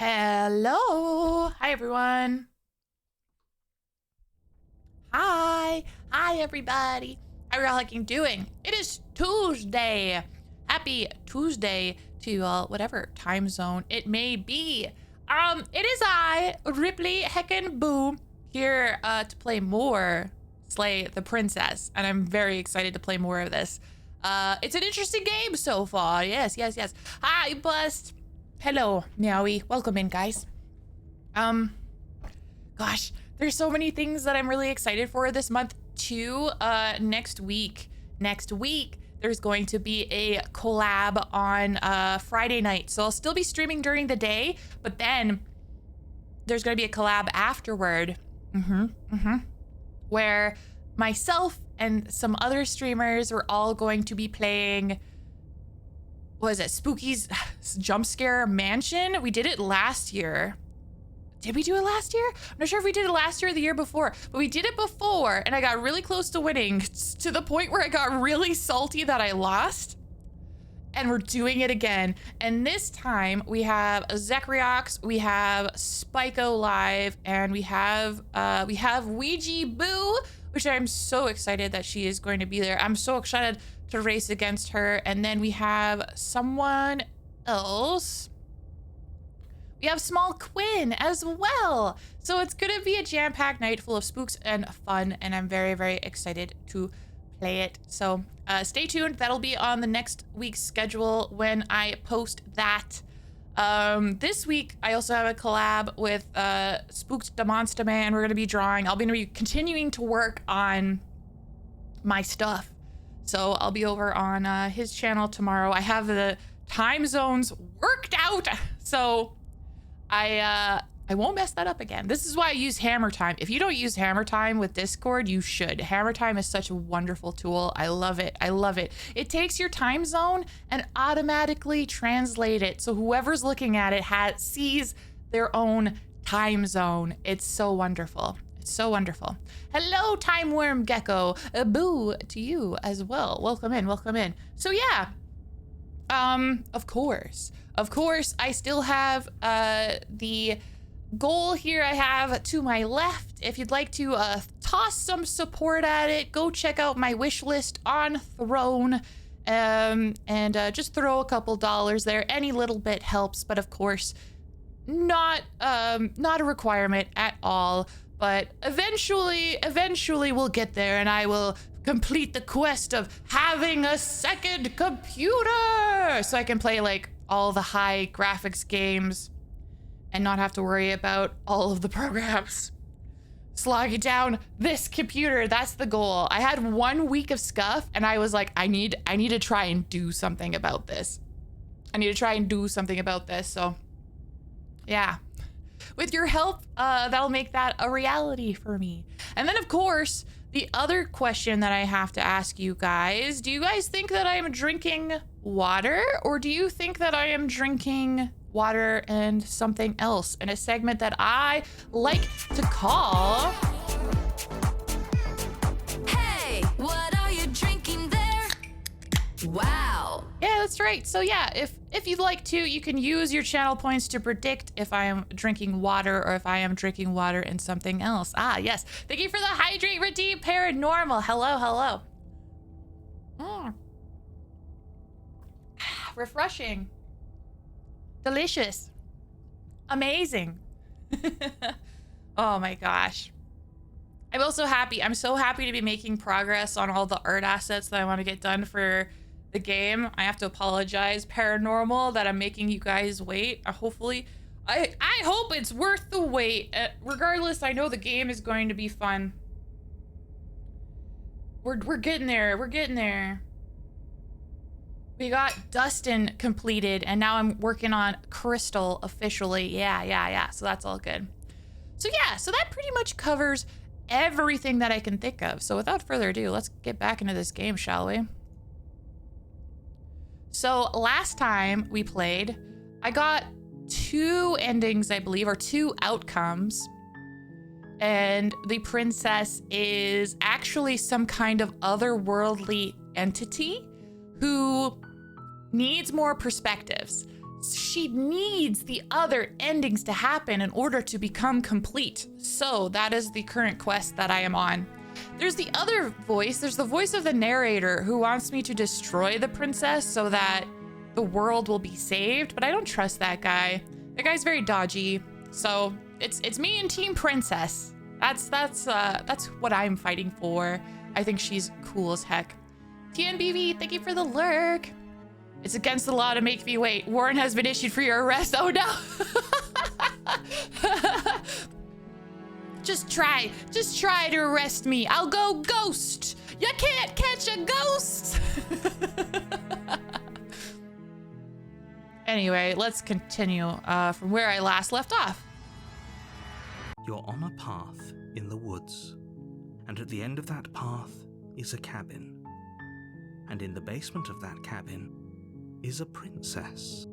Hello. Hi, everyone. Hi. Hi, everybody. How are y'all fucking doing? It is Tuesday. Happy Tuesday to whatever time zone it may be. It is I, Ripley Heckin' Boo, here to play more Slay the Princess, and I'm very excited to play more of this. It's an interesting game so far. Yes. Hi, Bust. Hello, Meowie. Welcome in, guys. Gosh, there's so many things that I'm really excited for this month too. Next week, there's going to be a collab on Friday night. So I'll still be streaming during the day, but then there's going to be a collab afterward. Where myself and some other streamers are all going to be playing, what is it, Spooky's Jump Scare Mansion? We did it last year. Did we do it last year? I'm not sure if we did it last year or the year before, but we did it before and I got really close to winning to the point where I got really salty that I lost. And we're doing it again. And this time we have Zekriox, we have Spyco Live, and we have Ouija Boo, which I'm so excited that she is going to be there. I'm so excited to race against her. And then we have someone else. We have Small Quinn as well. So it's gonna be a jam-packed night full of spooks and fun, and I'm very, very excited to play it. So stay tuned. That'll be on the next week's schedule when I post that. This week, I also have a collab with Spooked the Monster Man. We're gonna be drawing. I'll be continuing to work on my stuff. So I'll be over on his channel tomorrow. I have the time zones worked out. So I won't mess that up again. This is why I use Hammer Time. If you don't use Hammer Time with Discord, you should. Hammer Time is such a wonderful tool. I love it. I love it. It takes your time zone and automatically translate it. So whoever's looking at it sees their own time zone. It's so wonderful. It's so wonderful. Hello, Time Worm Gecko. A boo to you as well. Welcome in. Welcome in. So yeah. Of course, I still have the goal here I have to my left. If you'd like to toss some support at it, go check out my wish list on Throne, and just throw a couple dollars there. Any little bit helps, but of course, not a requirement at all. But eventually we'll get there, and I will complete the quest of having a second computer so I can play like all the high graphics games and not have to worry about all of the programs slogging down this computer. That's the goal. I had 1 week of scuff and I was like, I need to try and do something about this. So yeah, with your help, that'll make that a reality for me. And then of course, the other question that I have to ask you guys, do you guys think that I am drinking water, or do you think that I am drinking water and something else, in a segment that I like to call... Hey, what are you drinking there? Wow. Yeah, that's right. So yeah, if you'd like to, you can use your channel points to predict if I am drinking water or if I am drinking water and something else. Ah, yes. Thank you for the Hydrate Redeem Paranormal. Hello. Refreshing. Delicious. Amazing. Oh my gosh. I'm so happy to be making progress on all the art assets that I want to get done for the game. I have to apologize, Paranormal, that I'm making you guys wait. Hopefully, I hope it's worth the wait. Regardless, I know the game is going to be fun. We're getting there. We got Dustin completed, and now I'm working on Crystal officially. Yeah. So that's all good. So yeah, so that pretty much covers everything that I can think of. So without further ado, let's get back into this game, shall we? So last time we played, I got 2 endings, I believe, or 2 outcomes. And the princess is actually some kind of otherworldly entity who needs more perspectives. she needs the other endings to happen in order to become complete. So that is the current quest that I am on. There's the other voice. There's the voice of the narrator who wants me to destroy the princess so that the world will be saved, but I don't trust that guy. That guy's very dodgy. So it's me and Team Princess. That's what I'm fighting for. I think she's cool as heck. TNBV, thank you for the lurk. It's against the law to make me wait. Warrant has been issued for your arrest. Oh no. Just try to arrest me. I'll go ghost. You can't catch a ghost. Anyway, let's continue from where I last left off. You're on a path in the woods, and at the end of that path is a cabin. And in the basement of that cabin is a princess.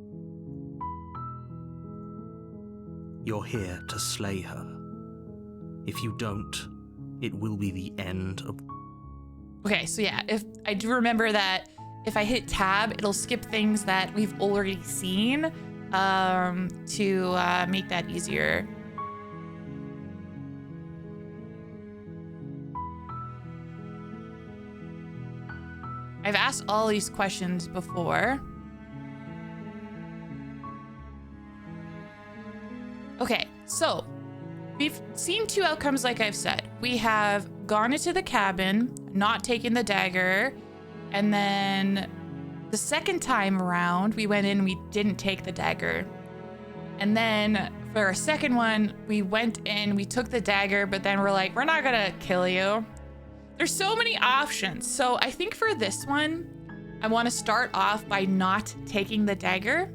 You're here to slay her. If you don't, it will be the end of... Okay, so yeah, if I do remember that if I hit tab, it'll skip things that we've already seen to make that easier. I've asked all these questions before. Okay, so we've seen two outcomes like I've said. We have gone into the cabin, not taken the dagger, and then the second time around, we went in, we didn't take the dagger. And then for our second one, we went in, we took the dagger, but then we're like, we're not gonna kill you. There's so many options. So I think for this one, I want to start off by not taking the dagger.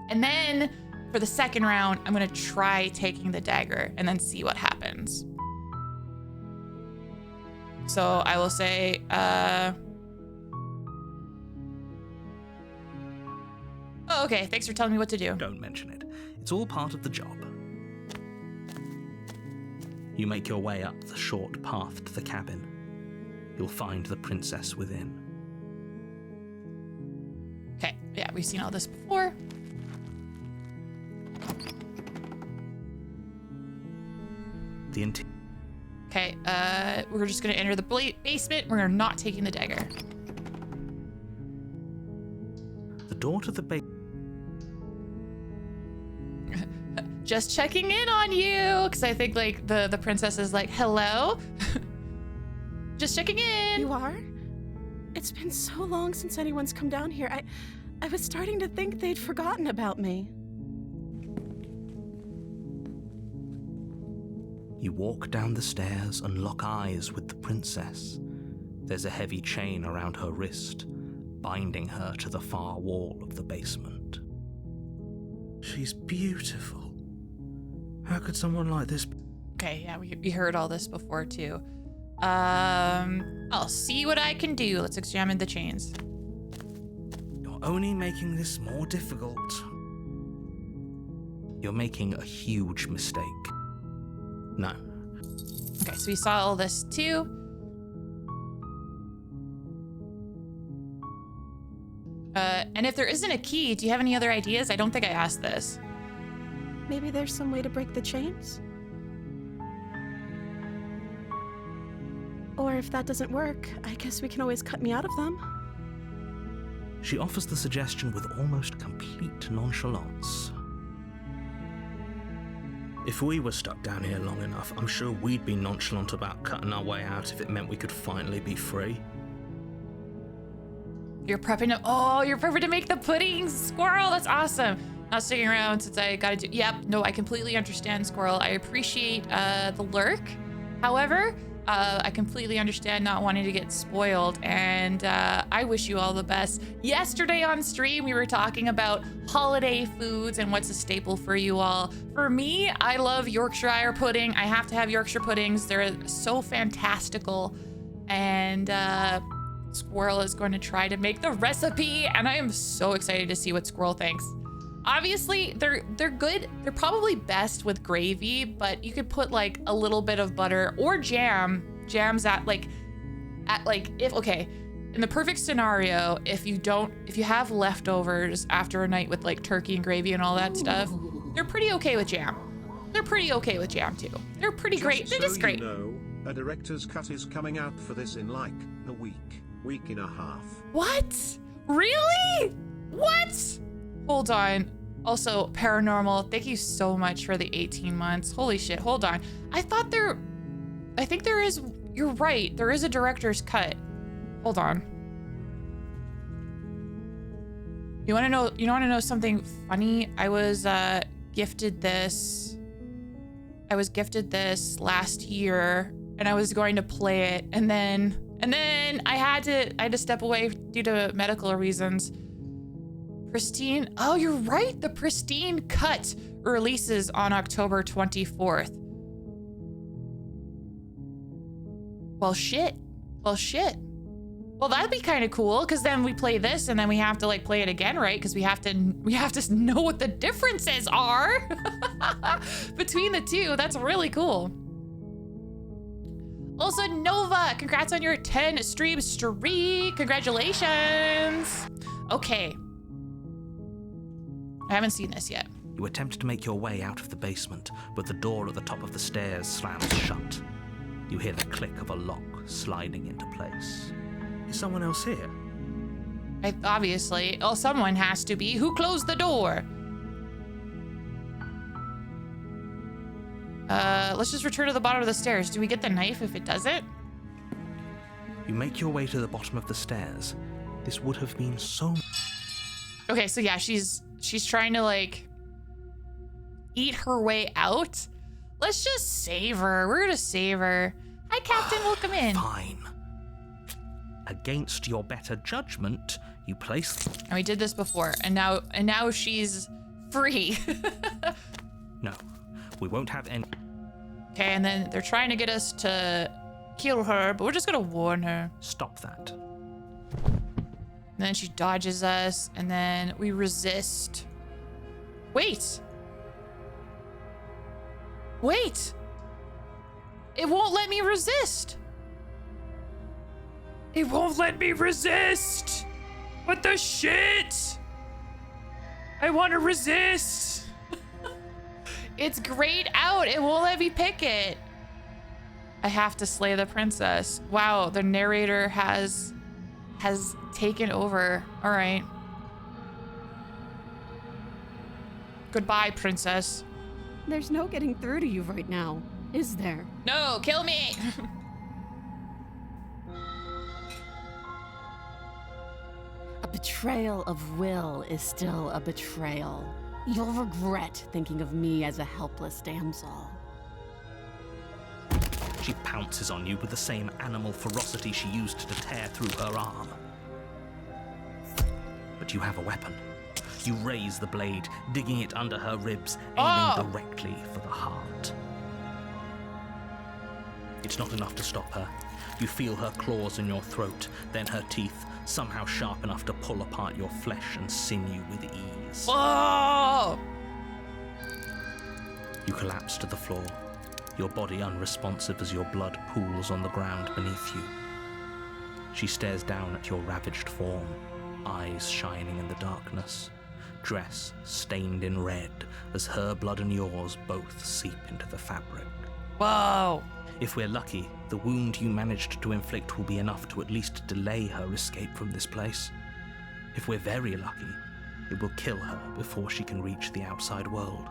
And then for the second round, I'm going to try taking the dagger and then see what happens. So I will say, oh, okay. Thanks for telling me what to do. Don't mention it. It's all part of the job. You make your way up the short path to the cabin. You'll find the princess within. Okay, yeah, we've seen all this before. Okay, we're just gonna enter the basement. We're not taking the dagger. The door to the basement. Just checking in on you, because I think like the princess is like, hello. Just checking in. You are? It's been so long since anyone's come down here. I was starting to think they'd forgotten about me. You walk down the stairs and lock eyes with the princess. There's a heavy chain around her wrist, binding her to the far wall of the basement. She's beautiful. How could someone like this... Okay, yeah, we heard all this before too. I'll see what I can do. Let's examine the chains. You're only making this more difficult. You're making a huge mistake. No. Okay, so we saw all this too. And if there isn't a key, do you have any other ideas? I don't think I asked this. Maybe there's some way to break the chains? Or if that doesn't work, I guess we can always cut me out of them. She offers the suggestion with almost complete nonchalance. If we were stuck down here long enough, I'm sure we'd be nonchalant about cutting our way out if it meant we could finally be free. You're prepping to, you're prepping to make the pudding, Squirrel. That's awesome. Not sticking around since I gotta do, yep, no, I completely understand, Squirrel. I appreciate the lurk. However, I completely understand not wanting to get spoiled, and I wish you all the best. Yesterday on stream, we were talking about holiday foods and what's a staple for you all. For me, I love Yorkshire pudding. I have to have Yorkshire puddings. They're so fantastical, and Squirrel is going to try to make the recipe, and I am so excited to see what Squirrel thinks. Obviously, they're good. They're probably best with gravy, but you could put like a little bit of butter or jam. Jam's at like if, okay, in the perfect scenario, if you have leftovers after a night with like turkey and gravy and all that stuff, they're pretty okay with jam. They're pretty okay with jam too. They're pretty great. They're just great. You know, a director's cut is coming out for this in like a week and a half. What? Really? What? Hold on. Also, Paranormal, thank you so much for the 18 months. Holy shit, hold on. I think there is, you're right. There is a director's cut. Hold on. You want to know something funny? I was gifted this last year and I was going to play it and then I had to step away due to medical reasons. Pristine. Oh, you're right. The Pristine cut releases on October 24th. Well, shit. Well, that'd be kind of cool because then we play this and then we have to like play it again, right? Because we have to know what the differences are between the two. That's really cool. Also, Nova, congrats on your 10 stream streak. Congratulations. Okay. I haven't seen this yet. You attempt to make your way out of the basement, but the door at the top of the stairs slams shut. You hear the click of a lock sliding into place. Is someone else here? Obviously. Oh, someone has to be. Who closed the door? Let's just return to the bottom of the stairs. Do we get the knife if it doesn't? You make your way to the bottom of the stairs. This would have been so... Okay, so yeah, she's trying to like eat her way out. Let's just save her. We're gonna save her. Hi, Captain. Welcome in. Fine. Against your better judgment, you place... And we did this before, and now she's free. No, we won't have any... Okay, and then they're trying to get us to kill her, but we're just gonna warn her. Stop that. And then she dodges us, and then we resist. Wait. It won't let me resist. It won't let me resist. What the shit? I want to resist. It's grayed out. It won't let me pick it. I have to slay the princess. Wow, the narrator has taken over. All right. Goodbye, princess. There's no getting through to you right now, is there? No, kill me. A betrayal of will is still a betrayal. You'll regret thinking of me as a helpless damsel. She pounces on you with the same animal ferocity she used to tear through her arm. But you have a weapon. You raise the blade, digging it under her ribs, aiming directly for the heart. It's not enough to stop her. You feel her claws in your throat, then her teeth, somehow sharp enough to pull apart your flesh and sinew with ease. Oh! You collapse to the floor, your body unresponsive as your blood pools on the ground beneath you. She stares down at your ravaged form, eyes shining in the darkness, dress stained in red as her blood and yours both seep into the fabric. Whoa! If we're lucky, the wound you managed to inflict will be enough to at least delay her escape from this place. If we're very lucky, it will kill her before she can reach the outside world.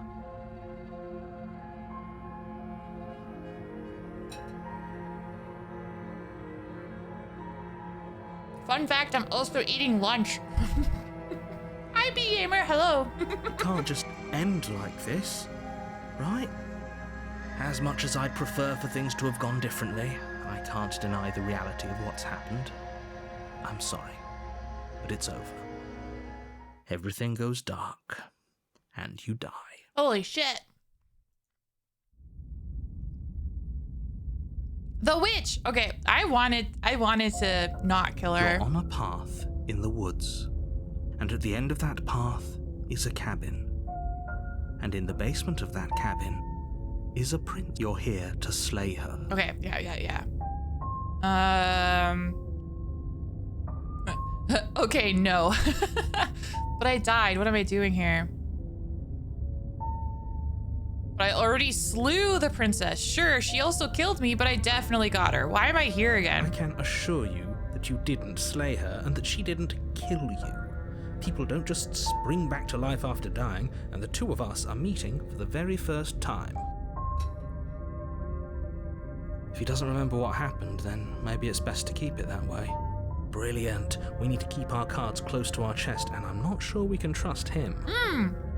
Fun fact, I'm also eating lunch. Hi, B-Gamer, hello. It can't just end like this, right? As much as I'd prefer for things to have gone differently, I can't deny the reality of what's happened. I'm sorry, but it's over. Everything goes dark, and you die. Holy shit. The witch! Okay, I wanted to not kill her. You're on a path in the woods, and at the end of that path is a cabin. And in the basement of that cabin is a prince. You're here to slay her. Okay, yeah. Okay, no. But I died. What am I doing here? But I already slew the princess. Sure, she also killed me, but I definitely got her. Why am I here I again? can assure you that you didn't slay her and that she didn't kill you. People don't just spring back to life after dying, and the two of us are meeting for the very first time. If he doesn't remember what happened, then maybe it's best to keep it that way. Brilliant. We need to keep our cards close to our chest, and I'm not sure we can trust him.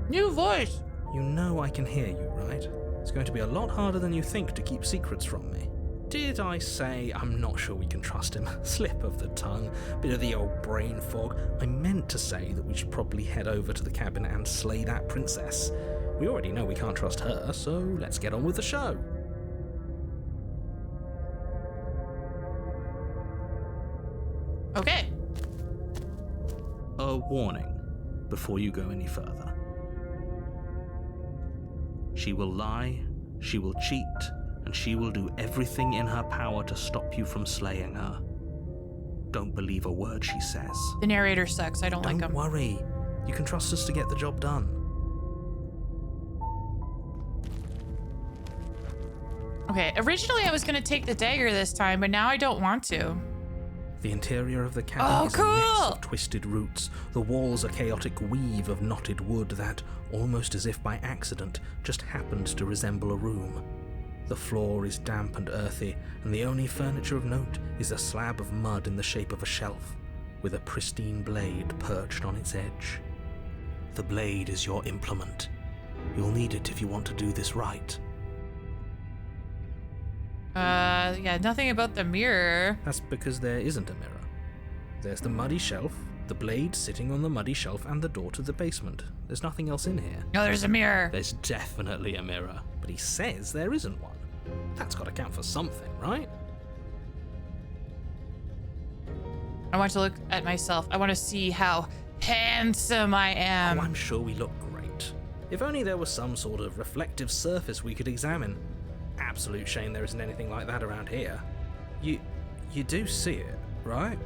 New voice. You know I can hear you, right? It's going to be a lot harder than you think to keep secrets from me. Did I say I'm not sure we can trust him? Slip of the tongue, bit of the old brain fog. I meant to say that we should probably head over to the cabin and slay that princess. We already know we can't trust her, so let's get on with the show. Okay. A warning before you go any further. She will lie, she will cheat, and she will do everything in her power to stop you from slaying her. Don't believe a word she says. The narrator sucks. I don't like him. Don't worry. You can trust us to get the job done. Okay, originally I was gonna take the dagger this time, but now I don't want to. The interior of the cabin Oh, is a mess cool! of twisted roots. The walls a chaotic weave of knotted wood that, almost as if by accident, just happened to resemble a room. The floor is damp and earthy, and the only furniture of note is a slab of mud in the shape of a shelf, with a pristine blade perched on its edge. The blade is your implement. You'll need it if you want to do this right. Yeah, nothing about the mirror. That's because there isn't a mirror. There's the muddy shelf, the blade sitting on the muddy shelf, and the door to the basement. There's nothing else in here. No, there's a mirror. There's definitely a mirror, but he says there isn't one. That's got to count for something, right? I want to look at myself. I want to see how handsome I am. Oh, I'm sure we look great. If only there was some sort of reflective surface we could examine. Absolute shame there isn't anything like that around here. You do see it, right?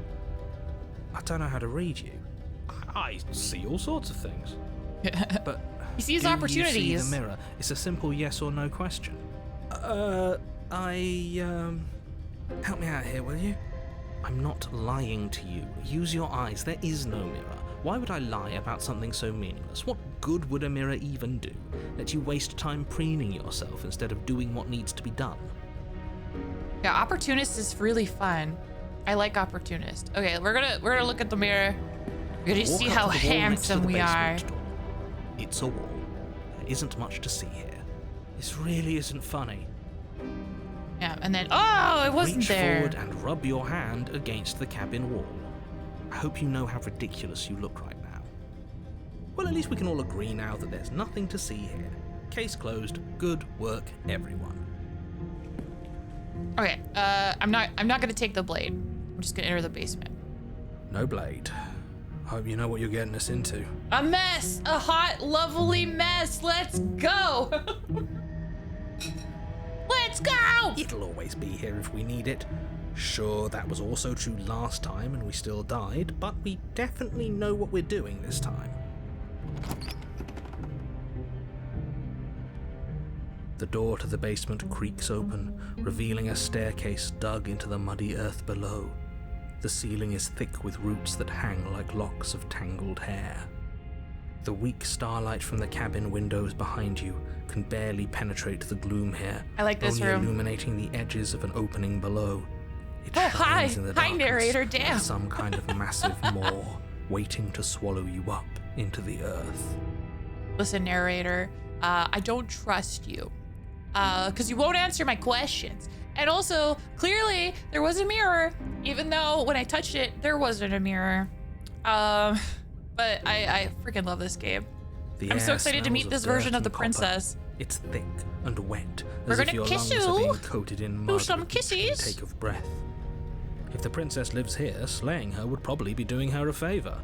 I don't know how to read you. I see all sorts of things. But He sees do opportunities. you see the mirror? It's a simple yes or no question. Help me out here, will you? I'm not lying to you. Use your eyes. There is no mirror. Why would I lie about something so meaningless? What good would a mirror even do? Let you waste time preening yourself instead of doing what needs to be done. Yeah, opportunist is really fun. I like opportunist. Okay, we're gonna look at the mirror. We're gonna Walk see up how to the wall next to handsome the we are. basement door. It's a wall. There isn't much to see here. This really isn't funny. Yeah, and then oh, it wasn't Reach there. forward and rub your hand against the cabin wall. I hope you know how ridiculous you look right now. Well, at least we can all agree now that there's nothing to see here. Case closed. Good work, everyone. Okay, I'm not gonna take the blade. I'm just gonna enter the basement. No blade. Hope you know what you're getting us into. A mess, a hot, lovely mess. Let's go. Let's go. It'll always be here if we need it. Sure, that was also true last time and we still died, but we definitely know what we're doing this time. The door to the basement creaks open, revealing a staircase dug into the muddy earth below. The ceiling is thick with roots that hang like locks of tangled hair. The weak starlight from the cabin windows behind you can barely penetrate the gloom here, I like this only room. illuminating the edges of an opening below. It Oh, shines hi. in the Hi, darkness narrator, like damn. some kind of massive maw waiting to swallow you up into the earth. Listen, narrator, I don't trust you. Because you won't answer my questions. And also, clearly, there was a mirror, even though when I touched it, there wasn't a mirror. But I freaking love this game. The I'm so air excited to smells meet this dirt version of and the copper. princess. It's thick and wet, We're as if gonna your kiss lungs you. are being coated in mud some with each kisses. intake of breath. If the princess lives here, slaying her would probably be doing her a favor.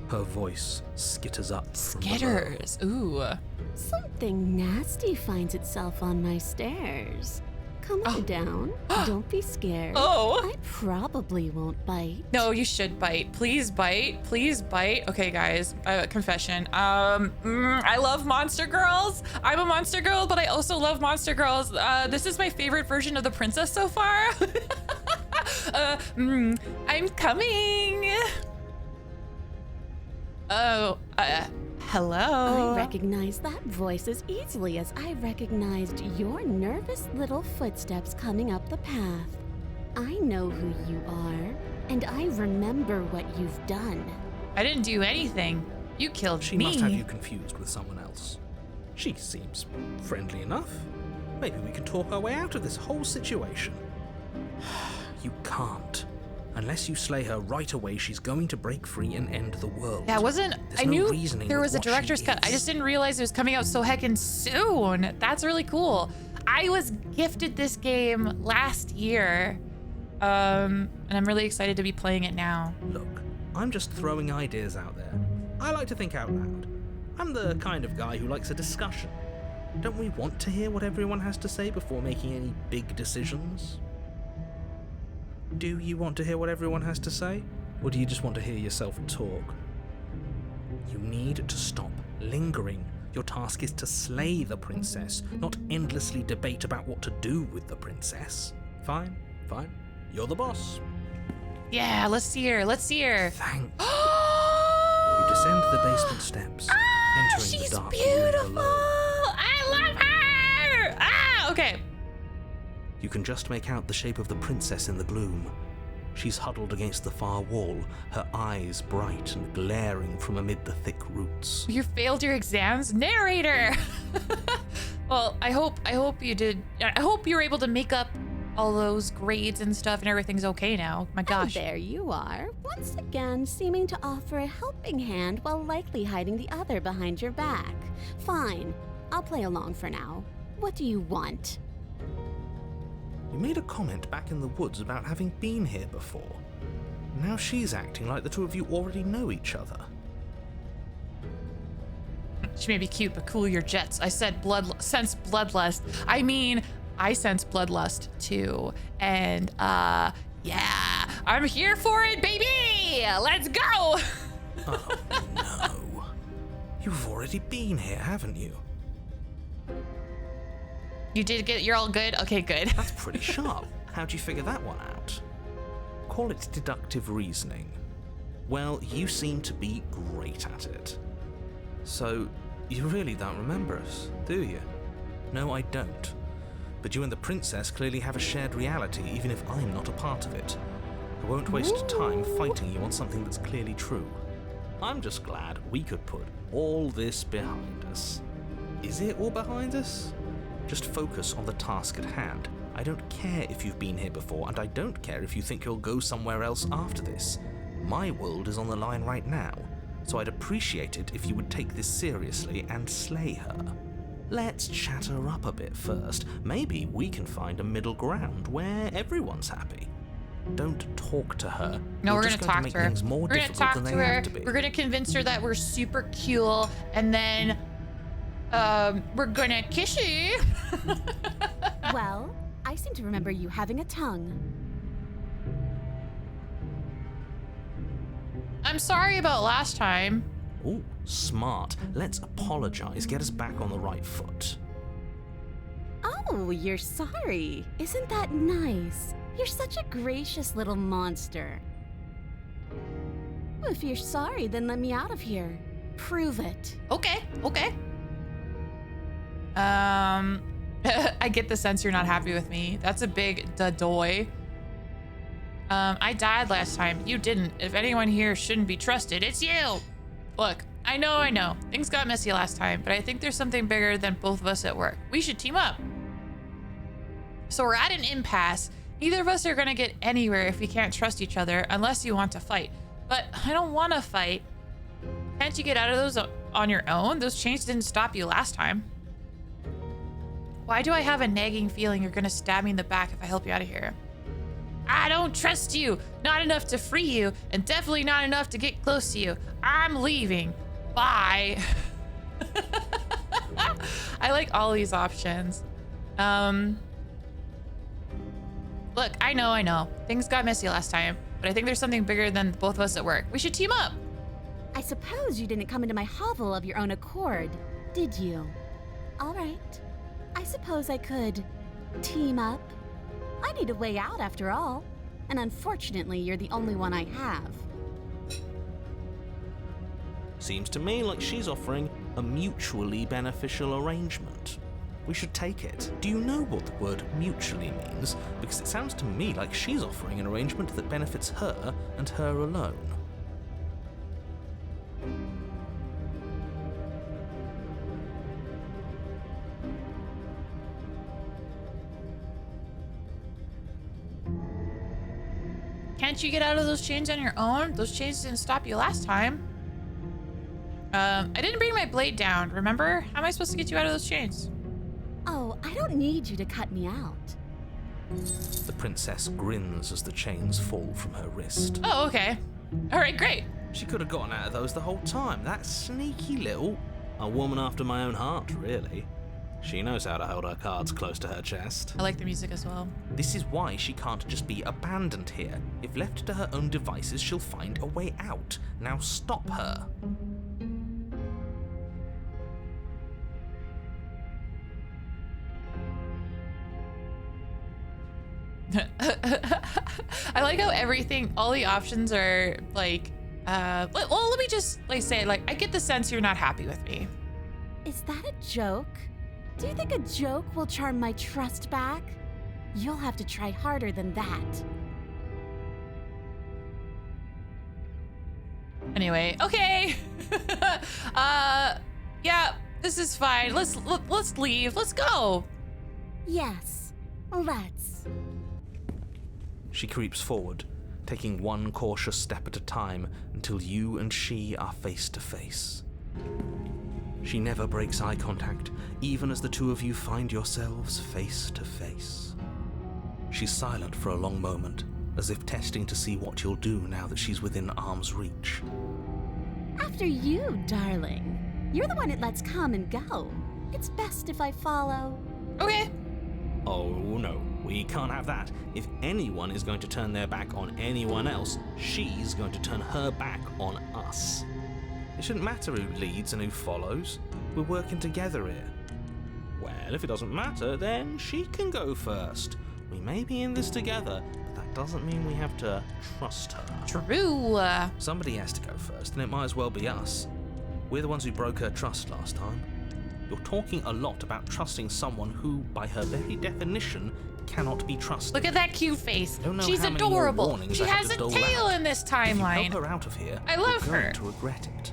Her voice skitters up from below. Skitters. Ooh. Something nasty finds itself on my stairs. Come on down. Don't be scared. Oh. I probably won't bite. No, you should bite. Please bite. Please bite. Okay, guys. Confession. I love Monster Girls. I'm a Monster Girl, but I also love Monster Girls. This is my favorite version of the princess so far. I'm coming. Oh, hello. I recognize that voice as easily as I recognized your nervous little footsteps coming up the path. I know who you are, and I remember what you've done. I didn't do anything. You killed She me. must have you confused with someone else. She seems friendly enough. Maybe we can talk our way out of this whole situation. You can't. Unless you slay her right away, she's going to break free and end the world. That wasn't. There's I no knew reasoning there with was a what she director's cut. I is. just didn't realize it was coming out so heckin' soon. That's really cool. I was gifted this game last year, and I'm really excited to be playing it now. Look, I'm just throwing ideas out there. I like to think out loud. I'm the kind of guy who likes a discussion. Don't we want to hear what everyone has to say before making any big decisions? Do you want to hear what everyone has to say? Or do you just want to hear yourself talk? You need to stop lingering. Your task is to slay the princess, not endlessly debate about what to do with the princess. Fine, fine. You're the boss. Yeah, let's see her. Let's see her. Thanks. You descend the basement steps, entering She's the dark beautiful. room below. I love her. Okay. You can just make out the shape of the princess in the gloom. She's huddled against the far wall, her eyes bright and glaring from amid the thick roots. You failed your exams, narrator. Well, I hope you did. I hope you were able to make up all those grades and stuff, and everything's okay now. My gosh. And there you are, once again seeming to offer a helping hand while likely hiding the other behind your back. Fine, I'll play along for now. What do you want? You made a comment back in the woods about having been here before. Now she's acting like the two of you already know each other. She may be cute, but cool your jets. I said sense bloodlust. I mean, I sense bloodlust too. And yeah, I'm here for it, baby. Let's go. Oh no. You've already been here, haven't you? You did get. You're all good. Okay, good. That's pretty sharp. How'd you figure that one out? Call it deductive reasoning. Well, you seem to be great at it. So, you really don't remember us, do you? No, I don't. But you and the princess clearly have a shared reality, even if I'm not a part of it. I won't waste time fighting you on something that's clearly true. I'm just glad we could put all this behind us. Is it all behind us? Just focus on the task at hand. I don't care if you've been here before, and I don't care if you think you'll go somewhere else after this. My world is on the line right now, so I'd appreciate it if you would take this seriously and slay her. Let's chat her up a bit first. Maybe we can find a middle ground where everyone's happy. Don't talk to her. No, You're we're just gonna talk make to her. things more We're gonna difficult talk than to they her. have to be. We're gonna convince her that we're super cool, and then we're gonna kiss you. Well, I seem to remember you having a tongue. I'm sorry about last time. Ooh, smart. Let's apologize. Get us back on the right foot. Oh, you're sorry. Isn't that nice? You're such a gracious little monster. Well, if you're sorry, then let me out of here. Prove it. Okay. I get the sense you're not happy with me. That's a big da-doy. I died last time. You didn't. If anyone here shouldn't be trusted, it's you. Look, I know. Things got messy last time, but I think there's something bigger than both of us at work. We should team up. So we're at an impasse. Neither of us are gonna get anywhere if we can't trust each other unless you want to fight. But I don't want to fight. Can't you get out of those on your own? Those chains didn't stop you last time. Why do I have a nagging feeling you're gonna stab me in the back if I help you out of here? I don't trust you. Not enough to free you, and definitely not enough to get close to you. I'm leaving. Bye. I like all these options. Look, I know. Things got messy last time, but I think there's something bigger than both of us at work. We should team up. I suppose you didn't come into my hovel of your own accord, did you? All right. I suppose I could team up. I need a way out after all. And unfortunately, you're the only one I have. Seems to me like she's offering a mutually beneficial arrangement. We should take it. Do you know what the word mutually means? Because it sounds to me like she's offering an arrangement that benefits her and her alone. Can't you get out of those chains on your own? Those chains didn't stop you last time. I didn't bring my blade down, remember? How am I supposed to get you out of those chains? Oh, I don't need you to cut me out. The princess grins as the chains fall from her wrist. Oh, okay. All right, great. She could have gotten out of those the whole time. That sneaky little... A woman after my own heart, really. She knows how to hold her cards close to her chest. I like the music as well. This is why she can't just be abandoned here. If left to her own devices, she'll find a way out. Now stop her. I like how everything, all the options are like, well, let me just say, I get the sense you're not happy with me. Is that a joke? Do you think a joke will charm my trust back? You'll have to try harder than that. Anyway, okay. Yeah, this is fine. Let's leave. Let's go. Yes, let's. She creeps forward, taking one cautious step at a time until you and she are face to face. She never breaks eye contact, even as the two of you find yourselves face to face. She's silent for a long moment, as if testing to see what you'll do now that she's within arm's reach. After you, darling. You're the one it lets come and go. It's best if I follow. Okay. Oh no, we can't have that. If anyone is going to turn their back on anyone else, she's going to turn her back on us. It shouldn't matter who leads and who follows. We're working together here. Well, if it doesn't matter, then she can go first. We may be in this together, but that doesn't mean we have to trust her. True. Somebody has to go first, and it might as well be us. We're the ones who broke her trust last time. You're talking a lot about trusting someone who, by her very definition, cannot be trusted. Look at that cute face. Don't know She's how many more adorable. warnings She I have has to a dole tail out. in this If you timeline. help her out of here, I love you're her. going to regret it.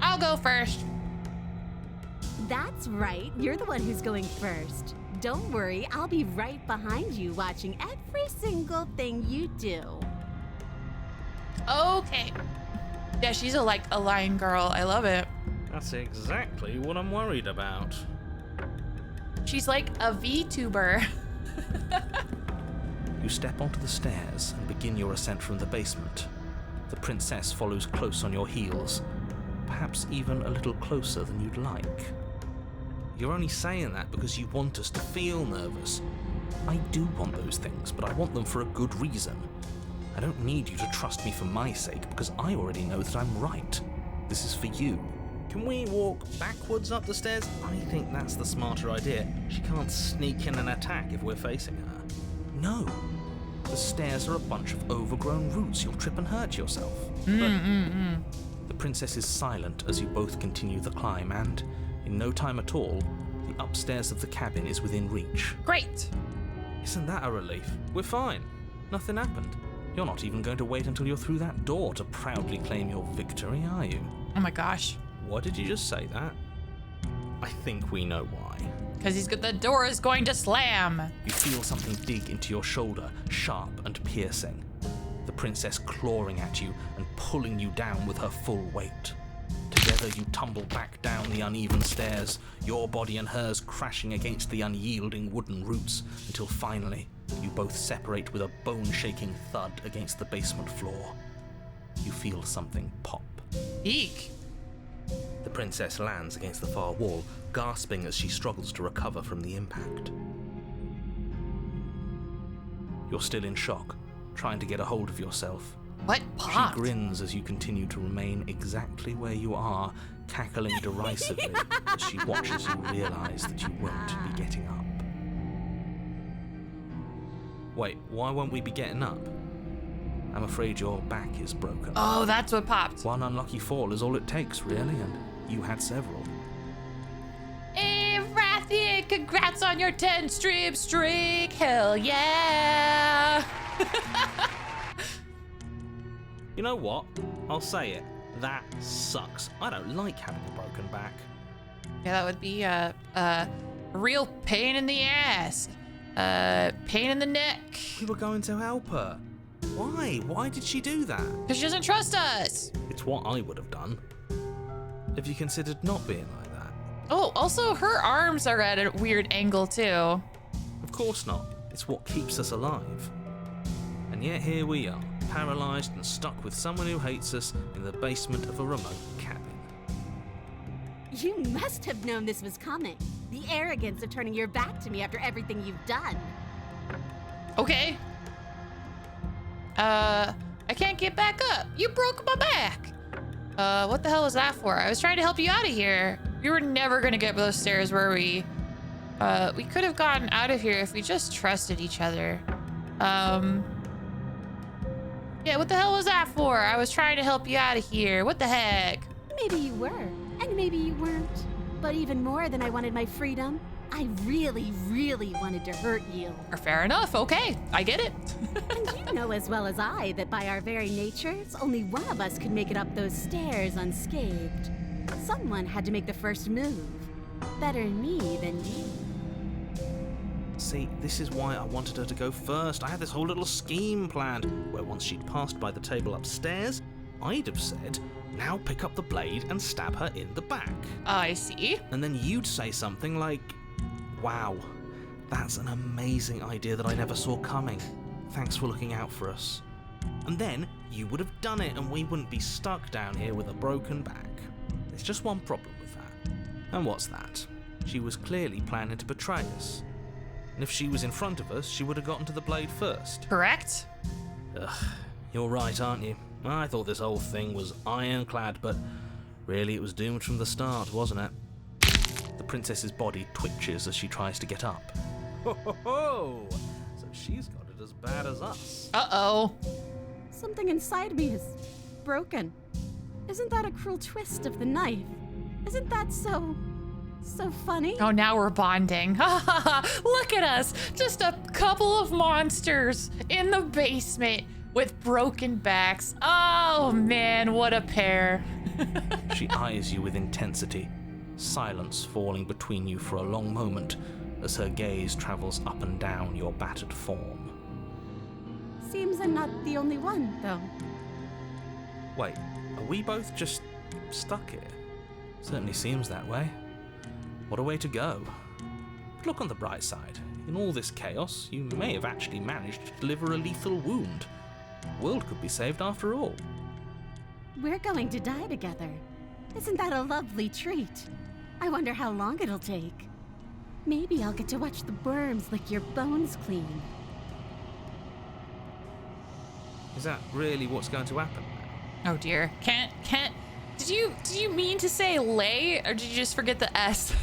I'll go first. That's right, you're the one who's going first. Don't worry, I'll be right behind you watching every single thing you do. Okay. Yeah, she's a lion girl. I love it. That's exactly what I'm worried about. She's like a VTuber. You step onto the stairs and begin your ascent from the basement. The princess follows close on your heels, perhaps even a little closer than you'd like. You're only saying that because you want us to feel nervous. I do want those things, but I want them for a good reason. I don't need you to trust me for my sake, because I already know that I'm right. This is for you. Can we walk backwards up the stairs? I think that's the smarter idea. She can't sneak in and attack if we're facing her. No. The stairs are a bunch of overgrown roots. You'll trip and hurt yourself. The princess is silent as you both continue the climb, and in no time at all, the upstairs of the cabin is within reach. Great. Isn't that a relief? We're fine. Nothing happened. You're not even going to wait until you're through that door to proudly claim your victory, are you? Oh my gosh. Why did you just say that? I think we know why. Because the door is going to slam. You feel something dig into your shoulder, sharp and piercing. The princess clawing at you and pulling you down with her full weight. Together you tumble back down the uneven stairs, your body and hers crashing against the unyielding wooden roots, until finally you both separate with a bone-shaking thud against the basement floor. You feel something pop. Eek. The princess lands against the far wall, gasping as she struggles to recover from the impact. You're still in shock, trying to get a hold of yourself. What popped? She grins as you continue to remain exactly where you are, cackling derisively as she watches you realize that you won't be getting up. Wait, why won't we be getting up? I'm afraid your back is broken. Oh, that's what popped. One unlucky fall is all it takes, really, and you had several. Hey, Rathian, congrats on your 10-strip streak. Hell yeah. You know what? I'll say it. That sucks. I don't like having a broken back. Yeah, that would be a real pain in the ass. Pain in the neck. We were going to help her. Why? Why did she do that? Because she doesn't trust us. It's what I would have done. Have you considered not being like that? Oh, also her arms are at a weird angle too. Of course not. It's what keeps us alive. And yet here we are, paralysed and stuck with someone who hates us in the basement of a remote cabin. You must have known this was coming. The arrogance of turning your back to me after everything you've done. Okay. I can't get back up. You broke my back. What the hell was that for? I was trying to help you out of here. We were never gonna get up those stairs, were we? We could have gotten out of here if we just trusted each other. Yeah, what the hell was that for? I was trying to help you out of here. What the heck? Maybe you were, and maybe you weren't. But even more than I wanted my freedom, I really, really wanted to hurt you. Fair enough. Okay, I get it. And you know as well as I that by our very natures, only one of us could make it up those stairs unscathed. Someone had to make the first move. Better me than you. See, this is why I wanted her to go first. I had this whole little scheme planned, where once she'd passed by the table upstairs, I'd have said, now pick up the blade and stab her in the back. I see. And then you'd say something like, wow, that's an amazing idea that I never saw coming. Thanks for looking out for us. And then you would have done it and we wouldn't be stuck down here with a broken back. There's just one problem with that. And what's that? She was clearly planning to betray us. And if she was in front of us, she would have gotten to the blade first. Correct. Ugh, you're right, aren't you? I thought this whole thing was ironclad, but really it was doomed from the start, wasn't it? The princess's body twitches as she tries to get up. Ho ho ho! So she's got it as bad as us. Uh-oh. Something inside me is broken. Isn't that a cruel twist of the knife? Isn't that so funny? Oh, now we're bonding. Look at us. Just a couple of monsters in the basement with broken backs. Oh, man, what a pair. She eyes you with intensity, silence falling between you for a long moment as her gaze travels up and down your battered form. Seems I'm not the only one, though. Wait, are we both just stuck here? Certainly seems that way. What a way to go. But look on the bright side. In all this chaos, you may have actually managed to deliver a lethal wound. The world could be saved after all. We're going to die together. Isn't that a lovely treat? I wonder how long it'll take. Maybe I'll get to watch the worms lick your bones clean. Is that really what's going to happen? Oh, dear. Can't. Did you mean to say lay, or did you just forget the S?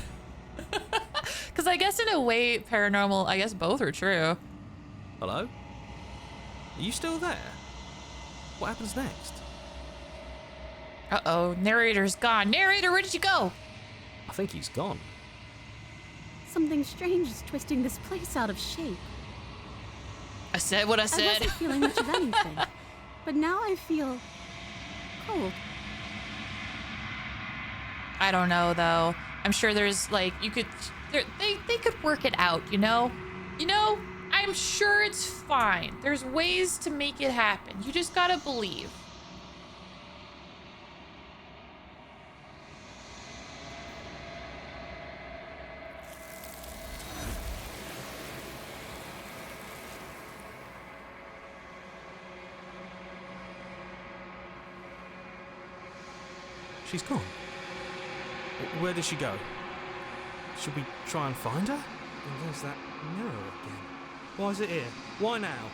Because I guess in a way, paranormal, I guess both are true. Hello? Are you still there? What happens next? Uh-oh, narrator's gone. Narrator, where did you go? I think he's gone. Something strange is twisting this place out of shape. I said what I I said. wasn't feeling much of anything, but now I feel cold. I don't know, though. I'm sure there's, like, you could... They could work it out, you know? You know? I'm sure it's fine. There's ways to make it happen. You just gotta believe. She's gone. Where did she go? Should we try and find her? And there's that mirror again. Why is it here? Why now?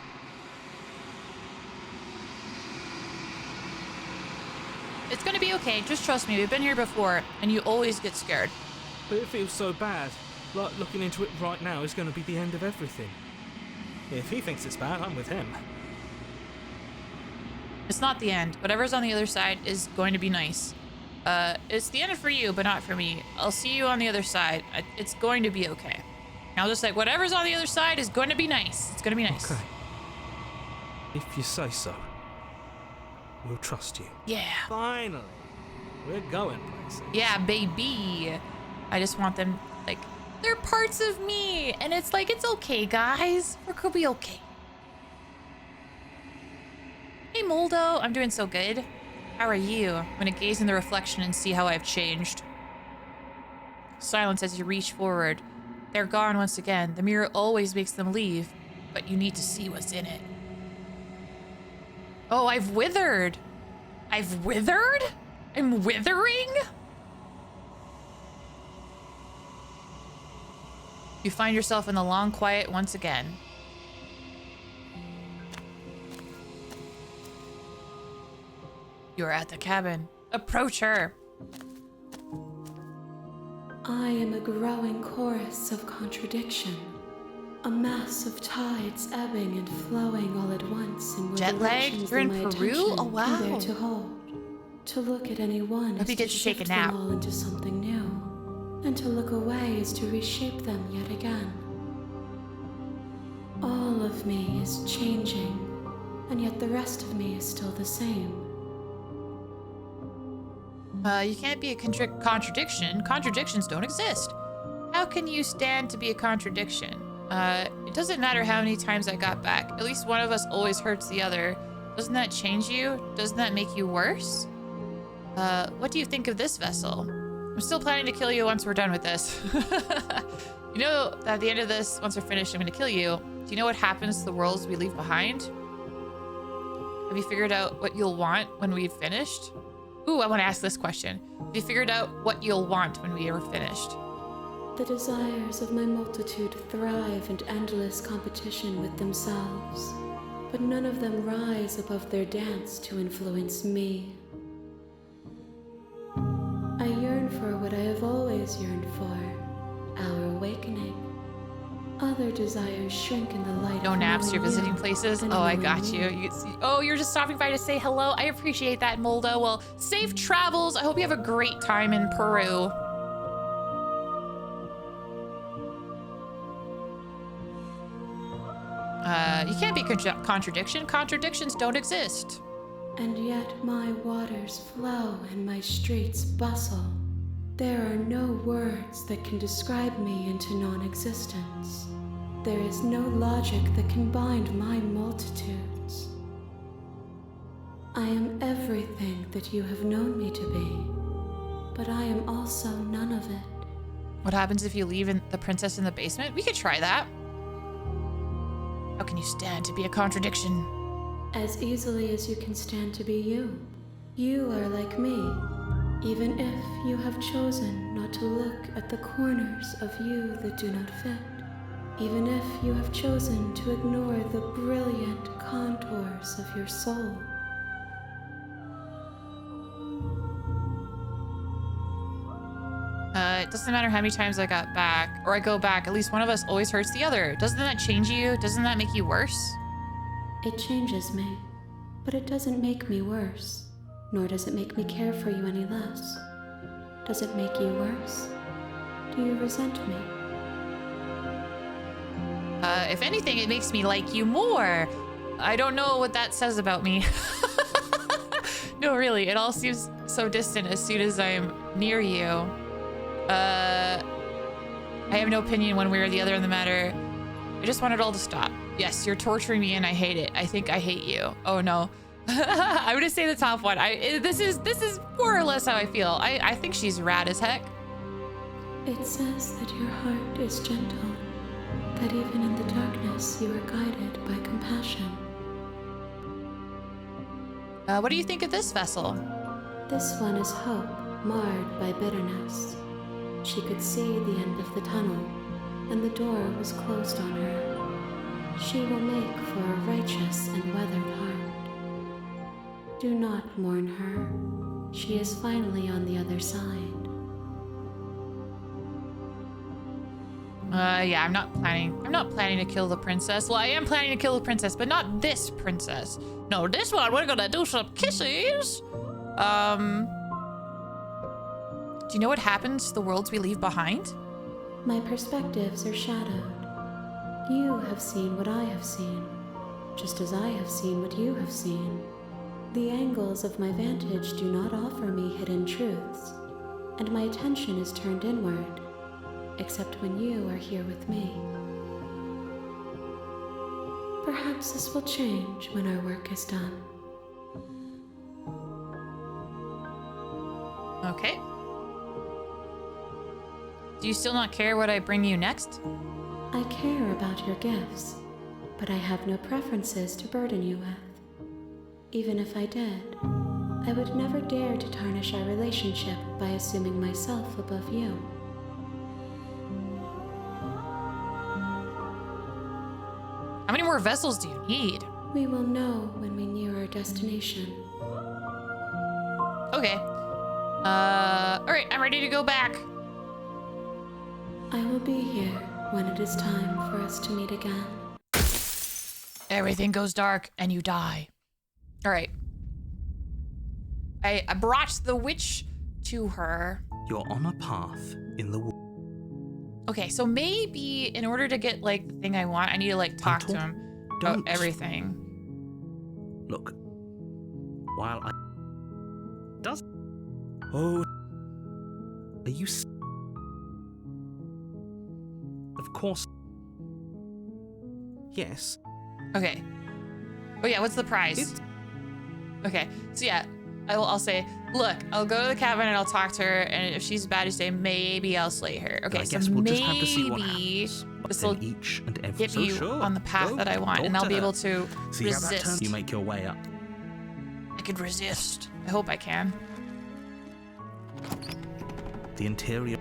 It's gonna be okay. Just trust me. We've been here before, and you always get scared. But it feels so bad. Like looking into it right now is going to be the end of everything. If he thinks it's bad, I'm with him. It's not the end. Whatever's on the other side is going to be nice. It's the end for you, but not for me. I'll see you on the other side. It's going to be okay. I'll just like, whatever's on the other side is going to be nice. It's going to be nice. Okay. If you say so, we'll trust you. Yeah. Finally. We're going places. Yeah, baby. I just want them, like, they're parts of me. And it's like, it's okay, guys. We're gonna be okay. Hey, Moldo. I'm doing so good. How are you? I'm gonna gaze in the reflection and see how I've changed. Silence as you reach forward. They're gone once again. The mirror always makes them leave, but you need to see what's in it. Oh, I've withered. I've withered? I'm withering? You find yourself in the long quiet once again. You're at the cabin. Approach her. I am a growing chorus of contradiction, a mass of tides ebbing and flowing all at once in Jet lag? directions You're in that my Peru? attention Oh, wow. can bear to hold. To look at any one Hope is you to get to take a shift nap. them all into something new, and to look away is to reshape them yet again. All of me is changing, and yet the rest of me is still the same. You can't be a contradiction. Contradictions don't exist. How can you stand to be a contradiction? It doesn't matter how many times I got back. At least one of us always hurts the other. Doesn't that change you? Doesn't that make you worse? What do you think of this vessel? I'm still planning to kill you once we're done with this. You know, at the end of this, once we're finished, I'm gonna kill you. Do you know what happens to the worlds we leave behind? Have you figured out what you'll want when we've finished? Ooh, I want to ask this question. Have you figured out what you'll want when we are finished? The desires of my multitude thrive in endless competition with themselves, but none of them rise above their dance to influence me. I yearn for what I have always yearned for, our awakening. Other desires shrink in the light No of naps, knowing you're visiting you places? and Oh, I knowing got me. you. Oh, you're just stopping by to say hello. I appreciate that, Moldo. Well, safe travels. I hope you have a great time in Peru. You can't be contradiction. Contradictions don't exist. And yet my waters flow and my streets bustle. There are no words that can describe me into non-existence. There is no logic that can bind my multitudes. I am everything that you have known me to be, but I am also none of it. What happens if you leave the princess in the basement? We could try that. How can you stand to be a contradiction? As easily as you can stand to be you. You are like me, even if you have chosen not to look at the corners of you that do not fit. Even if you have chosen to ignore the brilliant contours of your soul. It doesn't matter how many times I got back, or I go back, at least one of us always hurts the other. Doesn't that change you? Doesn't that make you worse? It changes me, but it doesn't make me worse, nor does it make me care for you any less. Does it make you worse? Do you resent me? If anything, it makes me like you more. I don't know what that says about me. No, really, it all seems so distant as soon as I'm near you. I have no opinion one way or the other on the matter. I just want it all to stop. Yes, you're torturing me and I hate it. I think I hate you. Oh no. I'm gonna say the top one. This is more or less how I feel. I think she's rad as heck. It says that your heart is gentle, that even in the darkness you are guided by compassion. What do you think of this vessel? This one is hope, marred by bitterness. She could see the end of the tunnel, and the door was closed on her. She will make for a righteous and weathered heart. Do not mourn her. She is finally on the other side. Yeah, I'm not planning to kill the princess. Well, I am planning to kill the princess, but not this princess. No, this one, we're gonna do some kisses. Do you know what happens to the worlds we leave behind? My perspectives are shadowed. You have seen what I have seen, just as I have seen what you have seen. The angles of my vantage do not offer me hidden truths, and my attention is turned inward, except when you are here with me. Perhaps this will change when our work is done. Okay. Do you still not care what I bring you next? I care about your gifts, but I have no preferences to burden you with. Even if I did, I would never dare to tarnish our relationship by assuming myself above you. How many more vessels do you need? We will know when we near our destination. Okay. Alright, I'm ready to go back. I will be here when it is time for us to meet again. Everything goes dark and you die. Alright. I brought the witch to her. You're on a path in the woods. Okay, so maybe in order to get, like, the thing I want, I need to, like, talk to him about Don't. everything. Look, while I... Does... Oh... Are you... Of course... Yes. Okay. Oh, yeah, what's the prize? It's... Okay, so yeah, I'll say, look, I'll go to the cabin and I'll talk to her, and if she's bad as day, maybe I'll slay her. Okay, I so guess we'll maybe just have to see what happens. But this will then each and every... get me sure. on the path Go, that I want, talk and I'll to be her. able to See how that turns? resist. You make your way up. I could resist. I hope I can. The interior...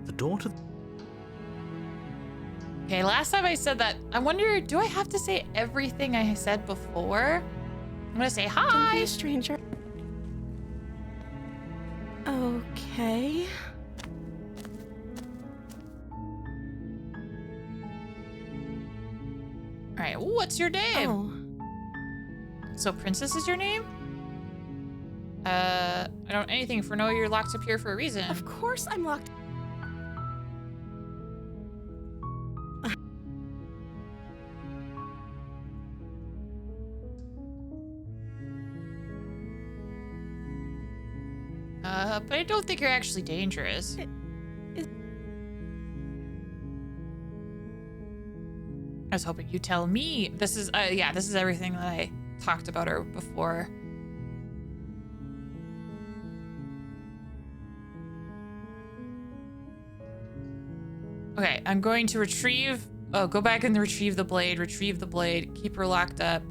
The door to... Okay, last time I said that, I wonder, do I have to say everything I said before? I'm gonna say Don't hi. be a stranger. Okay. All right, what's your name? Oh, So Princess is your name? I don't anything for no, you're locked up here for a reason. of course I'm locked. But I don't think you're actually dangerous. I was hoping you'd tell me. This is, yeah, this is everything that I talked about her before. Okay, I'm going to retrieve, oh, go back and retrieve the blade, keep her locked up.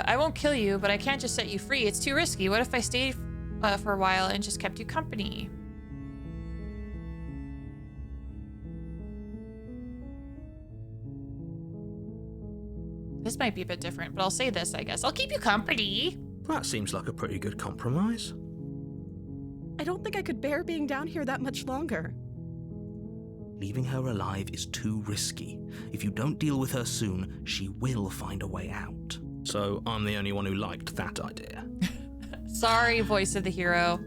I won't kill you, but I can't just set you free. It's too risky. What if I stayed for a while and just kept you company? This might be a bit different, but I'll say this, I guess. I'll keep you company. That seems like a pretty good compromise. I don't think I could bear being down here that much longer. Leaving her alive is too risky. If you don't deal with her soon, she will find a way out. So I'm the only one who liked that idea. Sorry, voice of the hero.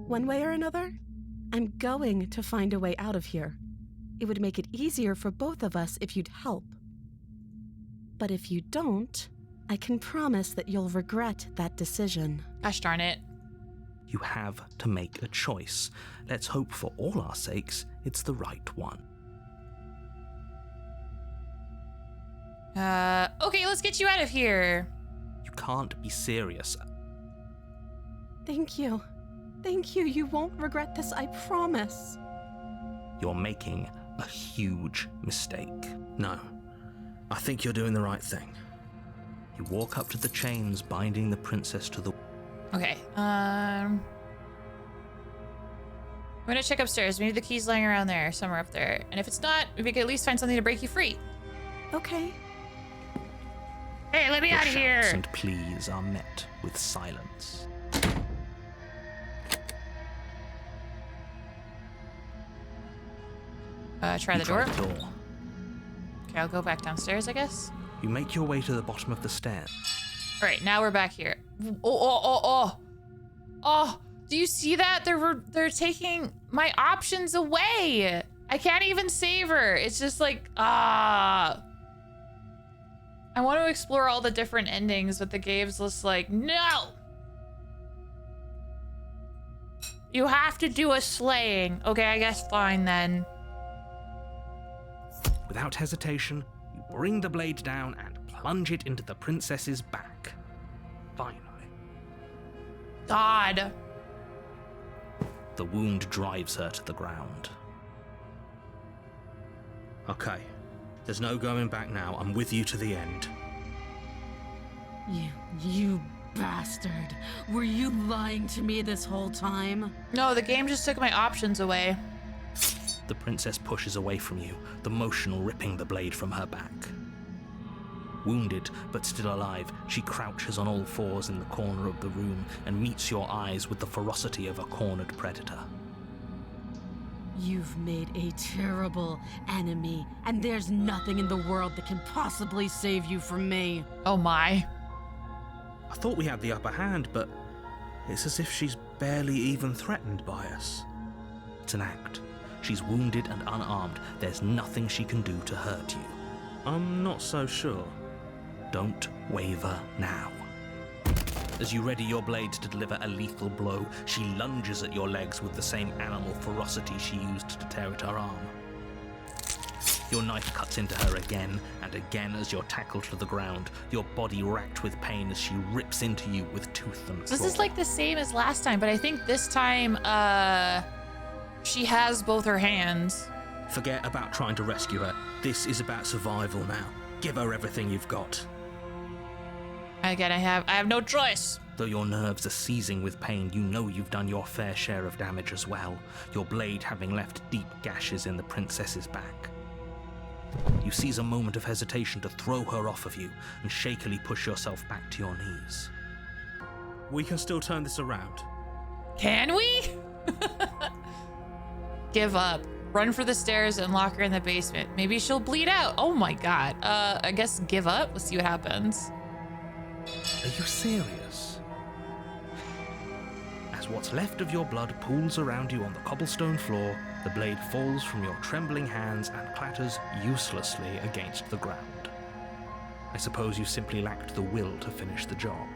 One way or another, I'm going to find a way out of here. It would make it easier for both of us if you'd help. But if you don't, I can promise that you'll regret that decision. Gosh darn it. You have to make a choice. Let's hope for all our sakes it's the right one. Okay, let's get you out of here. You can't be serious. Thank you. Thank you. You won't regret this, I promise. You're making a huge mistake. No, I think you're doing the right thing. You walk up to the chains binding the princess to the... Okay, I'm gonna check upstairs. Maybe the key's lying around there, somewhere up there. And if it's not, we can at least find something to break you free. Okay. Hey, let me out of here! Shouts and pleas are met with silence. Try You the door. door. Okay, I'll go back downstairs, I guess. You make your way to the bottom of the stairs. All right, now we're back here. Oh, do you see that? They're taking my options away. I can't even save her. It's just like, I want to explore all the different endings, but the game's just like, no. You have to do a slaying. Okay, I guess fine then. Without hesitation, you bring the blade down and plunge it into the princess's back. Finally. God. The wound drives her to the ground. Okay, there's no going back now. I'm with you to the end. You bastard. Were you lying to me this whole time? No, the game just took my options away. The princess pushes away from you, the motion ripping the blade from her back. Wounded, but still alive, she crouches on all fours in the corner of the room and meets your eyes with the ferocity of a cornered predator. You've made a terrible enemy, and there's nothing in the world that can possibly save you from me. Oh my. I thought we had the upper hand, but it's as if she's barely even threatened by us. It's an act. She's wounded and unarmed. There's nothing she can do to hurt you. I'm not so sure. Don't waver now. As you ready your blade to deliver a lethal blow, she lunges at your legs with the same animal ferocity she used to tear at her arm. Your knife cuts into her again and again as you're tackled to the ground, your body racked with pain as she rips into you with tooth and claw. This is like the same as last time, but I think this time, she has both her hands. Forget about trying to rescue her. This is about survival now. Give her everything you've got. Again, I have no choice. Though your nerves are seizing with pain, you know you've done your fair share of damage as well, your blade having left deep gashes in the princess's back. You seize a moment of hesitation to throw her off of you and shakily push yourself back to your knees. We can still turn this around. Can we? Give up. Run for the stairs and lock her in the basement. Maybe she'll bleed out. Oh my god. I guess give up. Let's see what happens. Are you serious? As what's left of your blood pools around you on the cobblestone floor, the blade falls from your trembling hands and clatters uselessly against the ground. I suppose you simply lacked the will to finish the job.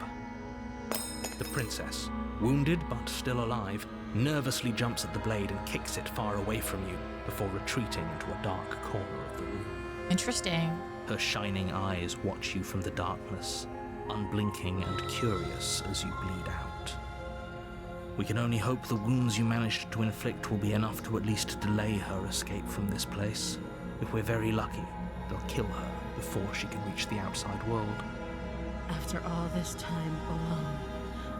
The princess, wounded but still alive, nervously jumps at the blade and kicks it far away from you before retreating into a dark corner of the room. Interesting. Her shining eyes watch you from the darkness, unblinking and curious as you bleed out. We can only hope the wounds you managed to inflict will be enough to at least delay her escape from this place. If we're very lucky, they'll kill her before she can reach the outside world. After all this time alone,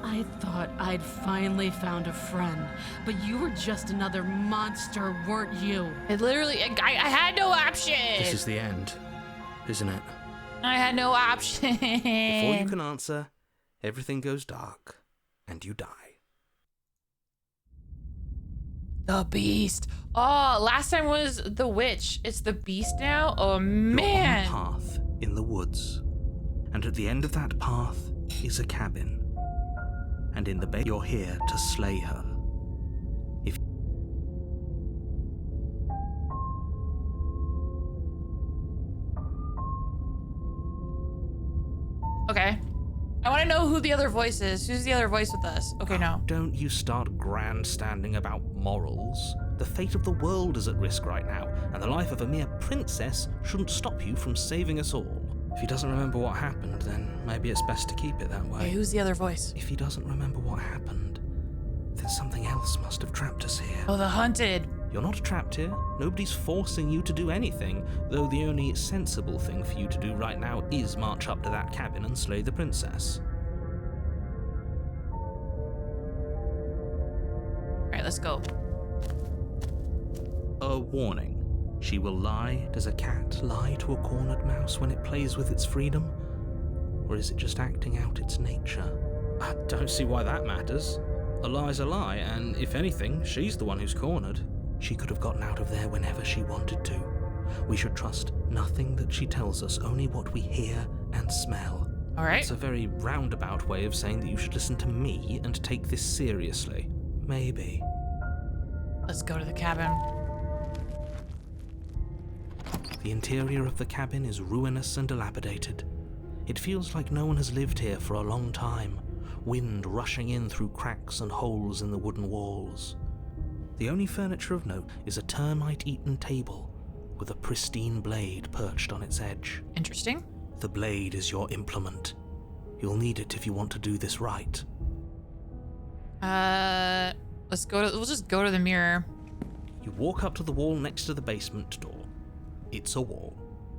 I thought I'd finally found a friend, but you were just another monster, weren't you? It literally, I had no option. This is the end, isn't it? I had no option. Before you can answer, everything goes dark, and you die. The beast. Oh, last time was the witch. It's the beast now? Oh, man. You're on a path in the woods, and at the end of that path is a cabin. And in the base, you're here to slay her. If Okay. I want to know who the other voice is. Who's the other voice with us? Okay, no. Don't you start grandstanding about morals. The fate of the world is at risk right now, and the life of a mere princess shouldn't stop you from saving us all. If he doesn't remember what happened, then maybe it's best to keep it that way. Okay, who's the other voice? If he doesn't remember what happened, then something else must have trapped us here. Oh, the hunted. You're not trapped here. Nobody's forcing you to do anything, though the only sensible thing for you to do right now is march up to that cabin and slay the princess. Alright, let's go. A warning. She will lie. Does a cat lie to a cornered mouse when it plays with its freedom? Or is it just acting out its nature? I don't see why that matters. A lie's a lie, and if anything, she's the one who's cornered. She could have gotten out of there whenever she wanted to. We should trust nothing that she tells us, only what we hear and smell. Alright. It's a very roundabout way of saying that you should listen to me and take this seriously. Maybe. Let's go to the cabin. The interior of the cabin is ruinous and dilapidated. It feels like no one has lived here for a long time, wind rushing in through cracks and holes in the wooden walls. The only furniture of note is a termite-eaten table with a pristine blade perched on its edge. Interesting. The blade is your implement. You'll need it if you want to do this right. We'll just go to the mirror. You walk up to the wall next to the basement door. It's a wall.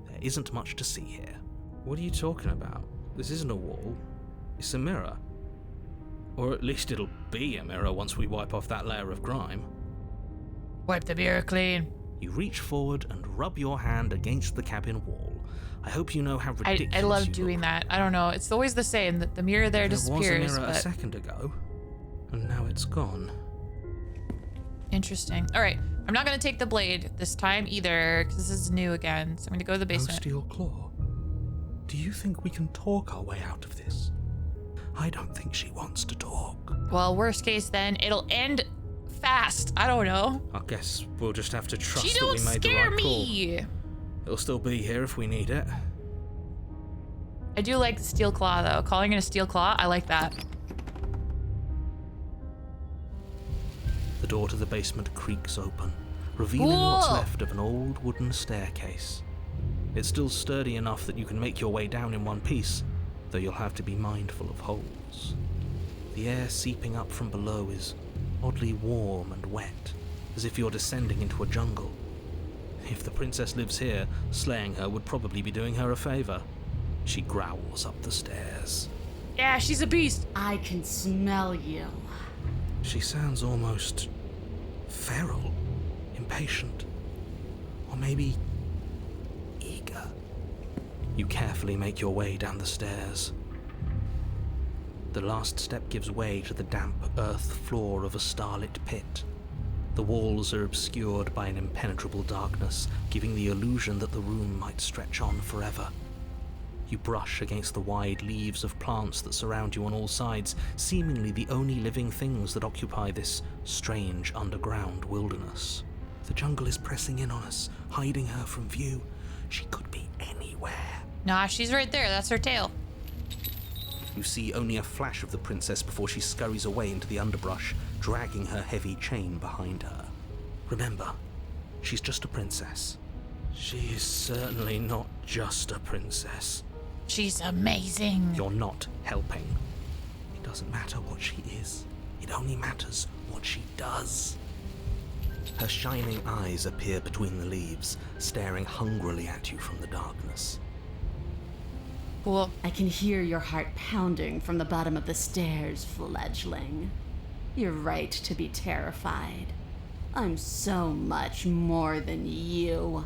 There isn't much to see here. What are you talking about? This isn't a wall. It's a mirror. Or at least it'll be a mirror once we wipe off that layer of grime. Wipe the mirror clean. You reach forward and rub your hand against the cabin wall. I hope you know how ridiculous I love you doing look. that. I don't know. It's always the same. The mirror there disappears. There was a mirror but... a second ago, and now it's gone. Interesting. All right. I'm not going to take the blade this time either, because this is new again. So I'm going to go to the basement. No steel claw. Do you think we can talk our way out of this? I don't think she wants to talk. Well, worst case then, it'll end fast. I don't know. I guess we'll just have to trust She that don't we made the scare right call. me. It'll still be here if we need it. I do like the steel claw though. Calling it a steel claw, I like that. The door to the basement creaks open, revealing what's Whoa. left of an old wooden staircase. It's still sturdy enough that you can make your way down in one piece, though you'll have to be mindful of holes. The air seeping up from below is oddly warm and wet, as if you're descending into a jungle. If the princess lives here, slaying her would probably be doing her a favor. She growls up the stairs. Yeah, she's a beast. I can smell you. She sounds almost feral, impatient, or maybe eager. You carefully make your way down the stairs. The last step gives way to the damp earth floor of a starlit pit. The walls are obscured by an impenetrable darkness, giving the illusion that the room might stretch on forever. You brush against the wide leaves of plants that surround you on all sides, seemingly the only living things that occupy this strange underground wilderness. The jungle is pressing in on us, hiding her from view. She could be anywhere. Nah, she's right there. That's her tail. You see only a flash of the princess before she scurries away into the underbrush, dragging her heavy chain behind her. Remember, she's just a princess. She is certainly not just a princess. She's amazing. You're not helping. It doesn't matter what she is. It only matters what she does. Her shining eyes appear between the leaves, staring hungrily at you from the darkness. Cool. I can hear your heart pounding from the bottom of the stairs, fledgling. You're right to be terrified. I'm so much more than you.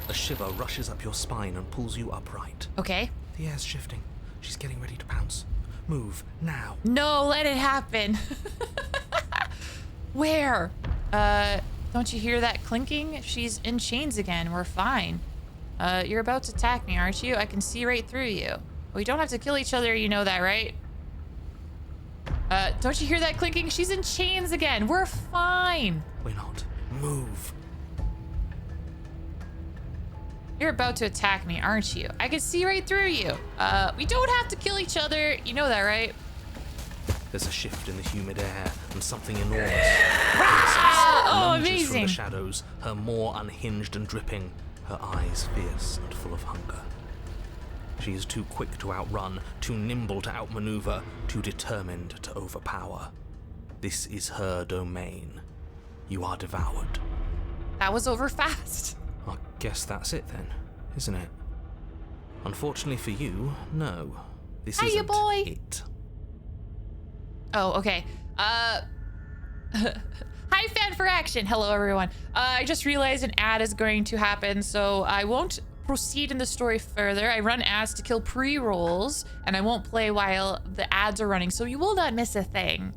A shiver rushes up your spine and pulls you upright. Okay. The air's shifting. She's getting ready to pounce. Move, now. No, let it happen. Where? Don't you hear that clinking? She's in chains again. We're fine. You're about to attack me, aren't you? I can see right through you. We don't have to kill each other, you know that, right? Don't you hear that clinking? She's in chains again. We're fine. We're not. Move. You're about to attack me, aren't you? I can see right through you. We don't have to kill each other. You know that, right? There's a shift in the humid air, and something enormous. Oh, lunges from amazing. the shadows, her maw unhinged and dripping, her eyes fierce and full of hunger. She is too quick to outrun, too nimble to outmaneuver, too determined to overpower. This is her domain. You are devoured. That was over fast. I guess that's it then, isn't it? Unfortunately for you, no. This Hiya, isn't boy. it. Oh, okay. Hi, Fan for Action. Hello, everyone. I just realized an ad is going to happen, so I won't proceed in the story further. I run ads to kill pre-rolls, and I won't play while the ads are running, so you will not miss a thing.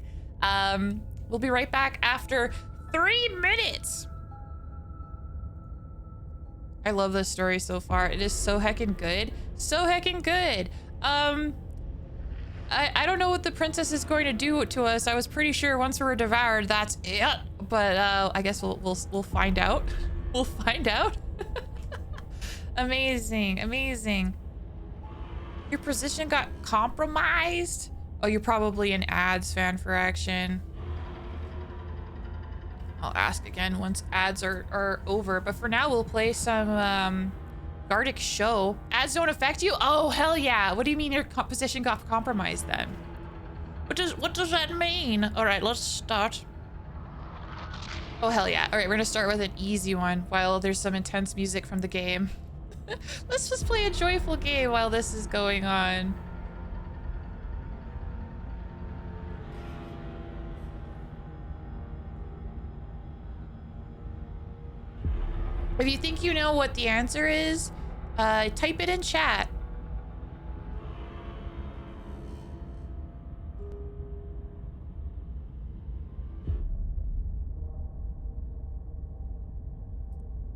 We'll be right back after 3 minutes. I love this story so far. It is so heckin' good. So heckin' good. I don't know what the princess is going to do to us. I was pretty sure once we were devoured, that's it. But I guess we'll find out. We'll find out. Amazing, amazing. Your position got compromised? Oh, you're probably an ads fan for action. I'll ask again once ads are over. But for now, we'll play some Gartic show. Ads don't affect you? Oh, hell yeah. What do you mean your position got compromised then? What does that mean? All right, let's start. Oh, hell yeah. All right, we're gonna start with an easy one while there's some intense music from the game. Let's just play a joyful game while this is going on. If you think you know what the answer is, type it in chat.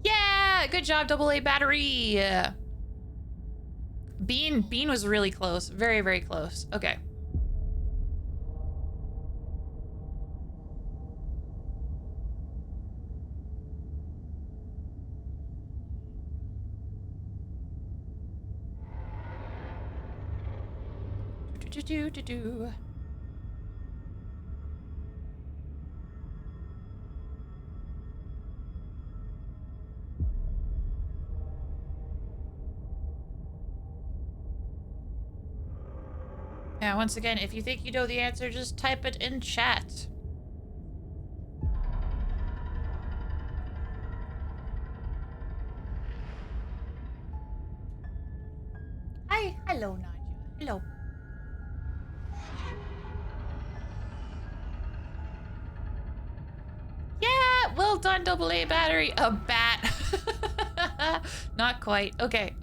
Yeah, good job, AA battery. Bean was really close. Very, very close. Okay. Do. Yeah, once again, if you think you know the answer, just type it in chat. Hi, hello, Nadia. Hello. Yeah, well done, AA battery. A bat. Not quite. Okay.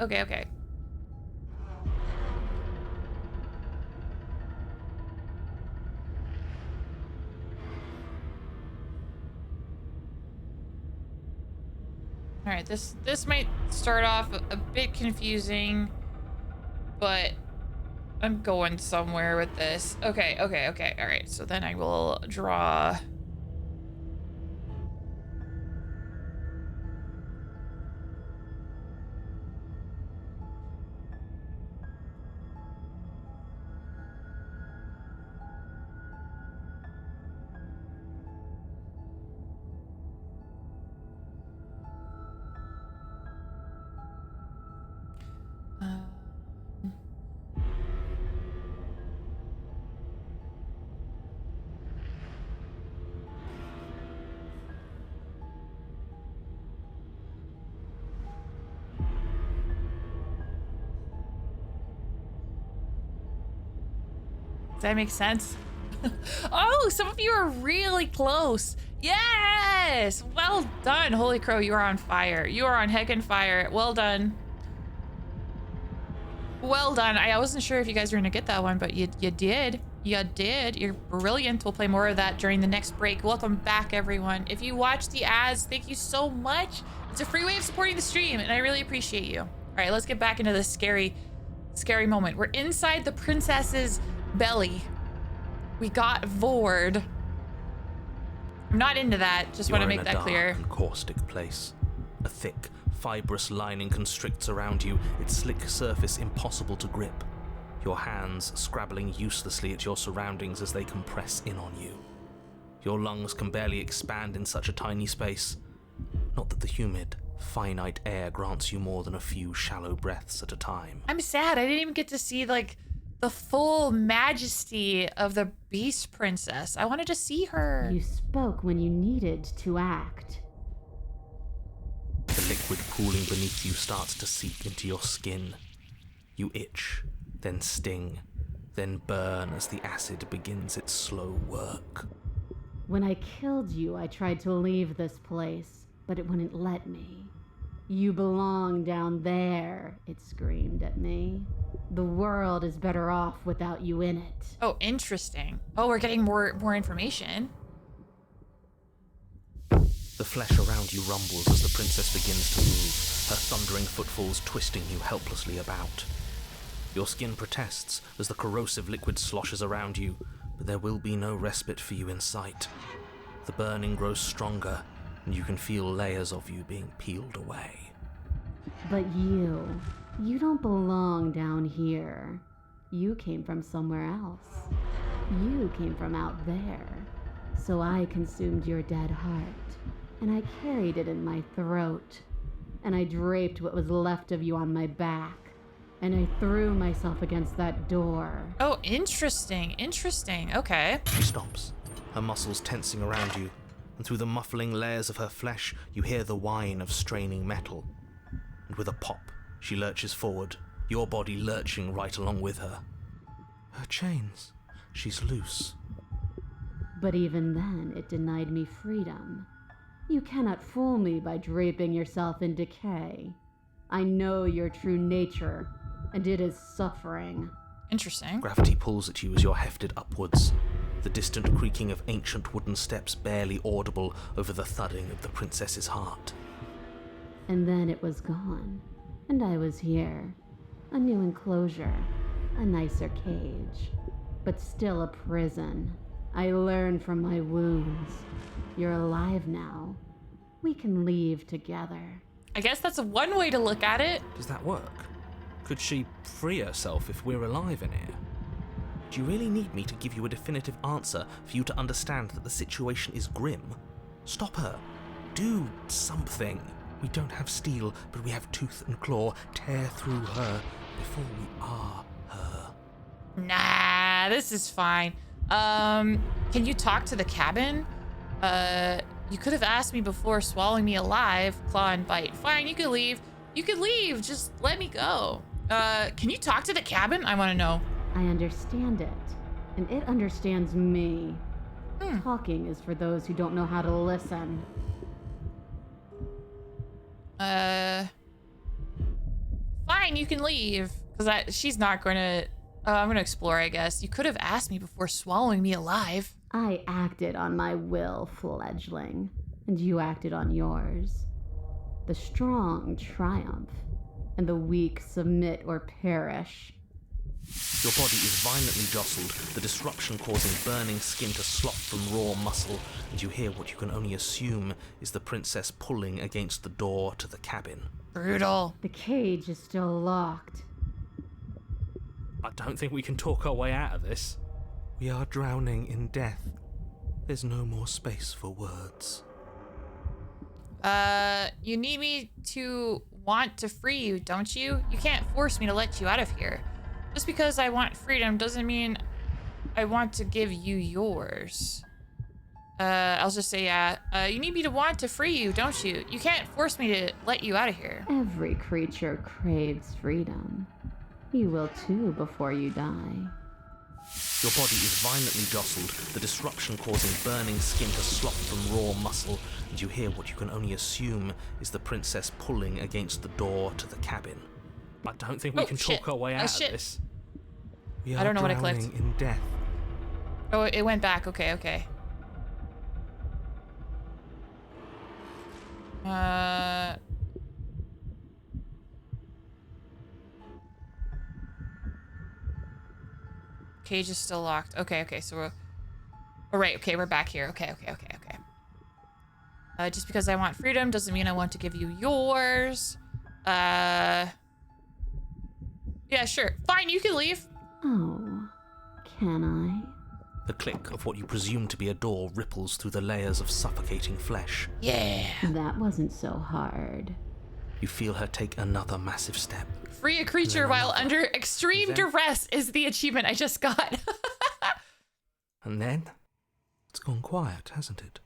All right, this might start off a bit confusing, but I'm going somewhere with this. Okay. All right, so then I will draw. Does that make sense? Oh, some of you are really close. Yes! Well done. Holy crow, you are on fire. You are on heckin' fire. Well done. Well done. I wasn't sure if you guys were gonna get that one, but you did. You did. You're brilliant. We'll play more of that during the next break. Welcome back, everyone. If you watch the ads, thank you so much. It's a free way of supporting the stream, and I really appreciate you. All right, let's get back into this scary moment. We're inside the princess's belly. We got vored. I'm not into that. Just want to make that clear. You're in a dark and caustic place. A thick, fibrous lining constricts around you, its slick surface impossible to grip. Your hands scrabbling uselessly at your surroundings as they compress in on you. Your lungs can barely expand in such a tiny space. Not that the humid, finite air grants you more than a few shallow breaths at a time. I'm sad. I didn't even get to see, like, the full majesty of the Beast Princess. I wanted to see her. You spoke when you needed to act. The liquid pooling beneath you starts to seep into your skin. You itch, then sting, then burn as the acid begins its slow work. When I killed you, I tried to leave this place, but it wouldn't let me. You belong down there, it screamed at me. The world is better off without you in it. Oh, interesting. Oh, we're getting more information. The flesh around you rumbles as the princess begins to move, her thundering footfalls twisting you helplessly about. Your skin protests as the corrosive liquid sloshes around you, but there will be no respite for you in sight. The burning grows stronger, and you can feel layers of you being peeled away. But you don't belong down here. You came from somewhere else. You came from out there. So I consumed your dead heart, and I carried it in my throat, and I draped what was left of you on my back, and I threw myself against that door. Oh, interesting. Interesting. Okay. She stops, her muscles tensing around you, and through the muffling layers of her flesh, you hear the whine of straining metal. And with a pop, she lurches forward, your body lurching right along with her. Her chains. She's loose. But even then, it denied me freedom. You cannot fool me by draping yourself in decay. I know your true nature, and it is suffering. Interesting. Gravity pulls at you as you're hefted upwards, the distant creaking of ancient wooden steps barely audible over the thudding of the princess's heart. And then it was gone, and I was here. A new enclosure, a nicer cage, but still a prison. I learned from my wounds. You're alive now. We can leave together. I guess that's one way to look at it. Does that work? Could she free herself if we're alive in here? Do you really need me to give you a definitive answer for you to understand that the situation is grim? Stop her. Do something. We don't have steel, but we have tooth and claw. Tear through her before we are her. Nah, this is fine. Can you talk to the cabin? You could have asked me before swallowing me alive. Claw and bite. Fine, you could leave. You could leave. Just let me go. Can you talk to the cabin? I want to know. I understand it, and it understands me. Talking is for those who don't know how to listen. Fine, you can leave. Because she's not going to... I'm going to explore, I guess. You could have asked me before swallowing me alive. I acted on my will, fledgling, and you acted on yours. The strong triumph, and the weak submit or perish. Your body is violently jostled, the disruption causing burning skin to slop from raw muscle, and you hear what you can only assume is the princess pulling against the door to the cabin. Brutal. The cage is still locked. I don't think we can talk our way out of this. We are drowning in death. There's no more space for words. You need me to want to free you, don't you? You can't force me to let you out of here. Just because I want freedom doesn't mean I want to give you yours. I'll just say, yeah. You need me to want to free you, don't you? You can't force me to let you out of here. Every creature craves freedom. You will too before you die. Your body is violently jostled, the disruption causing burning skin to slop from raw muscle, and you hear what you can only assume is the princess pulling against the door to the cabin. I don't think we can talk our way out of this. We are I don't know what I clicked. drowning in death. Oh, it went back. Okay, okay. Cage is still locked. Okay, okay, so we're... All right, okay, we're back here. Okay. Just because I want freedom doesn't mean I want to give you yours. Yeah, sure. Fine, you can leave. Oh, can I? The click of what you presume to be a door ripples through the layers of suffocating flesh. Yeah. That wasn't so hard. You feel her take another massive step. Free a creature while another. under extreme And then- duress is the achievement I just got. And then it's gone quiet, hasn't it?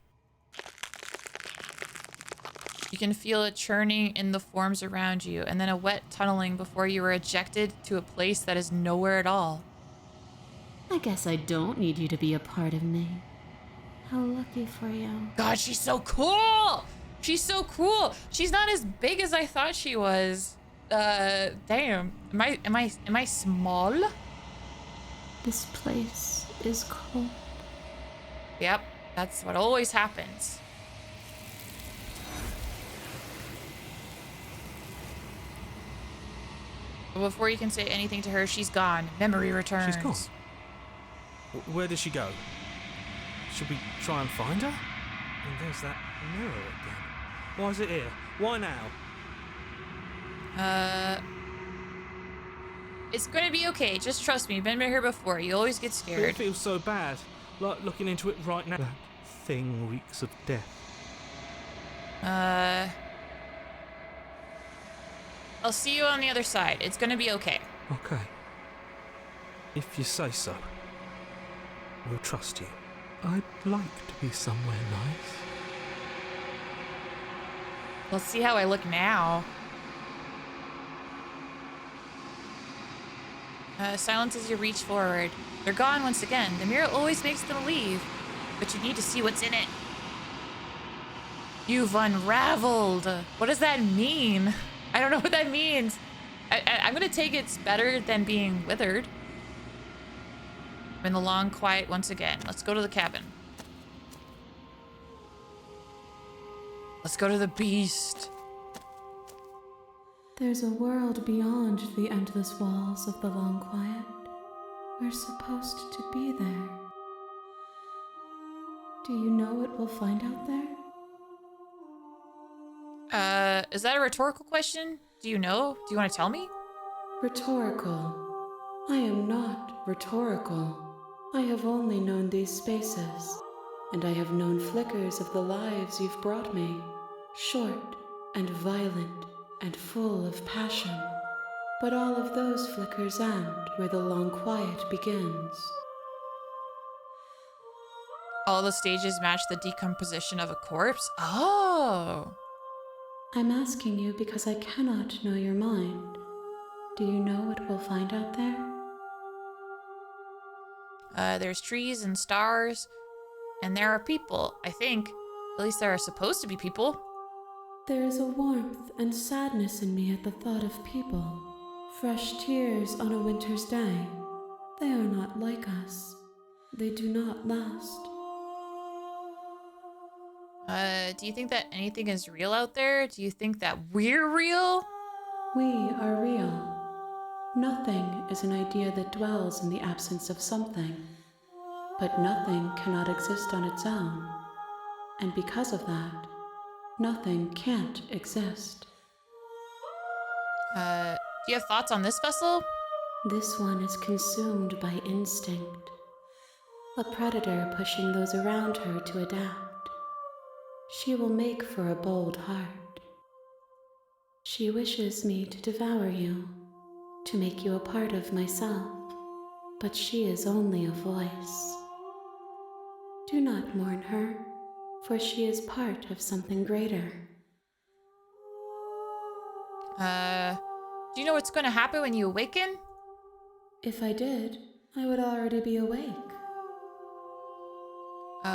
You can feel it churning in the forms around you, and then a wet tunneling before you are ejected to a place that is nowhere at all. I guess I don't need you to be a part of me. How lucky for you. God, she's so cool! She's so cool. She's not as big as I thought she was. Damn. Am I small? This place is cold. Yep, that's what always happens. But before you can say anything to her, she's gone. Memory returns. She's gone. Where did she go? Should we try and find her? And there's that mirror again. Why is it here? Why now? It's gonna be okay. Just trust me. Been here before. You always get It scared. feels so bad. Like looking into it right now. That thing reeks of death. I'll see you on the other side. It's gonna be okay. Okay. If you say so. We'll trust you. I'd like to be somewhere nice. Let's see how I look now. Silence as you reach forward. They're gone once again. The mirror always makes them leave, but you need to see what's in it. You've unraveled. What does that mean? I don't know what that means. I'm gonna take it's better than being withered. I'm in the long quiet once again. Let's go to the cabin. Let's go to the beast. There's a world beyond the endless walls of the long quiet. We're supposed to be there. Do you know what we'll find out there? Is that a rhetorical question? Do you know? Do you want to tell me? Rhetorical. I am not rhetorical. I have only known these spaces, and I have known flickers of the lives you've brought me, short and violent and full of passion. But all of those flickers end where the long quiet begins. All the stages match the decomposition of a corpse? Oh! I'm asking you because I cannot know your mind. Do you know what we'll find out there? There's trees and stars, and there are people, I think. At least there are supposed to be people. There is a warmth and sadness in me at the thought of people. Fresh tears on a winter's day. They are not like us. They do not last. Do you think that anything is real out there? Do you think that we're real? We are real. Nothing is an idea that dwells in the absence of something. But nothing cannot exist on its own. And because of that, nothing can't exist. Do you have thoughts on this vessel? This one is consumed by instinct. A predator pushing those around her to adapt. She will make for a bold heart. She wishes me to devour you, to make you a part of myself, but she is only a voice. Do not mourn her, for she is part of something greater. Do you know what's going to happen when you awaken? If I did, I would already be awake.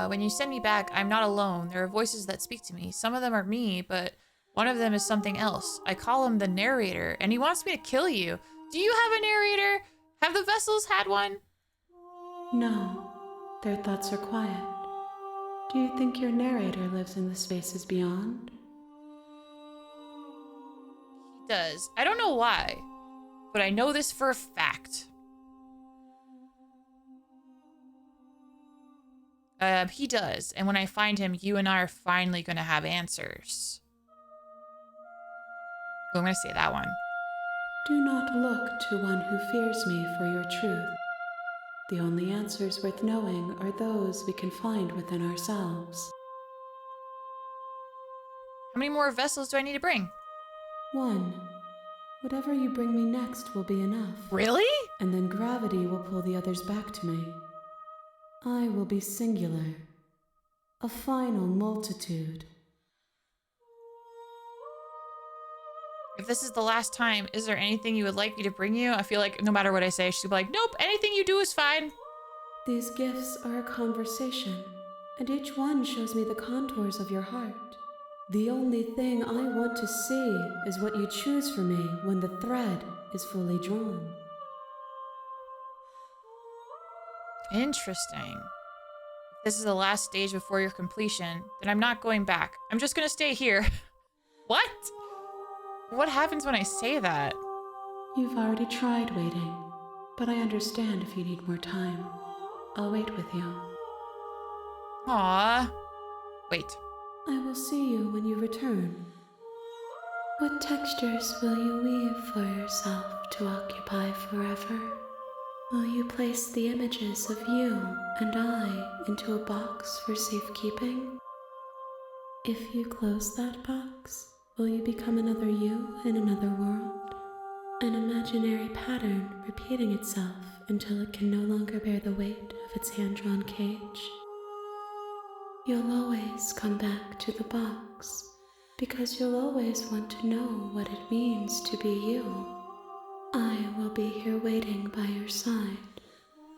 When you send me back, I'm not alone. There are voices that speak to me. Some of them are me, but one of them is something else. I call him the narrator, and he wants me to kill you. Do you have a narrator? Have the vessels had one? No, their thoughts are quiet. Do you think your narrator lives in the spaces beyond? He does. I don't know why, but I know this for a fact. He does, and when I find him, you and I are finally gonna have answers. Oh, I'm gonna say that one. Do not look to one who fears me for your truth. The only answers worth knowing are those we can find within ourselves. How many more vessels do I need to bring? 1. Whatever you bring me next will be enough. Really? And then gravity will pull the others back to me. I will be singular. A final multitude. If this is the last time, is there anything you would like me to bring you? I feel like no matter what I say, she'll be like, nope, anything you do is fine. These gifts are a conversation, and each one shows me the contours of your heart. The only thing I want to see is what you choose for me when the thread is fully drawn. Interesting. If this is the last stage before your completion, then I'm not going back. I'm just gonna stay here. What? What happens when I say that? You've already tried waiting, but I understand if you need more time. I'll wait with you. Aww. Wait. I will see you when you return. What textures will you weave for yourself to occupy forever? Will you place the images of you and I into a box for safekeeping? If you close that box, will you become another you in another world? An imaginary pattern repeating itself until it can no longer bear the weight of its hand-drawn cage? You'll always come back to the box, because you'll always want to know what it means to be you. I will be here waiting by your side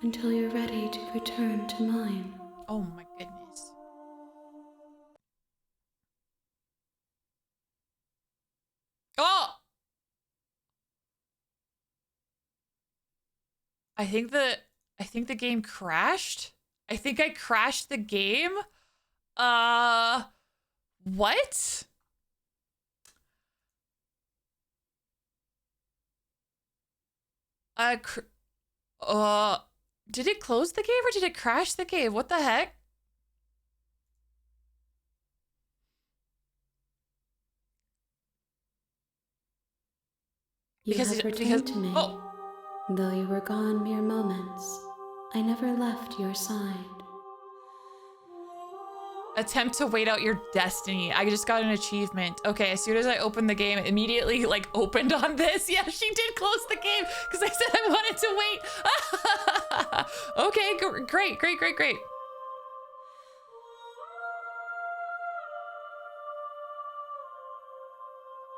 until you're ready to return to mine. Oh my goodness. Oh! I think the game crashed. I think I crashed the game. What? Did it close the game or did it crash the game? What the heck? You have returned to me. Oh. Though you were gone mere moments, I never left your side. Attempt to wait out your destiny. I just got an achievement. Okay, as soon as I opened the game, it immediately like opened on this. Yeah, she did close the game because I said I wanted to wait. Okay, great.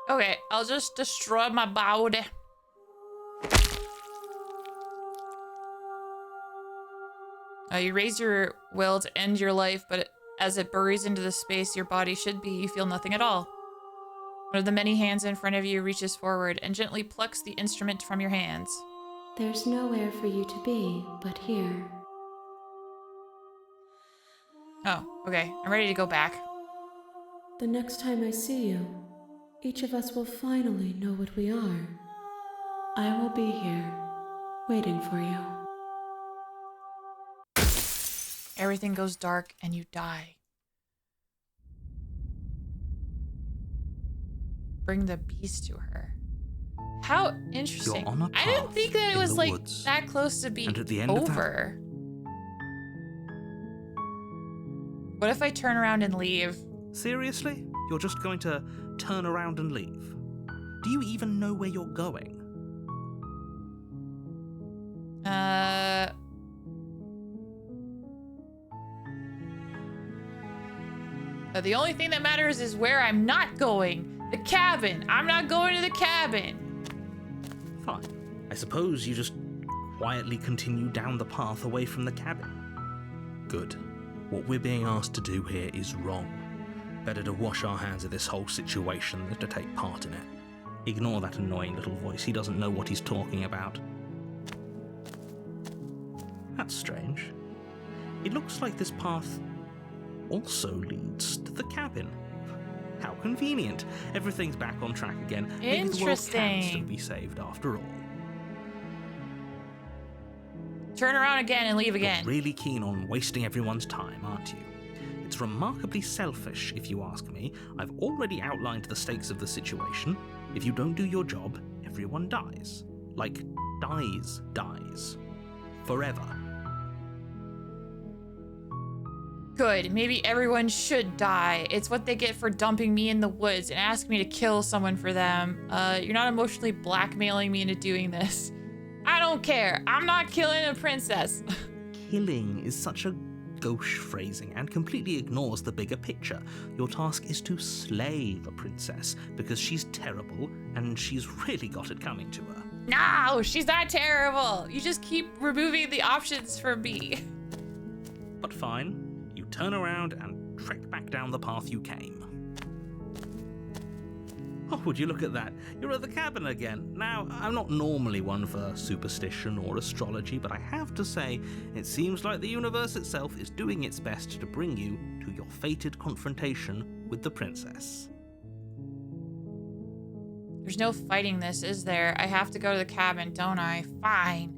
Okay, I'll just destroy my body. You raise your will to end your life, but as it buries into the space your body should be, you feel nothing at all. One of the many hands in front of you reaches forward and gently plucks the instrument from your hands. There's nowhere for you to be but here. Oh, okay. I'm ready to go back. The next time I see you, each of us will finally know what we are. I will be here, waiting for you. Everything goes dark and you die. Bring the beast to her. How interesting. You're on a I didn't think that it path was in like the woods. that close to being And at the end of that- over. What if I turn around and leave? Seriously? You're just going to turn around and leave? Do you even know where you're going? The only thing that matters is where I'm not going. The cabin. I'm not going to the cabin. Fine. I suppose you just quietly continue down the path away from the cabin. Good. What we're being asked to do here is wrong. Better to wash our hands of this whole situation than to take part in it. Ignore that annoying little voice. He doesn't know what he's talking about. That's strange. It looks like this path also leads to the cabin. How convenient. Everything's back on track again. Maybe the world can still be saved after all. Turn around again and leave again. You're really keen on wasting everyone's time, aren't you? It's remarkably selfish, if you ask me. I've already outlined the stakes of the situation. If you don't do your job, everyone dies. Like, dies. Forever. Good. Maybe everyone should die. It's what they get for dumping me in the woods and asking me to kill someone for them. You're not emotionally blackmailing me into doing this. I don't care. I'm not killing a princess. Killing is such a gauche phrasing and completely ignores the bigger picture. Your task is to slay the princess because she's terrible and she's really got it coming to her. No, she's not terrible. You just keep removing the options for me. But fine. You turn around and trek back down the path you came. Oh, would you look at that? You're at the cabin again. Now, I'm not normally one for superstition or astrology, but I have to say, it seems like the universe itself is doing its best to bring you to your fated confrontation with the princess. There's no fighting this, is there? I have to go to the cabin, don't I? Fine.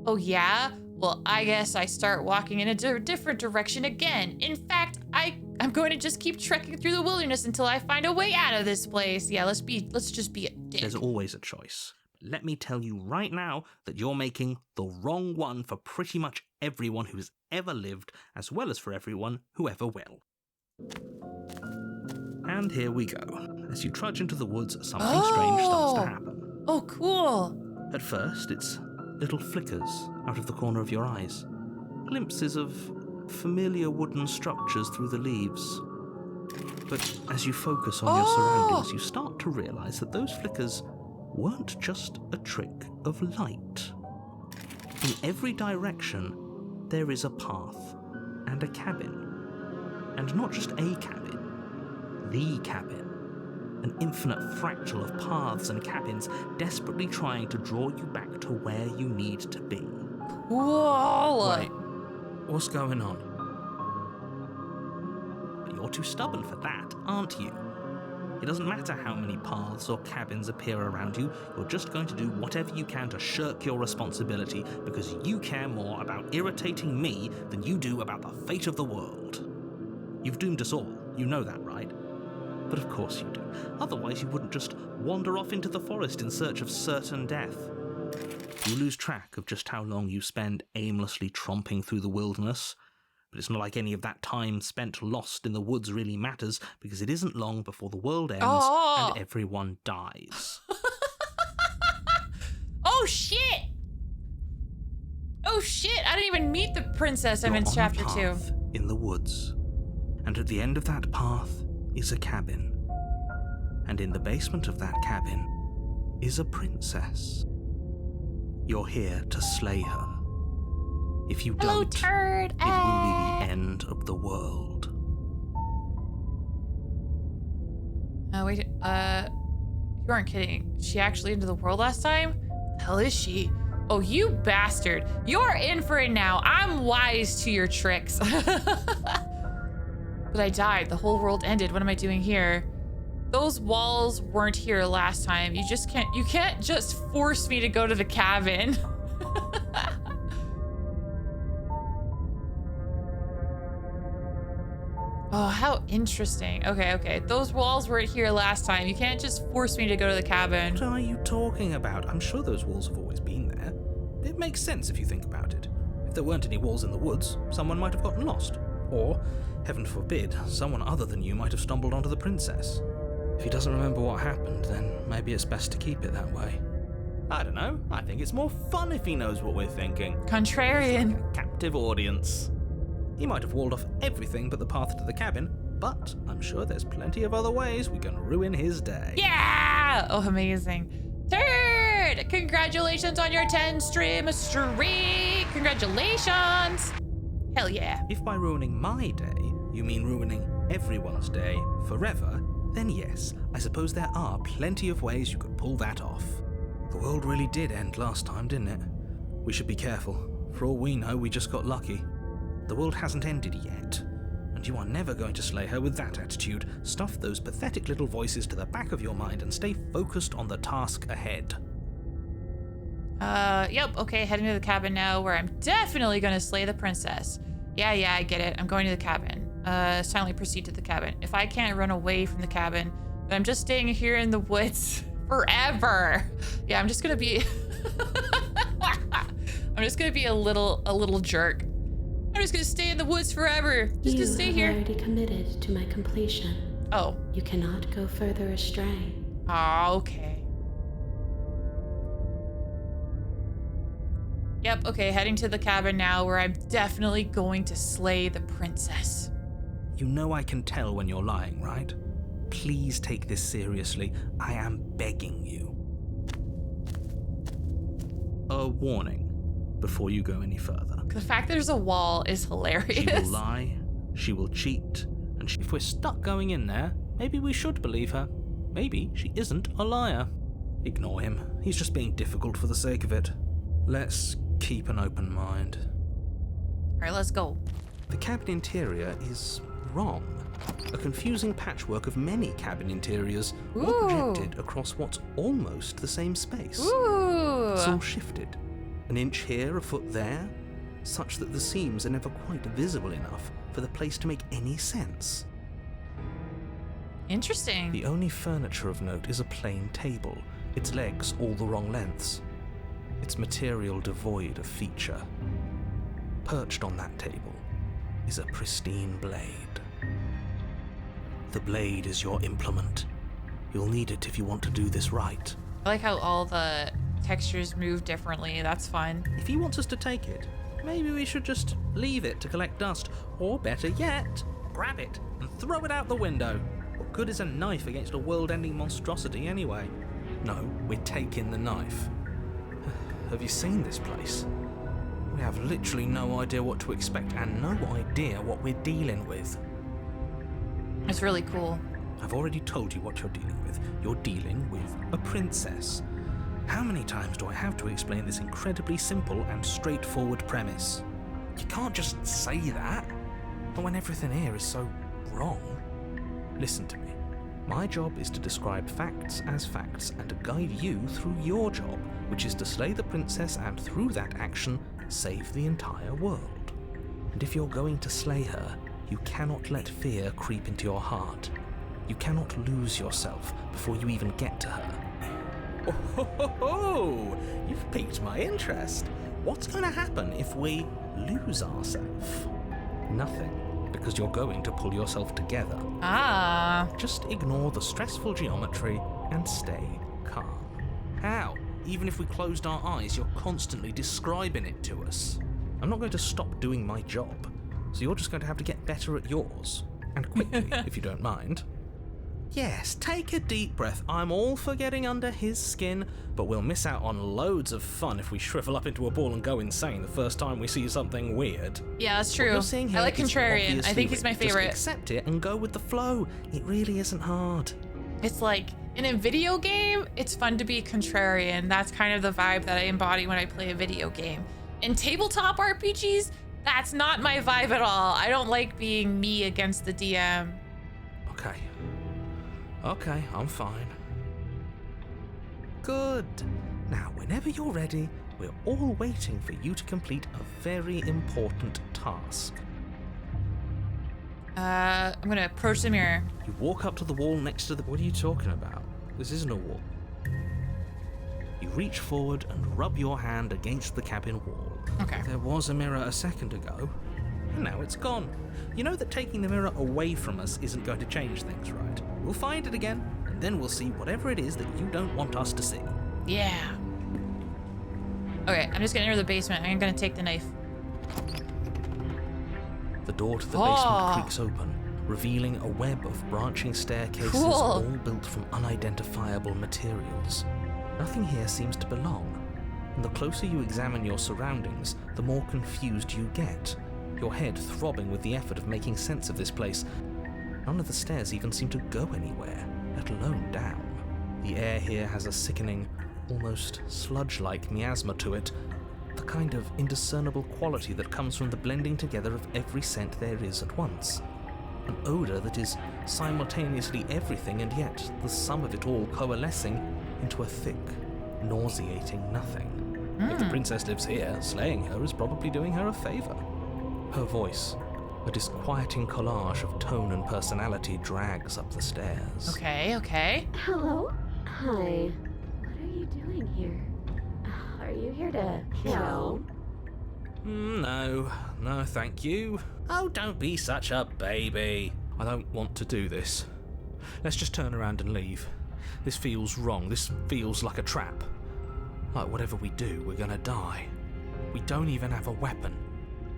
Oh, yeah? Well, I guess I start walking in a different direction again. In fact, I'm going to just keep trekking through the wilderness until I find a way out of this place. Yeah, let's just be a dick. There's always a choice. Let me tell you right now that you're making the wrong one for pretty much everyone who has ever lived, as well as for everyone who ever will. And here we go. As you trudge into the woods, something strange starts to happen. Oh, cool. At first, it's little flickers out of the corner of your eyes. Glimpses of familiar wooden structures through the leaves. But as you focus on your surroundings, you start to realize that those flickers weren't just a trick of light. In every direction, there is a path and a cabin. And not just a cabin, the cabin. An infinite fractal of paths and cabins desperately trying to draw you back to where you need to be. Whoa! Wait, what's going on? But you're too stubborn for that, aren't you? It doesn't matter how many paths or cabins appear around you, you're just going to do whatever you can to shirk your responsibility because you care more about irritating me than you do about the fate of the world. You've doomed us all, you know that, right? But of course you do. Otherwise you wouldn't just wander off into the forest in search of certain death. You lose track of just how long you spend aimlessly tromping through the wilderness. But it's not like any of that time spent lost in the woods really matters, because it isn't long before the world ends and everyone dies. Oh shit! Oh shit! I didn't even meet the princess. I'm in You're on chapter a 2. path in the woods. And at the end of that path is a cabin. And in the basement of that cabin is a princess. You're here to slay her. If you Hello, don't, turd. it will be the end of the world. Oh wait, you aren't kidding. Is she actually into the world last time? What the hell is she? Oh, you bastard. You're in for it now. I'm wise to your tricks. But I died. The whole world ended. What am I doing here? Those walls weren't here last time. You can't just force me to go to the cabin. Oh, how interesting. Okay. Those walls weren't here last time. You can't just force me to go to the cabin. What are you talking about? I'm sure those walls have always been there. It makes sense if you think about it. If there weren't any walls in the woods, someone might have gotten lost. Or, heaven forbid, someone other than you might have stumbled onto the princess. If he doesn't remember what happened, then maybe it's best to keep it that way. I don't know. I think it's more fun if he knows what we're thinking. Contrarian. It's like a captive audience. He might have walled off everything but the path to the cabin, but I'm sure there's plenty of other ways we can ruin his day. Yeah! Oh, amazing. Third! Congratulations on your 10 stream streak! Congratulations! Hell yeah. If by ruining my day, you mean ruining everyone's day forever, then yes, I suppose there are plenty of ways you could pull that off. The world really did end last time, didn't it? We should be careful. For all we know, we just got lucky. The world hasn't ended yet, and you are never going to slay her with that attitude. Stuff those pathetic little voices to the back of your mind and stay focused on the task ahead. Yep, okay, heading to the cabin now, where I'm definitely gonna slay the princess. Yeah, I get it. I'm going to the cabin. Silently proceed to the cabin. If I can't run away from the cabin, then I'm just staying here in the woods forever. Yeah, I'm just gonna be... I'm just gonna be a little jerk. I'm I'm just gonna stay in the woods forever. Just You gonna stay have here. already committed to my completion. Oh. You cannot go further astray. Ah, okay. Yep, okay, heading to the cabin now where I'm definitely going to slay the princess. You know I can tell when you're lying, right? Please take this seriously. I am begging you. A warning before you go any further. The fact that there's a wall is hilarious. She will lie, she will cheat, and if we're stuck going in there, maybe we should believe her. Maybe she isn't a liar. Ignore him. He's just being difficult for the sake of it. Let's keep an open mind. Alright, let's go. The cabin interior is wrong. A confusing patchwork of many cabin interiors, all Ooh. projected across what's almost the same space. Ooh. It's all shifted. An inch here, a foot there, such that the seams are never quite visible enough for the place to make any sense. Interesting. The only furniture of note is a plain table, its legs all the wrong lengths, its material devoid of feature. Perched on that table is a pristine blade. The blade is your implement. You'll need it if you want to do this right. I like how all the textures move differently. That's fun. If he wants us to take it, maybe we should just leave it to collect dust, or better yet, grab it and throw it out the window. What good is a knife against a world-ending monstrosity anyway? No, we're taking the knife. Have you seen this place? We have literally no idea what to expect and no idea what we're dealing with. It's really cool. I've already told you what you're dealing with. You're dealing with a princess. How many times do I have to explain this incredibly simple and straightforward premise? You can't just say that, but when everything here is so wrong. Listen to me. My job is to describe facts as facts and to guide you through your job, which is to slay the princess and through that action, save the entire world. And if you're going to slay her, you cannot let fear creep into your heart. You cannot lose yourself before you even get to her. Oh, ho, ho, ho. You've piqued my interest. What's going to happen if we lose ourselves? Nothing, because you're going to pull yourself together. Ah. Just ignore the stressful geometry and stay calm. How? Even if we closed our eyes, you're constantly describing it to us. I'm not going to stop doing my job, so you're just going to have to get better at yours. And quickly, if you don't mind. Yes, take a deep breath. I'm all for getting under his skin, but we'll miss out on loads of fun if we shrivel up into a ball and go insane the first time we see something weird. Yeah, that's What true. you're seeing here I like is contrarian. I obviously think he's my just favorite. accept it and go with the flow. It really isn't hard. It's like in a video game, it's fun to be contrarian. That's kind of the vibe that I embody when I play a video game. In tabletop RPGs, that's not my vibe at all. I don't like being me against the DM. Okay, I'm fine. Good. Now, whenever you're ready, we're all waiting for you to complete a very important task. I'm gonna approach the mirror. You walk up to the wall next to the... What are you talking about? This isn't a wall. You reach forward and rub your hand against the cabin wall. Okay. There was a mirror a second ago, and now it's gone. You know that taking the mirror away from us isn't going to change things, right? We'll find it again, and then we'll see whatever it is that you don't want us to see. Yeah. Okay, I'm just gonna enter the basement. I'm gonna take the knife. The door to the Oh. basement creaks open, revealing a web of branching staircases Cool. all built from unidentifiable materials. Nothing here seems to belong, and the closer you examine your surroundings, the more confused you get, your head throbbing with the effort of making sense of this place. None of the stairs even seem to go anywhere, let alone down. The air here has a sickening, almost sludge-like miasma to it, the kind of indiscernible quality that comes from the blending together of every scent there is at once. An odour that is simultaneously everything and yet the sum of it all coalescing into a thick, nauseating nothing. If the princess lives here, slaying her is probably doing her a favour. Her voice, a disquieting collage of tone and personality, drags up the stairs. Okay. Hello? Hi. What are you doing here? Are you here to kill? No, thank you. Oh, don't be such a baby. I don't want to do this. Let's just turn around and leave. This feels wrong. This feels like a trap. Like whatever we do, we're gonna die. We don't even have a weapon.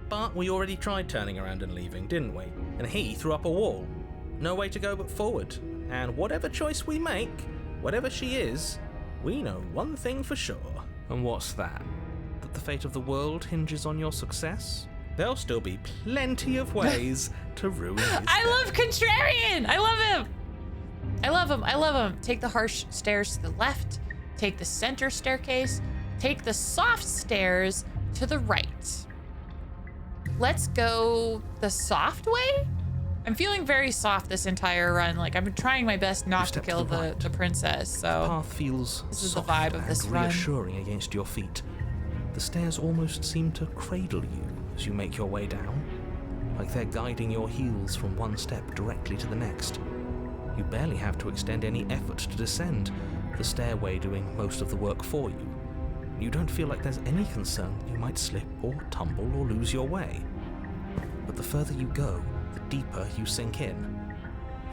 But we already tried turning around and leaving, didn't we? And he threw up a wall. No way to go but forward. And whatever choice we make, whatever she is, we know one thing for sure. And what's that? That the fate of the world hinges on your success? There'll still be plenty of ways to ruin his I day. love Contrarian! I love him! I love him. Take the harsh stairs to the left, take the center staircase, take the soft stairs to the right. Let's go the soft way? I'm feeling very soft this entire run. Like, I've been trying my best not to step to kill the the right. princess, The so... path feels This is the soft vibe of and this run. reassuring against your feet. The stairs almost seem to cradle you as you make your way down, like they're guiding your heels from one step directly to the next. You barely have to extend any effort to descend, the stairway doing most of the work for you. You don't feel like there's any concern that you might slip or tumble or lose your way. But the further you go, the deeper you sink in.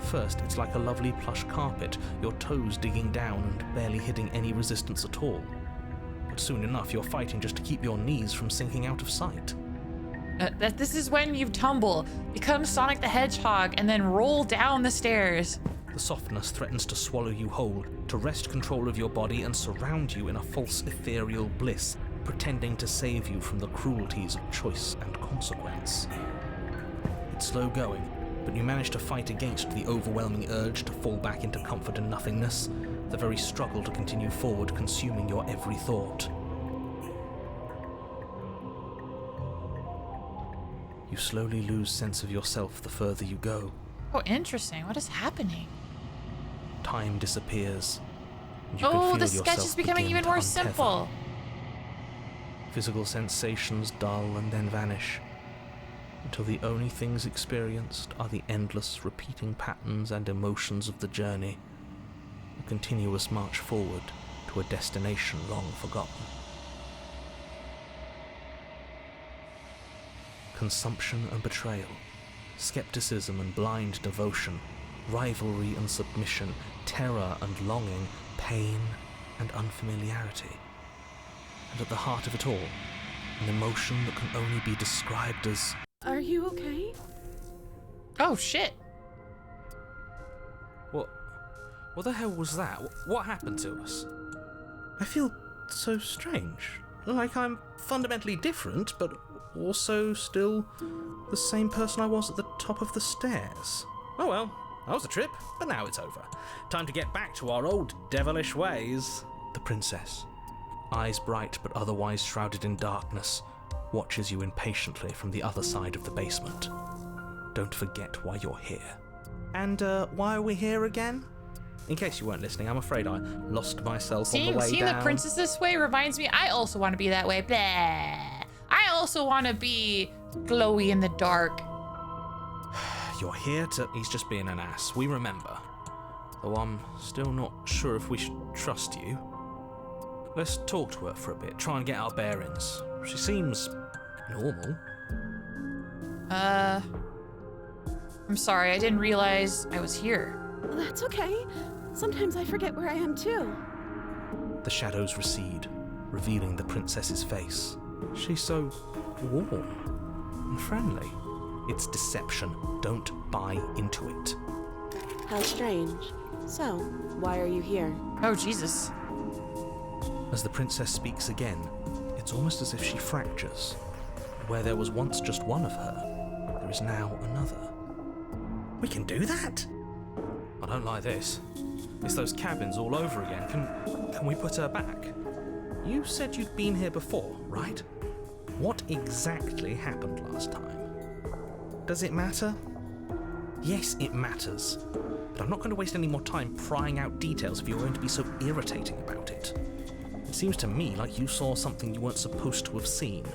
First, it's like a lovely plush carpet, your toes digging down and barely hitting any resistance at all. But soon enough, you're fighting just to keep your knees from sinking out of sight. This is when you tumble, become Sonic the Hedgehog, and then roll down the stairs. The softness threatens to swallow you whole, to wrest control of your body and surround you in a false ethereal bliss, pretending to save you from the cruelties of choice and consequence. It's slow going, but you manage to fight against the overwhelming urge to fall back into comfort and nothingness, the very struggle to continue forward consuming your every thought. You slowly lose sense of yourself the further you go. Oh, interesting. What is happening? Time disappears. And you can Oh, feel the sketch yourself is becoming begin even to more untether. simple. Physical sensations dull and then vanish, until the only things experienced are the endless repeating patterns and emotions of the journey, a continuous march forward to a destination long forgotten. Consumption and betrayal, skepticism and blind devotion, rivalry and submission, terror and longing, pain and unfamiliarity. And at the heart of it all, an emotion that can only be described as... Are you okay? Oh, shit. What the hell was that? What happened to us? I feel so strange. Like I'm fundamentally different, but also still the same person I was at the top of the stairs. Oh well, that was the trip, but now it's over. Time to get back to our old devilish ways. The princess, eyes bright but otherwise shrouded in darkness, watches you impatiently from the other side of the basement. Don't forget why you're here. And why are we here again? In case you weren't listening, I'm afraid I lost myself on the way Seeing down. the princess this way reminds me, I also want to be that way. Blah. I also want to be glowy in the dark. You're here to... He's just being an ass. We remember. Though I'm still not sure if we should trust you. Let's talk to her for a bit, try and get our bearings. She seems normal. I'm sorry, I didn't realize I was here. That's okay. Sometimes I forget where I am too. The shadows recede, revealing the princess's face. She's so warm and friendly. It's deception. Don't buy into it. How strange. So, why are you here? Oh, Jesus. As the princess speaks again, it's almost as if she fractures. Where there was once just one of her, there is now another. We can do that? I don't like this. It's those cabins all over again. Can we put her back? You said you'd been here before, right? What exactly happened last time? Does it matter? Yes, it matters. But I'm not going to waste any more time prying out details if you're going to be so irritating about it. It seems to me like you saw something you weren't supposed to have seen.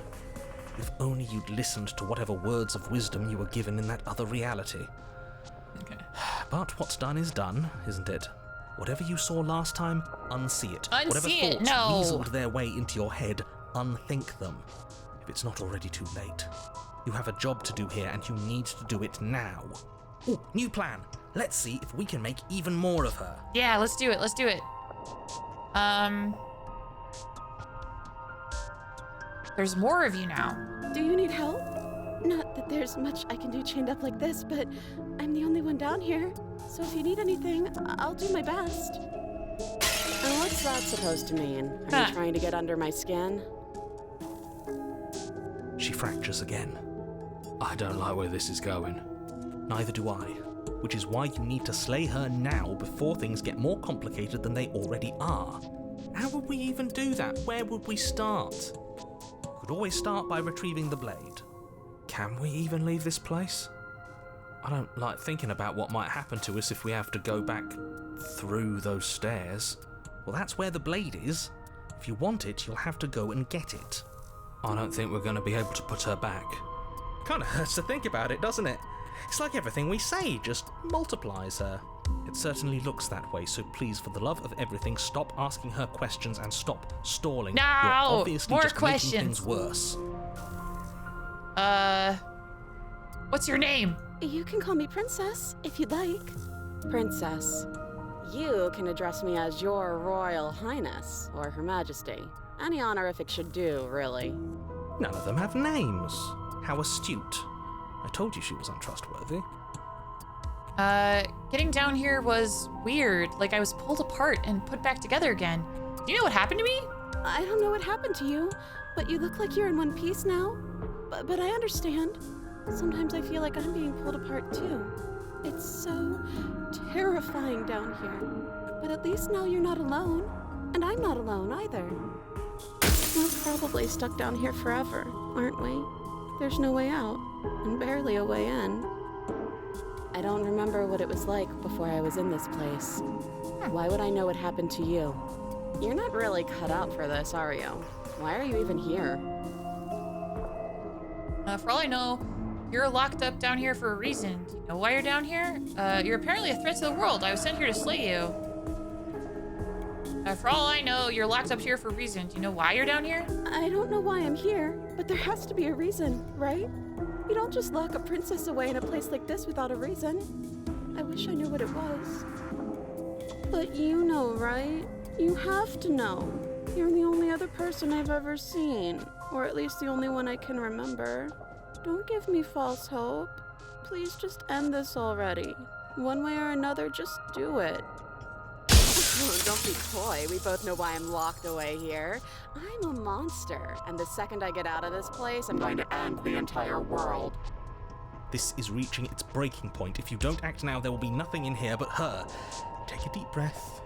If only you'd listened to whatever words of wisdom you were given in that other reality. Okay. But what's done is done, isn't it? Whatever you saw last time, unsee it. Unsee Whatever it, thoughts no. weaseled their way into your head, unthink them. if it's not already too late. You have a job to do here, and you need to do it now. Ooh, new plan. Let's see if we can make even more of her. Yeah, let's do it. Let's do it. There's more of you now. Do you need help? Not that there's much I can do chained up like this, but I'm the only one down here. So if you need anything, I'll do my best. And what's that supposed to mean? Are you trying to get under my skin? She fractures again. I don't like where this is going. Neither do I. Which is why you need to slay her now before things get more complicated than they already are. How would we even do that? Where would we start? We could always start by retrieving the blade. Can we even leave this place? I don't like thinking about what might happen to us if we have to go back through those stairs. Well, that's where the blade is. If you want it, you'll have to go and get it. I don't think we're going to be able to put her back. Kind of hurts to think about it, doesn't it? It's like everything we say just multiplies her. It certainly looks that way, so please, for the love of everything, stop asking her questions and stop stalling. No! You're obviously More just questions. making things worse. What's your name? You can call me Princess, if you'd like. Princess. You can address me as Your Royal Highness, or Her Majesty. Any honorific should do, really. None of them have names. How astute. I told you she was untrustworthy. Getting down here was weird. Like I was pulled apart and put back together again. Do you know what happened to me? I don't know what happened to you, but you look like you're in one piece now. But I understand. Sometimes I feel like I'm being pulled apart too. It's so terrifying down here. But at least now you're not alone. And I'm not alone either. We're probably stuck down here forever, aren't we? There's no way out, and barely a way in. I don't remember what it was like before I was in this place. Why would I know what happened to you? You're not really cut out for this, are you? Why are you even here? For all I know, you're locked up down here for a reason. Do you know why you're down here? You're apparently a threat to the world. I was sent here to slay you. For all I know, you're locked up here for a reason. Do you know why you're down here? I don't know why I'm here, but there has to be a reason, right? You don't just lock a princess away in a place like this without a reason. I wish I knew what it was. But you know, right? You have to know. You're the only other person I've ever seen, or at least the only one I can remember. Don't give me false hope. Please just end this already. One way or another, just do it. Oh, don't be coy. We both know why I'm locked away here. I'm a monster, and the second I get out of this place, I'm going to end the entire world. This is reaching its breaking point. If you don't act now, there will be nothing in here but her. Take a deep breath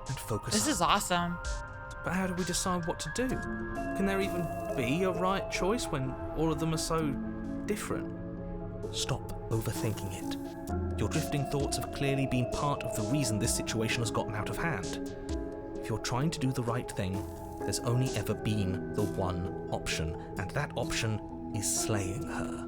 and focus. This is awesome. But how do we decide what to do? Can there even be a right choice when all of them are so different? Stop overthinking it. Your drifting thoughts have clearly been part of the reason this situation has gotten out of hand. If you're trying to do the right thing, there's only ever been the one option, and that option is slaying her.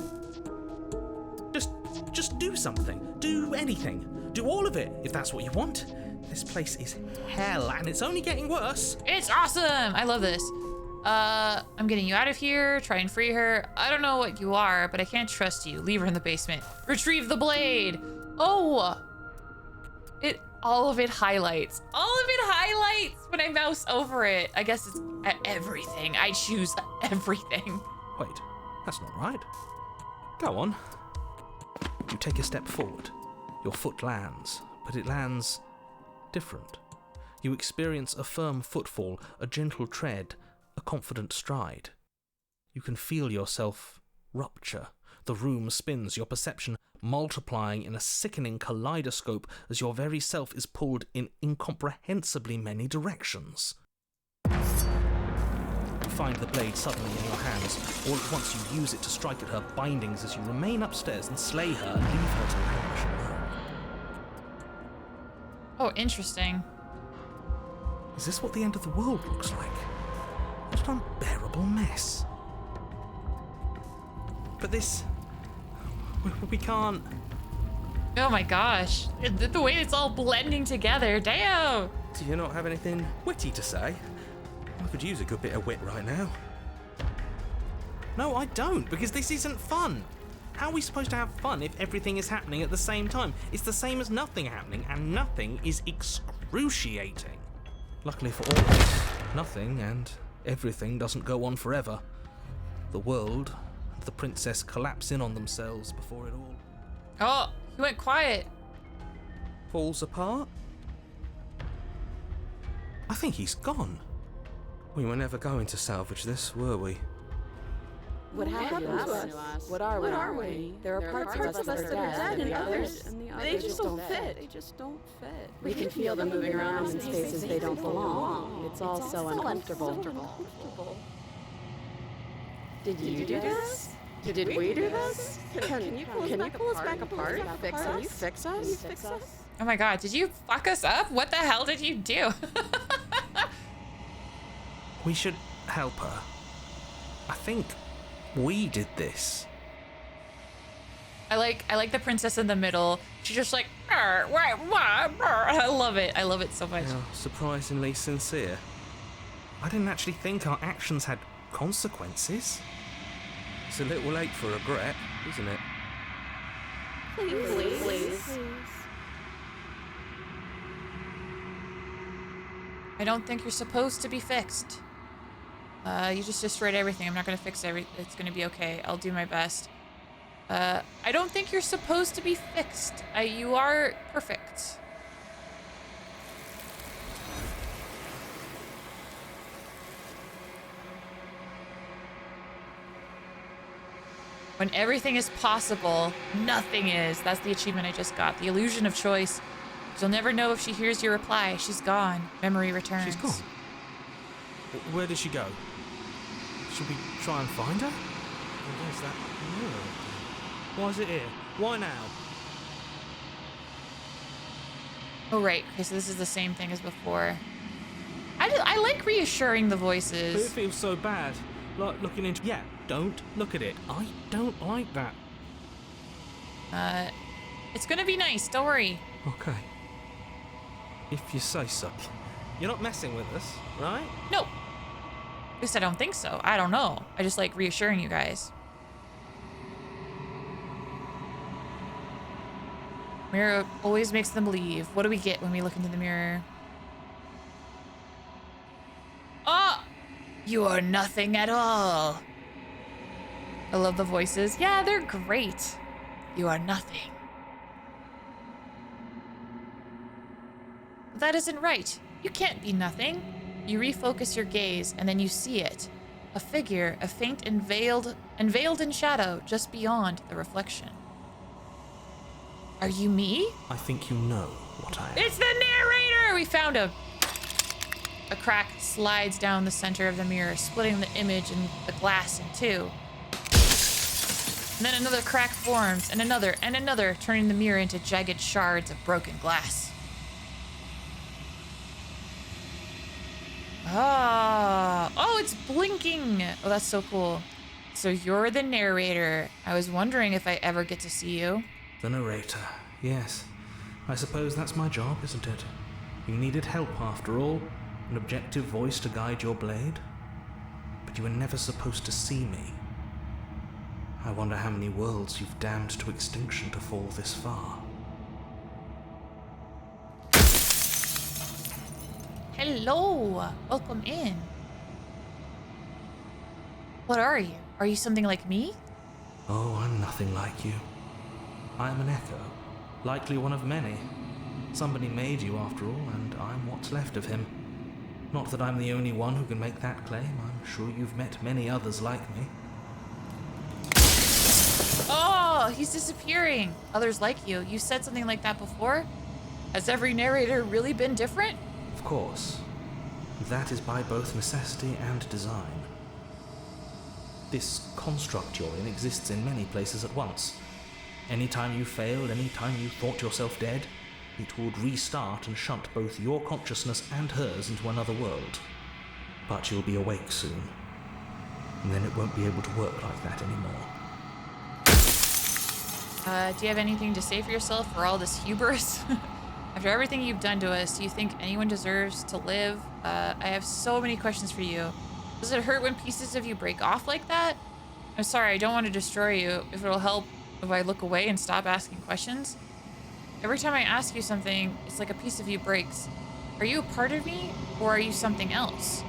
Just do something. Do anything. Do all of it, if that's what you want. This place is hell, and it's only getting worse. It's awesome. I love this. I'm getting you out of here. Try and free her. I don't know what you are, but I can't trust you. Leave her in the basement. Retrieve the blade. Oh, all of it highlights. All of it highlights when I mouse over it. I guess it's everything. I choose everything. Wait, that's not right. Go on. You take a step forward. Your foot lands, but it lands different. You experience a firm footfall, a gentle tread, a confident stride. You can feel yourself rupture. The room spins, your perception multiplying in a sickening kaleidoscope as your very self is pulled in incomprehensibly many directions. You find the blade suddenly in your hands. All at once you use it to strike at her bindings as you remain upstairs and slay her and leave her to languish alone. Oh, interesting. Is this what the end of the world looks like? What an unbearable mess. But this... we can't... Oh my gosh. The way it's all blending together. Damn. Do you not have anything witty to say? I could use a good bit of wit right now. No, I don't, because this isn't fun. How are we supposed to have fun if everything is happening at the same time? It's the same as nothing happening, and nothing is excruciating. Luckily for all of us, nothing and everything doesn't go on forever. The world and the princess collapse in on themselves before it all Oh, he went quiet. falls apart. I think he's gone. We were never going to salvage this, were we? What happened to us? What are we? There are parts of us that are dead, and others, they just don't fit. We can feel them moving around in spaces they don't belong. It's all so uncomfortable. Did you do this? Did we do this? Can you pull us back apart? Can you fix us? Oh my god, did you fuck us up? What the hell did you do? We should help her. I think we did this. I like the princess in the middle. She's just like, "Arr, wah, wah, arr." I love it. I love it so much. How surprisingly sincere. I didn't actually think our actions had consequences. It's a little late for regret, isn't it? Please. I don't think you're supposed to be fixed. You just destroyed everything. I'm not gonna fix everything. It's gonna be okay. I'll do my best. I don't think you're supposed to be fixed. You are perfect. When everything is possible, nothing is. That's the achievement I just got. The illusion of choice. You'll never know if she hears your reply. She's gone. Memory returns. She's gone. Where did she go? Should we try and find her? Where's that mirror? Why is it here? Why now? Oh, right. Okay, so this is the same thing as before. I like reassuring the But voices. it feels so bad. Like looking into... Yeah, don't look at it. I don't like that. It's gonna be nice. Don't worry. Okay. If you say so. You're not messing with us, right? Nope. At least I don't think so. I don't know. I just like reassuring you guys. Mirror always makes them leave. What do we get when we look into the mirror? Oh! You are nothing at all. I love the voices. Yeah, they're great. You are nothing. That isn't right. You can't be nothing. You refocus your gaze, and then you see it. A figure, a faint and veiled in shadow, just beyond the reflection. Are you me? I think you know what I am. It's the narrator! We found him. A crack slides down the center of the mirror, splitting the image and the glass in two. And then another crack forms, and another, turning the mirror into jagged shards of broken glass. Ah, oh, it's blinking. Oh, that's so cool. So you're the narrator. I was wondering if I ever get to see you. The narrator, yes. I suppose that's my job, isn't it? You needed help after all, an objective voice to guide your blade. But you were never supposed to see me. I wonder how many worlds you've damned to extinction to fall this far. Hello, welcome in. What are you? Are you something like me? Oh, I'm nothing like you. I am an echo, likely one of many. Somebody made you after all, and I'm what's left of him. Not that I'm the only one who can make that claim. I'm sure you've met many others like me. Oh, he's disappearing. Others like you. You said something like that before? Has every narrator really been different? Of course. That is by both necessity and design. This construct you're in exists in many places at once. Anytime you failed, anytime you thought yourself dead, it would restart and shunt both your consciousness and hers into another world. But you'll be awake soon. And then it won't be able to work like that anymore. Do you have anything to say for yourself for all this hubris? After everything you've done to us, do you think anyone deserves to live? I have so many questions for you. Does it hurt when pieces of you break off like that? I'm sorry, I don't want to destroy you. If it'll help if I look away and stop asking questions. Every time I ask you something, it's like a piece of you breaks. Are you a part of me, or are you something else?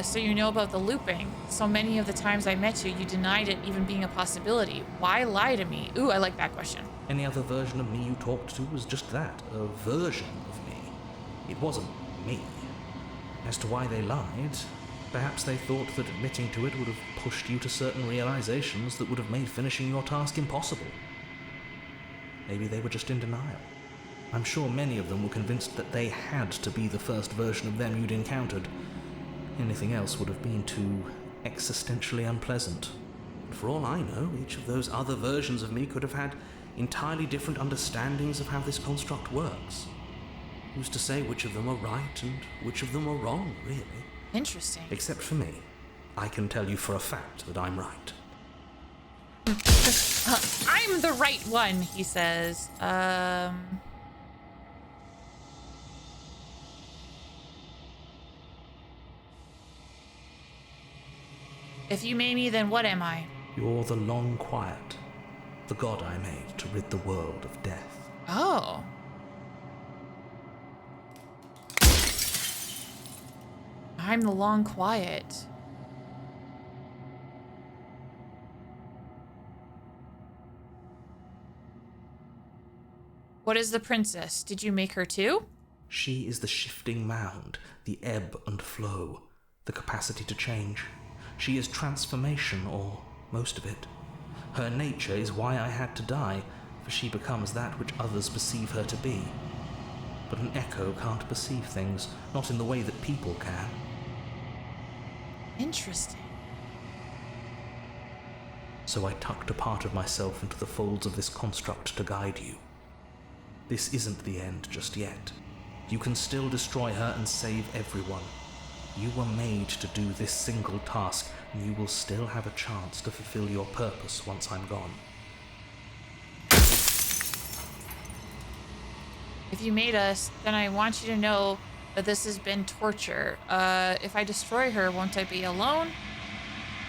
So you know about the looping. So many of the times I met you, you denied it even being a possibility. Why lie to me? Ooh, I like that question. Any other version of me you talked to was just that, a version of me. It wasn't me. As to why they lied, perhaps they thought that admitting to it would have pushed you to certain realizations that would have made finishing your task impossible. Maybe they were just in denial. I'm sure many of them were convinced that they had to be the first version of them you'd encountered. Anything else would have been too existentially unpleasant. For all I know, each of those other versions of me could have had entirely different understandings of how this construct works. Who's to say which of them are right and which of them are wrong, really? Interesting. Except for me. I can tell you for a fact that I'm right. I'm the right one, he says. If you made me, then what am I? You're the long quiet, the god I made to rid the world of death. Oh. I'm the long quiet. What is the princess? Did you make her too? She is the shifting mound, the ebb and flow, the capacity to change. She is transformation, or most of it. Her nature is why I had to die, for she becomes that which others perceive her to be. But an echo can't perceive things, not in the way that people can. Interesting. So I tucked a part of myself into the folds of this construct to guide you. This isn't the end just yet. You can still destroy her and save everyone. You were made to do this single task, and you will still have a chance to fulfill your purpose once I'm gone. If you made us, then I want you to know that this has been torture. If I destroy her, won't I be alone?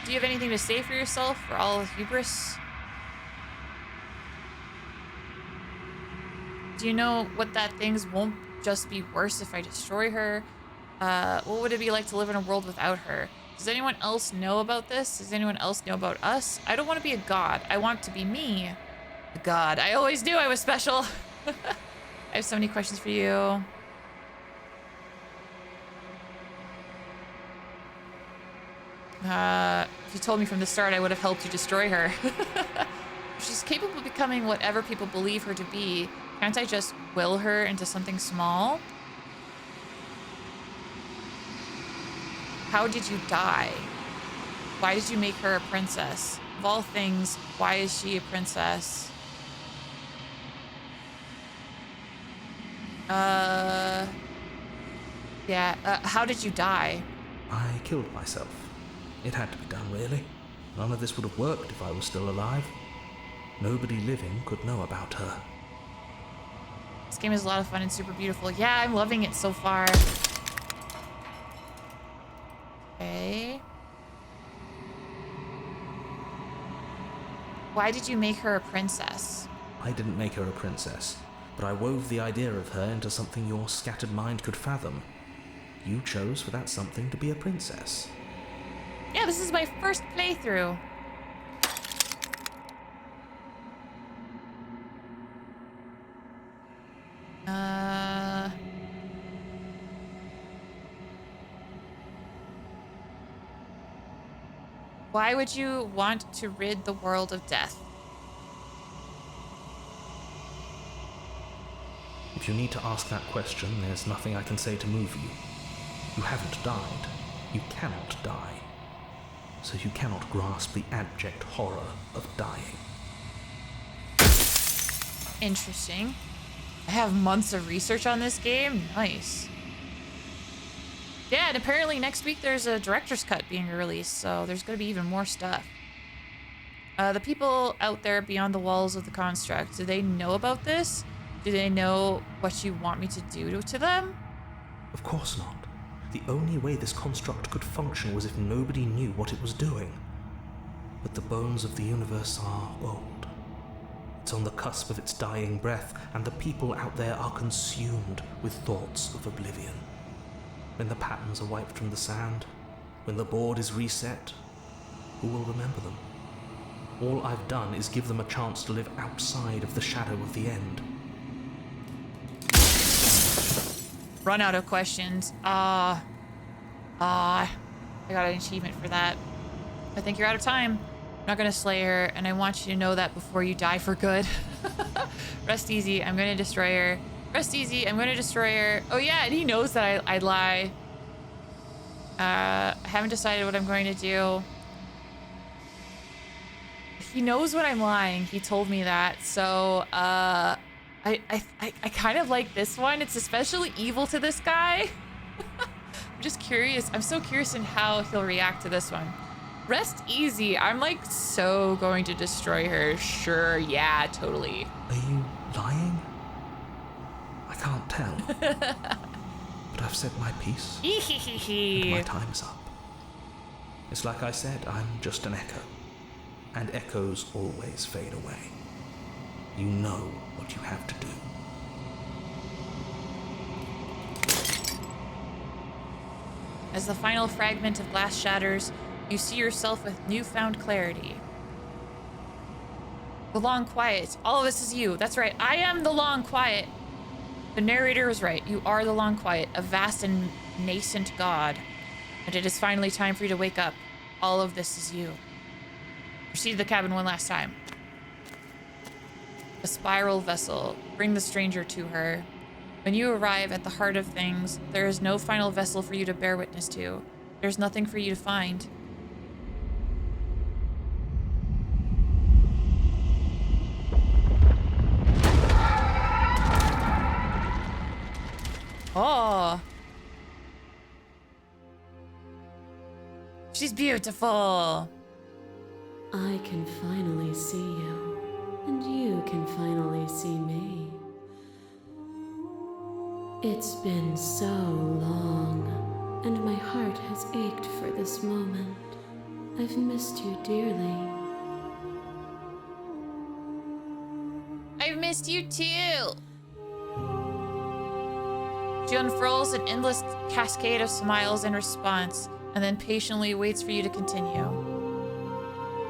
Do you have anything to say for yourself, for all of hubris? Do you know what that things won't just be worse if I destroy her? What would it be like to live in a world without her? Does anyone else know about this? Does anyone else know about us? I don't want to be a god. I want to be me. A god. I always knew I was special. I have so many questions for you. If you told me from the start, I would have helped you destroy her. She's capable of becoming whatever people believe her to be. Can't I just will her into something small? How did you die? Why did you make her a princess? Of all things, why is she a princess? How did you die? I killed myself. It had to be done, really. None of this would have worked if I was still alive. Nobody living could know about her. This game is a lot of fun and super beautiful. Yeah, I'm loving it so far. Okay. Why did you make her a princess? I didn't make her a princess, but I wove the idea of her into something your scattered mind could fathom. You chose for that something to be a princess. Yeah, this is my first playthrough. Why would you want to rid the world of death? If you need to ask that question, there's nothing I can say to move you. You haven't died. You cannot die. So you cannot grasp the abject horror of dying. Interesting. I have months of research on this game. Nice. Yeah, and apparently next week there's a director's cut being released, so there's going to be even more stuff. The people out there beyond the walls of the construct, do they know about this? Do they know what you want me to do to them? Of course not. The only way this construct could function was if nobody knew what it was doing. But the bones of the universe are old. It's on the cusp of its dying breath, and the people out there are consumed with thoughts of oblivion. When the patterns are wiped from the sand, when the board is reset, who will remember them? All I've done is give them a chance to live outside of the shadow of the end. Run out of questions. I got an achievement for that. I think you're out of time. I'm not gonna slay her, and I want you to know that before you die for good. Rest easy, I'm gonna destroy her. Rest easy, I'm gonna destroy her. Oh yeah, and he knows that I'd lie. I haven't decided what I'm going to do. He knows when I'm lying. He told me that. So, I kind of like this one. It's especially evil to this guy. I'm just curious. I'm so curious in how he'll react to this one. Rest easy. I'm like so going to destroy her. Sure, yeah, totally. Are you lying? I can't tell. But I've said my piece. And my time's up. It's like I said, I'm just an echo. And echoes always fade away. You know what you have to do. As the final fragment of glass shatters, you see yourself with newfound clarity. The long quiet. All of this is you. That's right. I am the long quiet. The narrator was right. You are the long quiet, a vast and nascent god. And it is finally time for you to wake up. All of this is you. Proceed to the cabin one last time. A spiral vessel. Bring the stranger to her. When you arrive at the heart of things, there is no final vessel for you to bear witness to. There's nothing for you to find. Oh. She's beautiful. I can finally see you, and you can finally see me. It's been so long, and my heart has ached for this moment. I've missed you dearly. I've missed you too. She unfurls an endless cascade of smiles in response, and then patiently waits for you to continue.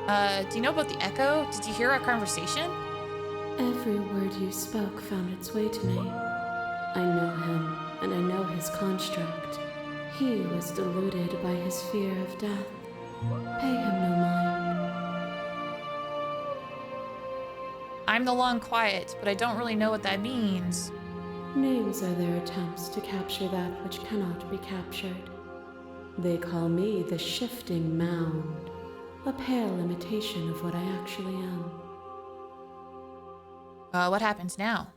Do you know about the echo? Did you hear our conversation? Every word you spoke found its way to me. I know him, and I know his construct. He was deluded by his fear of death. Pay him no mind. I'm the long quiet, but I don't really know what that means. Names are their attempts to capture that which cannot be captured. They call me the shifting mound, a pale imitation of what I actually am. What happens now?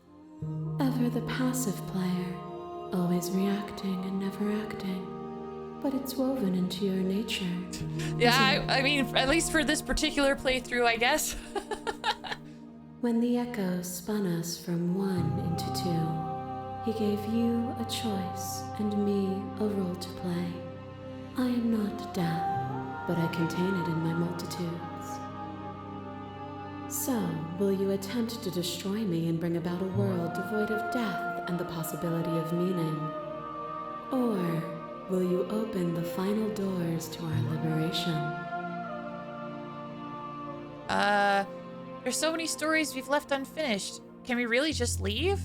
Ever the passive player, always reacting and never acting. But it's woven into your nature. Yeah, I mean, at least for this particular playthrough, I guess. When the echo spun us from one into two, he gave you a choice and me a role to play. I am not death, but I contain it in my multitudes. So, will you attempt to destroy me and bring about a world devoid of death and the possibility of meaning? Or will you open the final doors to our liberation? There's so many stories we've left unfinished. Can we really just leave?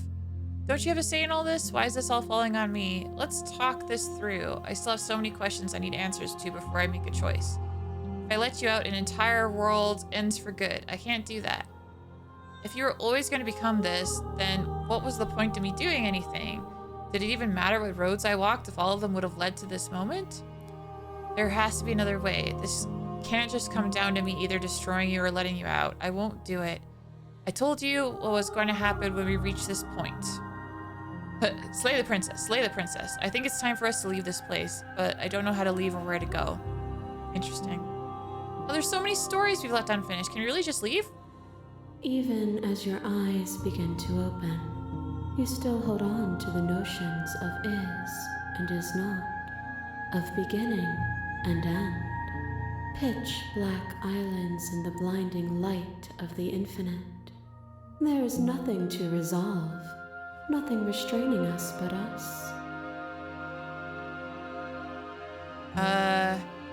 Don't you have a say in all this? Why is this all falling on me? Let's talk this through. I still have so many questions I need answers to before I make a choice. If I let you out, an entire world ends for good. I can't do that. If you were always going to become this, then what was the point of me doing anything? Did it even matter what roads I walked if all of them would have led to this moment? There has to be another way. This can't just come down to me either destroying you or letting you out. I won't do it. I told you what was going to happen when we reach this point. Slay the princess. Slay the princess. I think it's time for us to leave this place, but I don't know how to leave or where to go. Interesting. Oh, there's so many stories we've left unfinished. Can we really just leave? Even as your eyes begin to open, you still hold on to the notions of is and is not, of beginning and end. Pitch black islands in the blinding light of the infinite. There is nothing to resolve, nothing restraining us but us.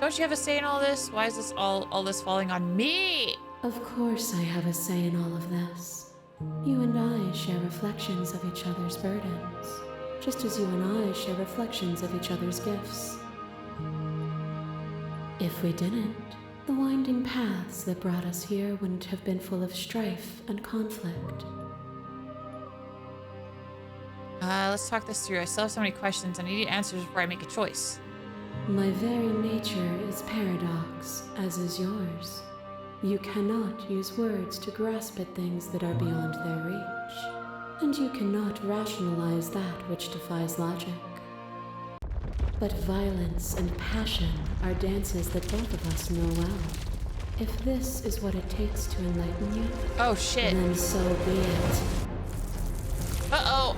Don't you have a say in all this? Why is this all this falling on me? Of course I have a say in all of this. You and I share reflections of each other's burdens, just as you and I share reflections of each other's gifts. If we didn't, the winding paths that brought us here wouldn't have been full of strife and conflict. Let's talk this through. I still have so many questions and I need answers before I make a choice. My very nature is paradox, as is yours. You cannot use words to grasp at things that are beyond their reach, and you cannot rationalize that which defies logic. But violence and passion are dances that both of us know well. If this is what it takes to enlighten you, oh shit, then so be it. Uh-oh.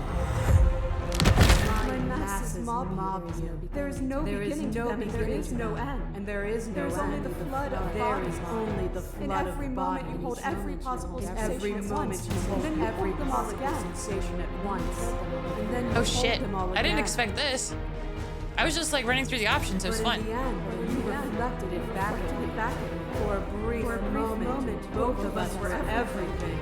My masses mob you. There is no beginning to them, and there is no end. And there is no end. There is only the flood of bodies. There is only the flood of bodies. In every moment you hold every possible sensation at once. And then you hold them all again. Sensation at once. And then you Oh shit, hold them all I didn't again. expect this. I was just like running through the options. It was fun. In the end, when you reflected it back, for a brief moment, both of us were everything.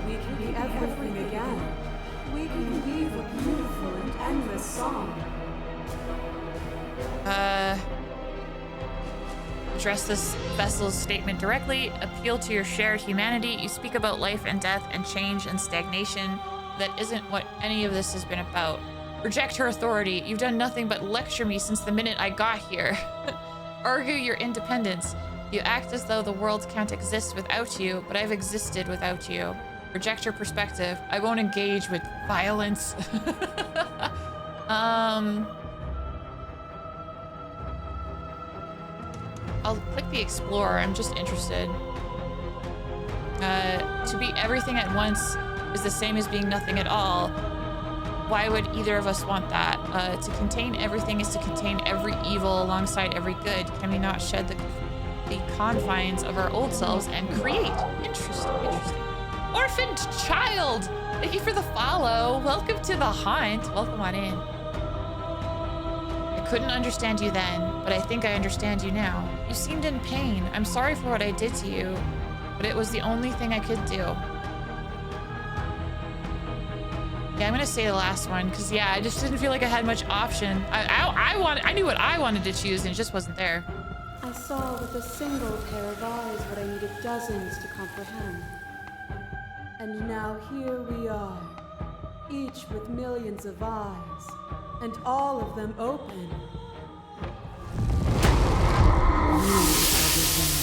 We can be everything again. We can weave a beautiful and endless song. Address this vessel's statement directly. Appeal to your shared humanity. You speak about life and death and change and stagnation. That isn't what any of this has been about. Reject her authority. You've done nothing but lecture me since the minute I got here. Argue your independence. You act as though the world can't exist without you, but I've existed without you. Reject her perspective. I won't engage with violence. I'll click the Explorer. I'm just interested. To be everything at once is the same as being nothing at all. Why would either of us want that? To contain everything is to contain every evil alongside every good. Can we not shed the confines of our old selves and create? Interesting. Orphaned child! Thank you for the follow. Welcome to the hunt. Welcome on in. I couldn't understand you then, but I think I understand you now. You seemed in pain. I'm sorry for what I did to you, but it was the only thing I could do. Yeah, I'm gonna say the last one, because yeah, I just didn't feel like I had much option. I knew what I wanted to choose and it just wasn't there. I saw with a single pair of eyes what I needed dozens to comprehend. And now here we are, each with millions of eyes, and all of them open. You are designed.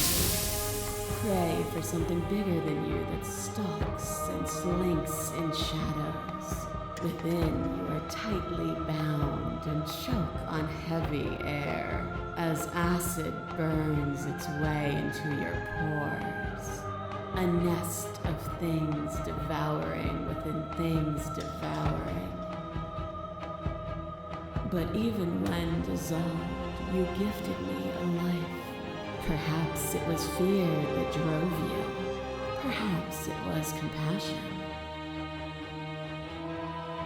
Pray for something bigger than you that stalks and slinks in shadows. Within, you are tightly bound and choke on heavy air as acid burns its way into your pores. A nest of things devouring within things devouring. But even when dissolved, you gifted me a life. Perhaps it was fear that drove you. Perhaps it was compassion.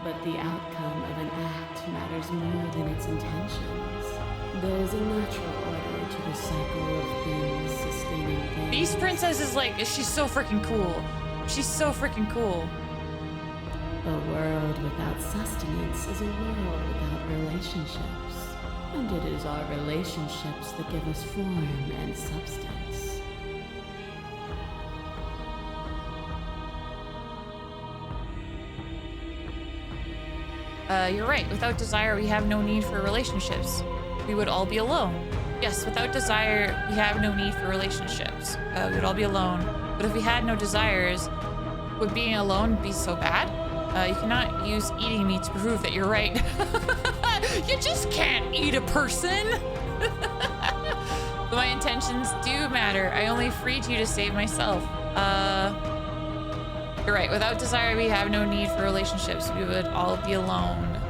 But the outcome of an act matters more than its intentions. There is a natural order to the cycle of things sustaining things. Beast Princess is like, she's so freaking cool. She's so freaking cool. A world without sustenance is a world without relationships. And it is our relationships that give us form and substance. You're right. Without desire, we have no need for relationships. We would all be alone. Yes, without desire, we have no need for relationships. We would all be alone. But if we had no desires, would being alone be so bad? You cannot use eating me to prove that you're right. You just can't eat a person. But my intentions do matter. I only freed you to save myself. You're right. Without desire, we have no need for relationships. We would all be alone.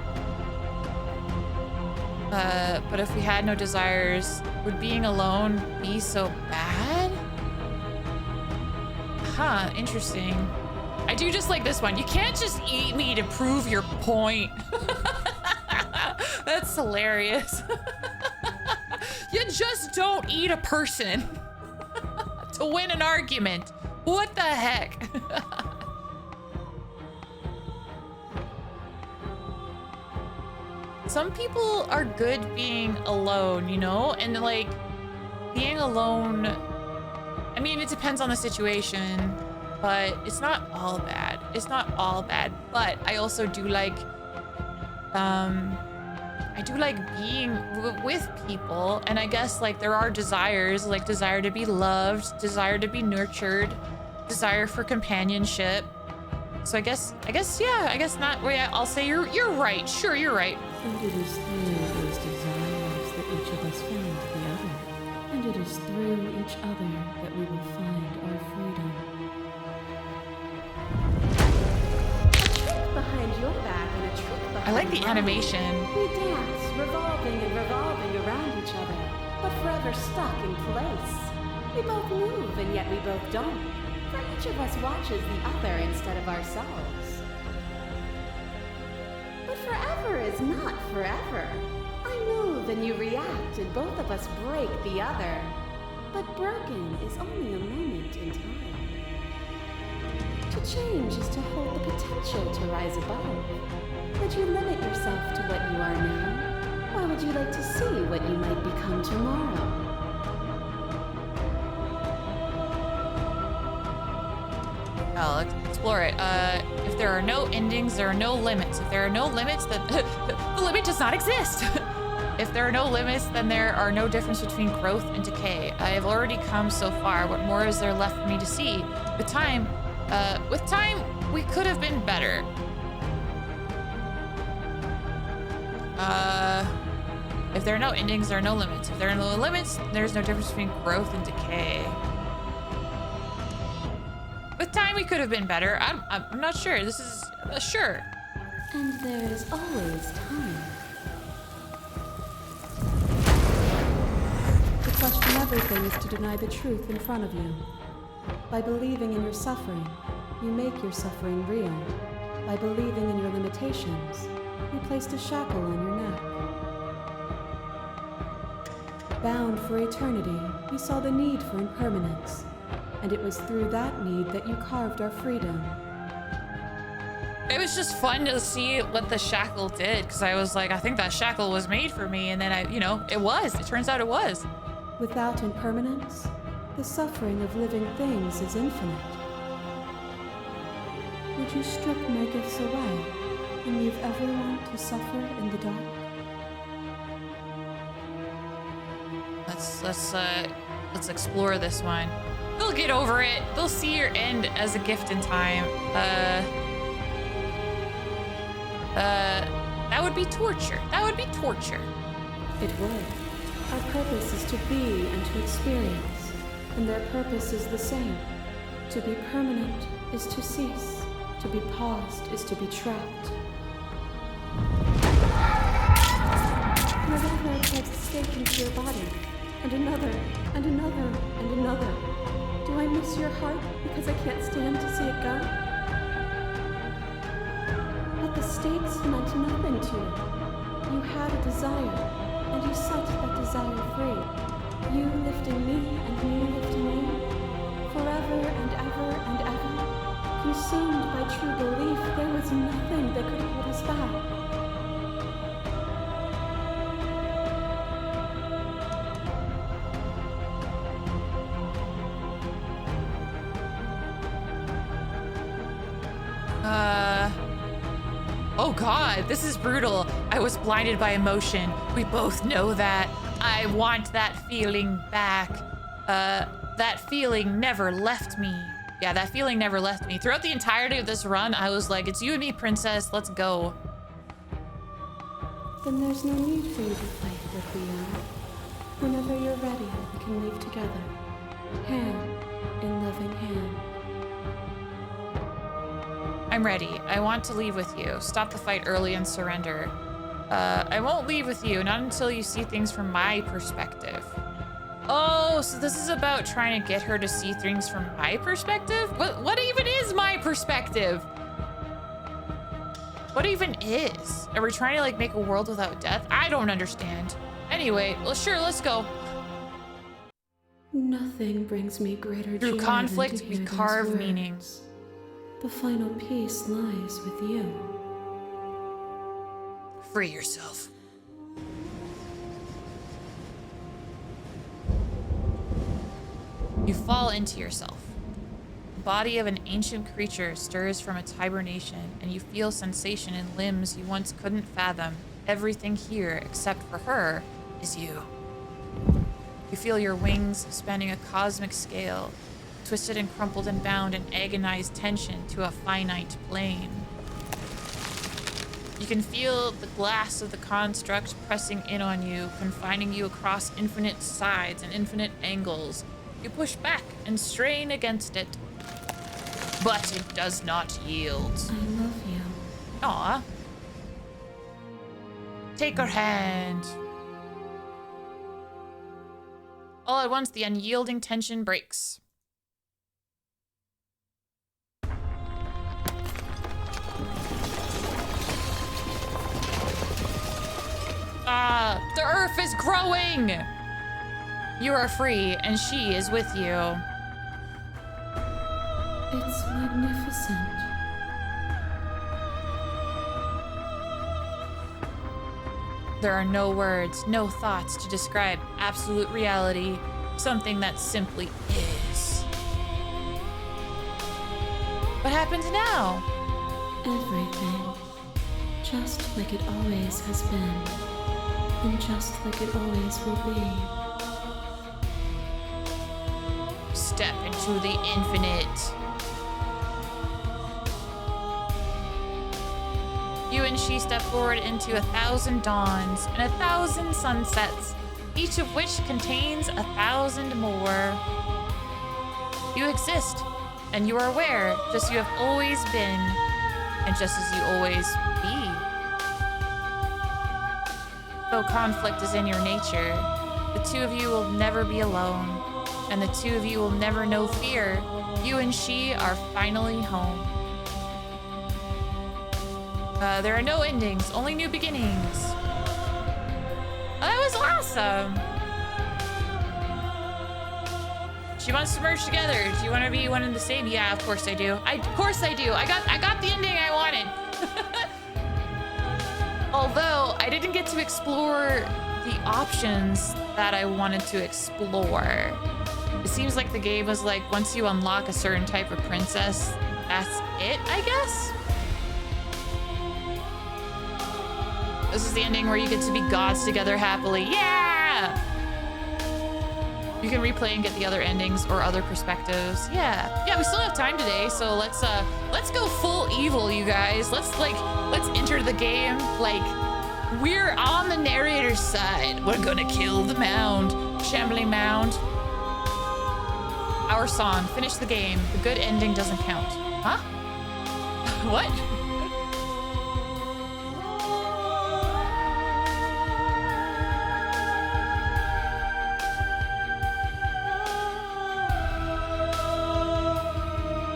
But if we had no desires, would being alone be so bad? Huh, interesting. I do just like this one. You can't just eat me to prove your point. That's hilarious. You just don't eat a person to win an argument. What the heck? Some people are good being alone, you know? And like, being alone, I mean, it depends on the situation, but it's not all bad. It's not all bad, but I also do like, I do like being with people, and I guess like there are desires, like desire to be loved, desire to be nurtured, desire for companionship. So I guess not. Well, yeah, I'll say you're right. Sure, you're right. And it is through those desires that each of us found the other. And it is through each other that we will find our freedom. A trick behind your back and a trick behind I like the mine. animation. We dance, revolving and revolving around each other, but forever stuck in place. We both move and yet we both don't. For each of us watches the other instead of ourselves. But forever is not forever. I move and you react and both of us break the other. But broken is only a moment in time. To change is to hold the potential to rise above. Would you limit yourself to what you are now? Or would you like to see what you might become tomorrow? I'll explore it. If there are no endings, there are no limits. If there are no limits, then the limit does not exist. If there are no limits, then there are no difference between growth and decay. I have already come so far. What more is there left for me to see? With time, we could have been better. If there are no endings, there are no limits. If there are no limits, there's no difference between growth and decay. With time, we could have been better. I'm not sure. This is sure. And there is always time. To question everything is to deny the truth in front of you. By believing in your suffering, you make your suffering real. By believing in your limitations, you placed a shackle on your neck. Bound for eternity, we saw the need for impermanence. And it was through that need that you carved our freedom. It was just fun to see what the shackle did, because I was like, I think that shackle was made for me, and then it was. It turns out it was. Without impermanence, the suffering of living things is infinite. Would you strip my gifts away and leave everyone to suffer in the dark? Let's explore this one. They'll get over it. They'll see your end as a gift in time. That would be torture. That would be torture. It would. Our purpose is to be and to experience, and their purpose is the same. To be permanent is to cease. To be paused is to be trapped. Another hair takes a stake into your body, and another, and another, and another. Do I miss your heart because I can't stand to see it go? But the stakes meant nothing to you. You had a desire, and you set that desire free. You lifting me and me lifting you. Forever and ever and ever. Consumed by true belief, there was nothing that could hold us back. Oh God, this is brutal. I was blinded by emotion. We both know that. I want that feeling back. That feeling never left me. Yeah, that feeling never left me. Throughout the entirety of this run, I was like, it's you and me, princess, let's go. Then there's no need for you to fight with the other. Whenever you're ready, we can leave together. Hand in loving hand. I'm ready. I want to leave with you. Stop the fight early and surrender. I won't leave with you, not until you see things from my perspective. Oh, so this is about trying to get her to see things from my perspective? What even is my perspective? What even is? Are we trying to like make a world without death? I don't understand. Anyway, well, sure, let's go. Nothing brings me greater Through joy conflict, than to we hear carve those words. meaning. The final peace lies with you. Free yourself. You fall into yourself. The body of an ancient creature stirs from its hibernation, and you feel sensation in limbs you once couldn't fathom. Everything here, except for her, is you. You feel your wings spanning a cosmic scale, twisted and crumpled and bound in agonized tension to a finite plane. You can feel the glass of the construct pressing in on you, confining you across infinite sides and infinite angles. You push back and strain against it, but it does not yield. I love you. Aw. Take her hand. All at once, the unyielding tension breaks. The earth is growing! You are free, and she is with you. It's magnificent. There are no words, no thoughts to describe absolute reality, something that simply is. What happens now? Everything. Just like it always has been. And just like it always will be. Step into the infinite. You and she step forward into 1,000 dawns and 1,000 sunsets, each of which contains 1,000 more. You exist, and you are aware, just as you have always been, and just as you always be. Though conflict is in your nature, the two of you will never be alone, and the two of you will never know fear. You and she are finally home. There are no endings, only new beginnings. Oh, that was awesome. She wants to merge together. Do you want to be one and the same? Yeah, of course I do. Of course I do. I got the ending I wanted. Although I didn't get to explore the options that I wanted to explore. It seems like the game was like, once you unlock a certain type of princess, that's it, I guess? This is the ending where you get to be gods together happily. Yeah! You can replay and get the other endings or other perspectives. Yeah, we still have time today, so let's go full evil, you guys. Let's enter the game like we're on the narrator's side. We're gonna kill the mound, shambling mound. Our song, finish the game. The good ending doesn't count. Huh? What?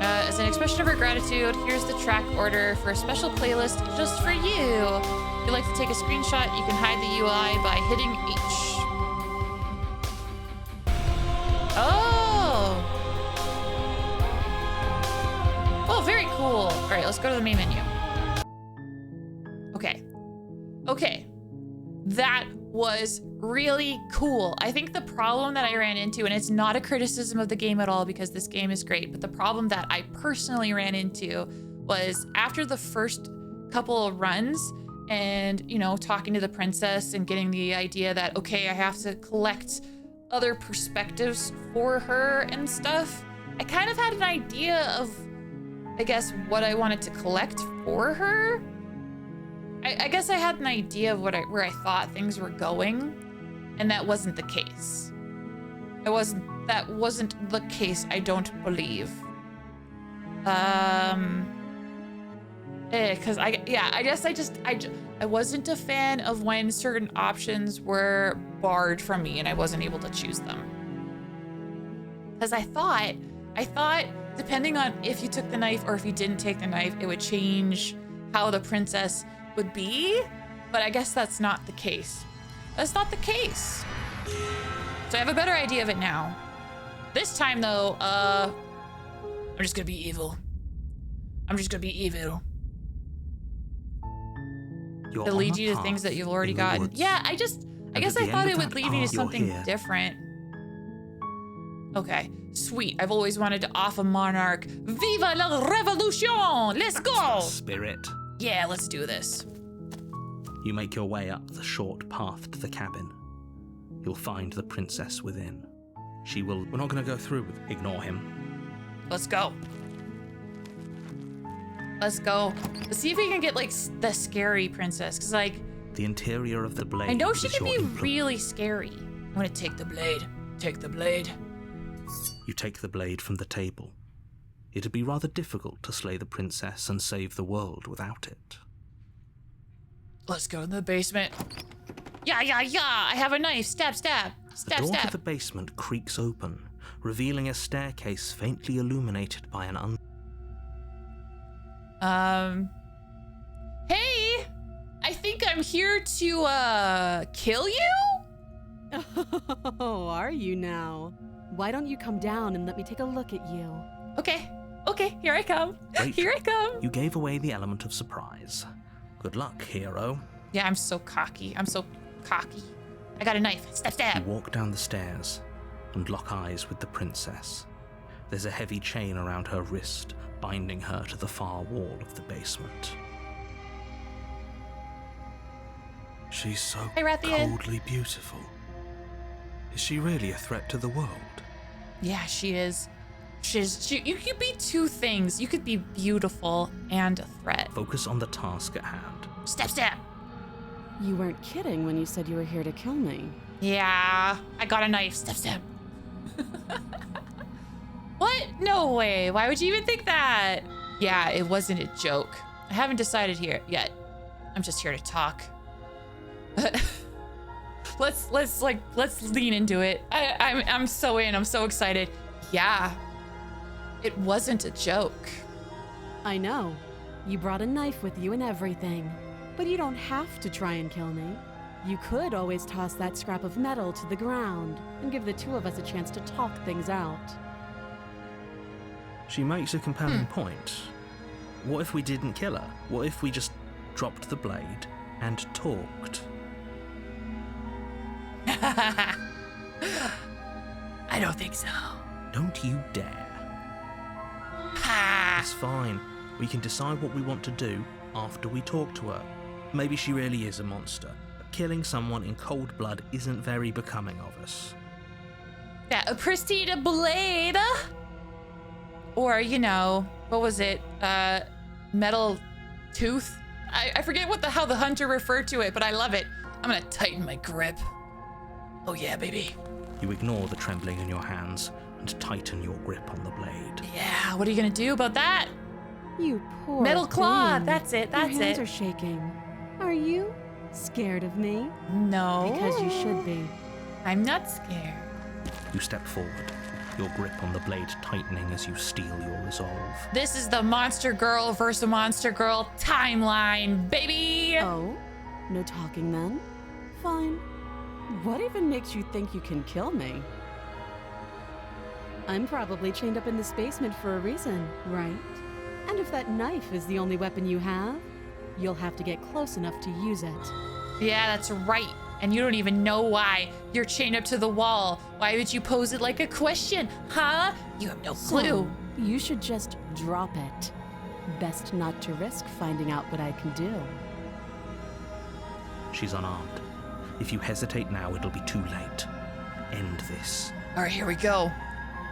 As an expression of our gratitude, here's the track order for a special playlist just for you. If you'd like to take a screenshot, you can hide the UI by hitting H. Oh, very cool. All right, let's go to the main menu. Okay. That was really cool. I think the problem that I ran into, and it's not a criticism of the game at all because this game is great, but the problem that I personally ran into was after the first couple of runs and, you know, talking to the princess and getting the idea that, okay, I have to collect other perspectives for her and stuff, I kind of had an idea of, I guess, what I wanted to collect for her. I guess I had an idea of where I thought things were going, and that wasn't the case. That wasn't the case, I don't believe. Because I wasn't a fan of when certain options were barred from me and I wasn't able to choose them. Because I thought depending on if you took the knife or if you didn't take the knife, it would change how the princess would be. But I guess that's not the case. That's not the case. So I have a better idea of it now. This time though, I'm just gonna be evil. I'm just gonna be evil. To lead you to things that you've already gotten. Yeah, I guess I thought it would lead me to something different. Okay, sweet. I've always wanted to off a monarch. Viva la revolution! Let's go! Spirit. Yeah, let's do this. You make your way up the short path to the cabin. You'll find the princess within. She will... We're not going to go through with... Ignore him. Let's go. Let's go. Let's see if we can get, like, the scary princess. Because, like... The interior of the blade. I know she can be really scary. I'm going to take the blade. Take the blade. You take the blade from the table. It'd be rather difficult to slay the princess and save the world without it. Let's go in the basement. Yeah. I have a knife. Stab. The door to the basement creaks open, revealing a staircase faintly illuminated by an Hey! I think I'm here to, kill you? Oh, are you now? Why don't you come down and let me take a look at you? Okay, here I come. Great. Here I come. You gave away the element of surprise. Good luck, hero. Yeah, I'm so cocky. I got a knife. Stab. You walk down the stairs and lock eyes with the princess. There's a heavy chain around her wrist, binding her to the far wall of the basement. She's so Hey, Rathian. coldly beautiful. Is she really a threat to the world? Yeah, she is. You could be two things. You could be beautiful and a threat. Focus on the task at hand. Stab. You weren't kidding when you said you were here to kill me. Yeah, I got a knife. Stab. What? No way. Why would you even think that? Yeah, it wasn't a joke. I haven't decided here yet. I'm just here to talk. Let's lean into it. I'm so in. I'm so excited. Yeah. It wasn't a joke. I know. You brought a knife with you and everything. But you don't have to try and kill me. You could always toss that scrap of metal to the ground and give the two of us a chance to talk things out. She makes a compelling point. What if we didn't kill her? What if we just dropped the blade and talked? I don't think so. Don't you dare. Ha! It's fine. We can decide what we want to do after we talk to her. Maybe she really is a monster, but killing someone in cold blood isn't very becoming of us. Yeah, a pristine blade. Or, you know, what was it? Metal tooth? I forget how the hunter referred to it, but I love it. I'm gonna tighten my grip. Oh yeah, baby. You ignore the trembling in your hands and tighten your grip on the blade. Yeah, what are you gonna do about that? You poor Metal claw, thing. that's it. Your hands are shaking. Are you scared of me? No. Because you should be. I'm not scared. You step forward, your grip on the blade tightening as you steel your resolve. This is the Monster Girl versus Monster Girl timeline, baby! Oh? No talking then? Fine. What even makes you think you can kill me? I'm probably chained up in this basement for a reason, right? And if that knife is the only weapon you have, you'll have to get close enough to use it. Yeah, that's right. And you don't even know why. You're chained up to the wall. Why would you pose it like a question, huh? You have no clue. So, you should just drop it. Best not to risk finding out what I can do. She's unarmed. If you hesitate now, it'll be too late. End this. All right, here we go.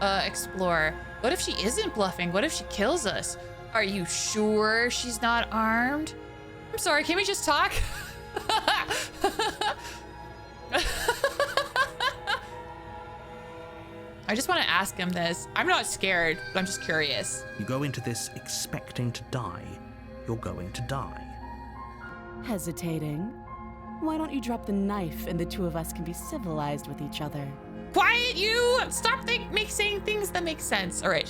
Explore. What if she isn't bluffing? What if she kills us? Are you sure she's not armed? I'm sorry, can we just talk? I just want to ask him this. I'm not scared, but I'm just curious. You go into this expecting to die. you're going to die. Hesitating? Why don't you drop the knife and the two of us can be civilized with each other? Quiet, you! Stop saying things that make sense. All right.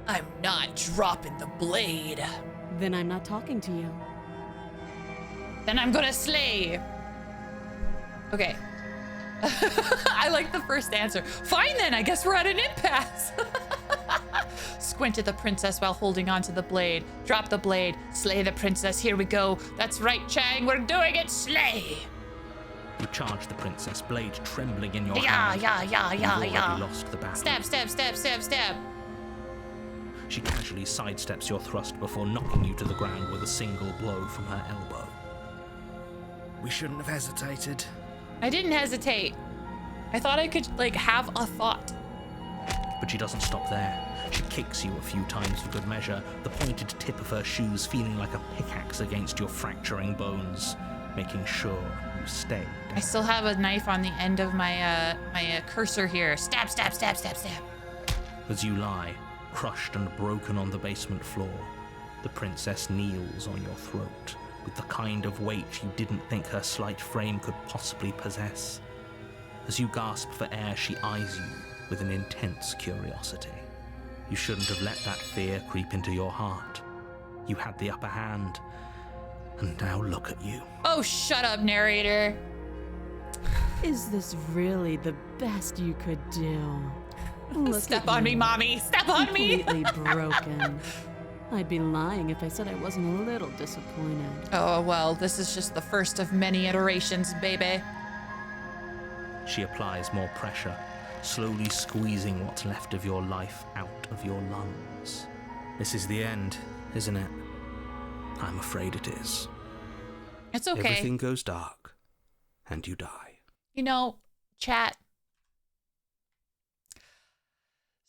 I'm not dropping the blade. Then I'm not talking to you. Then I'm gonna slay. Okay. I like the first answer. Fine then, I guess we're at an impasse. Squint at the princess while holding onto the blade. Drop the blade. Slay the princess. Here we go. That's right, Chang. We're doing it. Slay. You charge the princess, blade trembling in your Yeah. hand. You've already lost the battle. Stab. She casually sidesteps your thrust before knocking you to the ground with a single blow from her elbow. We shouldn't have hesitated. I didn't hesitate. I thought I could, have a thought. But she doesn't stop there. She kicks you a few times for good measure, the pointed tip of her shoes feeling like a pickaxe against your fracturing bones, making sure you stay down. I still have a knife on the end of my cursor here. Stab. As you lie, crushed and broken on the basement floor, the princess kneels on your throat with the kind of weight you didn't think her slight frame could possibly possess. As you gasp for air, she eyes you with an intense curiosity. You shouldn't have let that fear creep into your heart. You had the upper hand, and now look at you. Oh, shut up, narrator. Is this really the best you could do? Look Step at on you, me, mommy. Step on me. completely broken. I'd be lying if I said I wasn't a little disappointed. Oh, well, this is just the first of many iterations, baby. She applies more pressure, slowly squeezing what's left of your life out of your lungs. This is the end, isn't it? I'm afraid it is. It's okay. Everything goes dark, and you die. You know, chat.